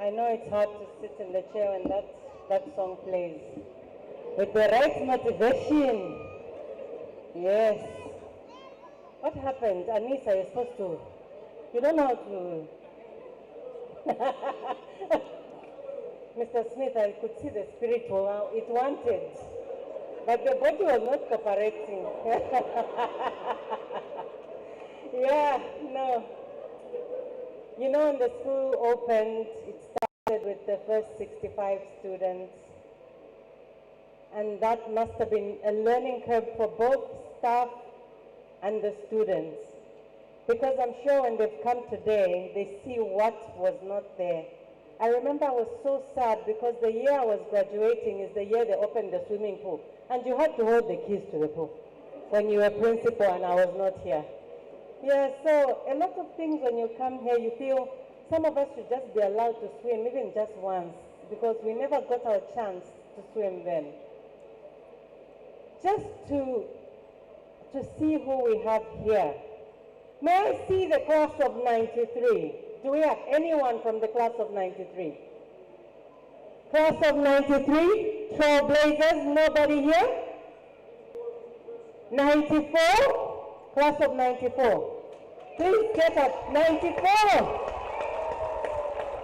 B: I know it's hard to sit in the chair when that song plays. With the right motivation. Yes. What happened? Anissa, you're supposed to. You don't know how to. Mr. Smith, I could see the spirit, it wanted. But the body was not cooperating. Yeah, no. You know, when the school opened, it started with the first 65 students. And that must have been a learning curve for both staff and the students. Because I'm sure when they've come today, they see what was not there. I remember I was so sad because the year I was graduating is the year they opened the swimming pool. And you had to hold the keys to the pool when you were principal and I was not here. Yeah, so a lot of things when you come here, you feel some of us should just be allowed to swim, even just once, because we never got our chance to swim then. Just to see who we have here. May I see the class of 93? Do we have anyone from the class of 93? Class of 93, trailblazers, nobody here? 94? Class of 94. Please get up. 94.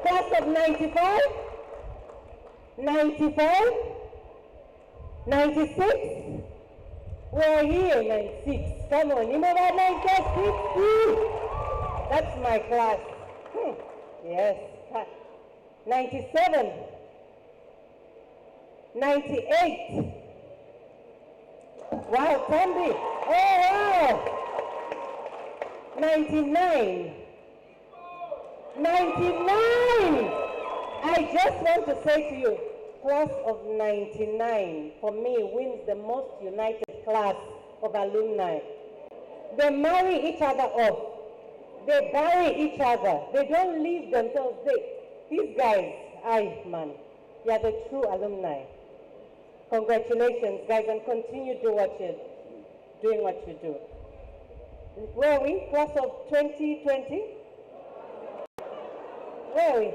B: Class of 95. 95. 96. We're here, 96. Come on, you know that 96? That's my class. Yes. 97. 98. Wow, Tambi. Oh, wow. 99. 99! I just want to say to you, class of 99, for me, wins the most united class of alumni. They marry each other off. They bury each other. They don't leave themselves. These guys, man, you are the true alumni. Congratulations, guys, and continue to doing what you do. Where are we? Class of 2020? Where are we?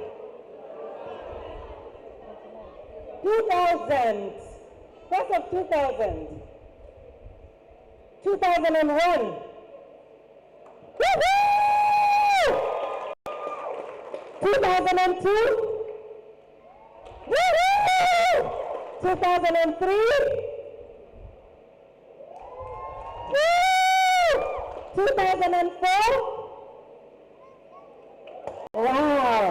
B: 2000. Class of 2000. 2001. Woohoo! 2002. Woohoo! 2003. Woo! 2004. Wow.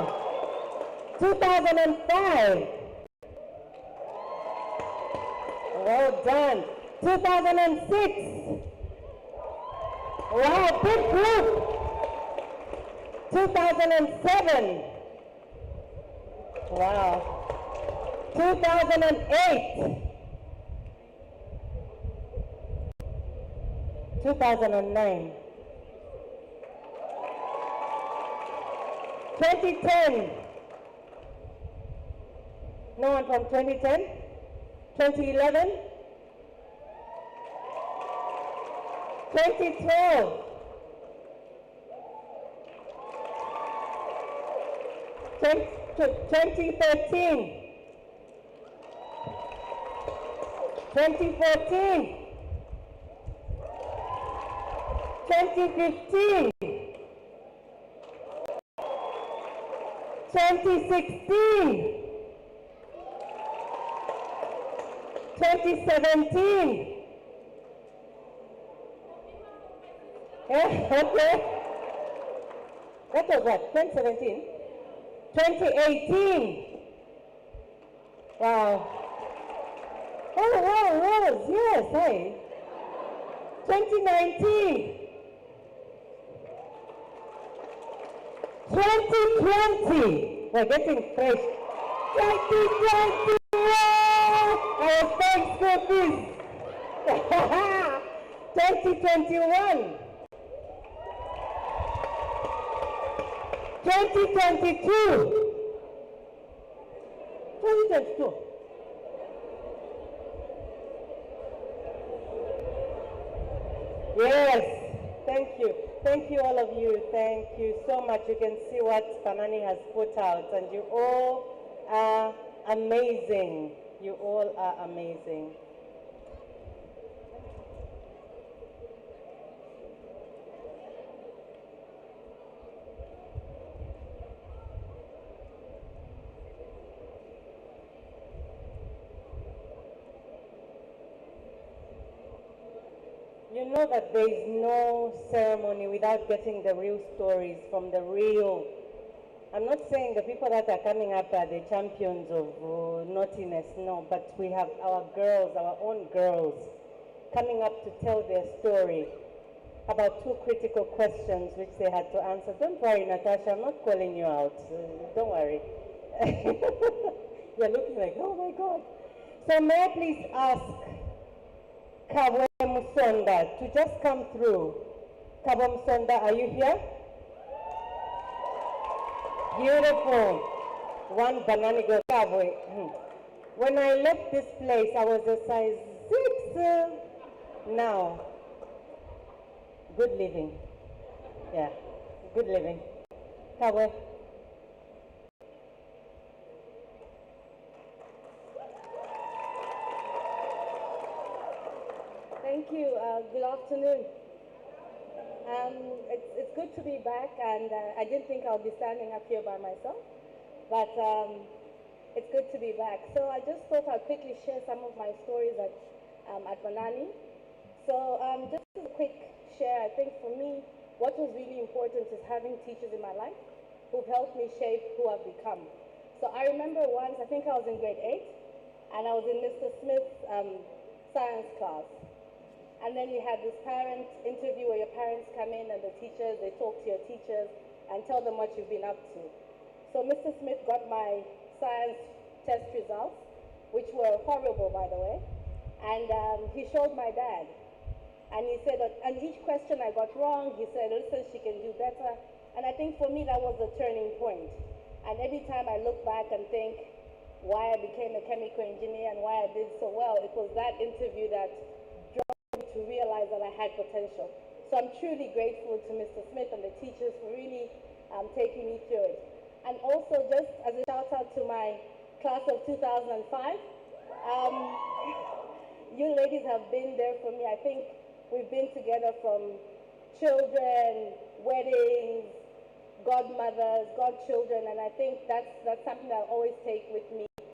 B: 2005. Well done. 2006. Wow, big group. 2007. Wow. 2008. 2009. 2010. No one from 2010? 2011? 2012. 2013. 2014. 2015. 2016. 2017. Okay. That was what, 2017? 2018. Wow. Oh, yes, hey. 2019. 2020. We're getting fresh. 2020. I was paying school fees. 2021. 2022. 2022. Yes, thank you. Thank you, all of you. Thank you so much. You can see what Banani has put out, and you all are amazing. You all are amazing. You know that there is no ceremony without getting the real stories from the real. I'm not saying the people that are coming up are the champions of naughtiness, no, but we have our girls, our own girls, coming up to tell their story about two critical questions which they had to answer. Don't worry, Natasha, I'm not calling you out. Don't worry. You're looking like, oh my God. So may I please ask Kabwe Musonda to just come through. Kabwe Musonda, are you here? Beautiful. One Banani girl, Kabwe. When I left this place, I was a size 6. Now, good living. Yeah, good living. Kabwe.
L: Thank you. Good afternoon. It's good to be back, and I didn't think I'll be standing up here by myself, but it's good to be back. So I just thought I'd quickly share some of my stories at Banani. So just a quick share, I think for me, what was really important is having teachers in my life who've helped me shape who I've become. So I remember once, I think I was in grade 8, and I was in Mr. Smith's science class. And then you had this parent interview where your parents come in and the teachers, they talk to your teachers and tell them what you've been up to. So Mr. Smith got my science test results, which were horrible, by the way. And he showed my dad. And he said, and each question I got wrong, he said, listen, she can do better. And I think for me, that was the turning point. And every time I look back and think why I became a chemical engineer and why I did so well, it was that interview that to realize that I had potential. So I'm truly grateful to Mr. Smith and the teachers for really taking me through it. And also just as a shout out to my class of 2005, you ladies have been there for me. I think we've been together from children, weddings, godmothers, godchildren, and I think that's something I'll always take with me.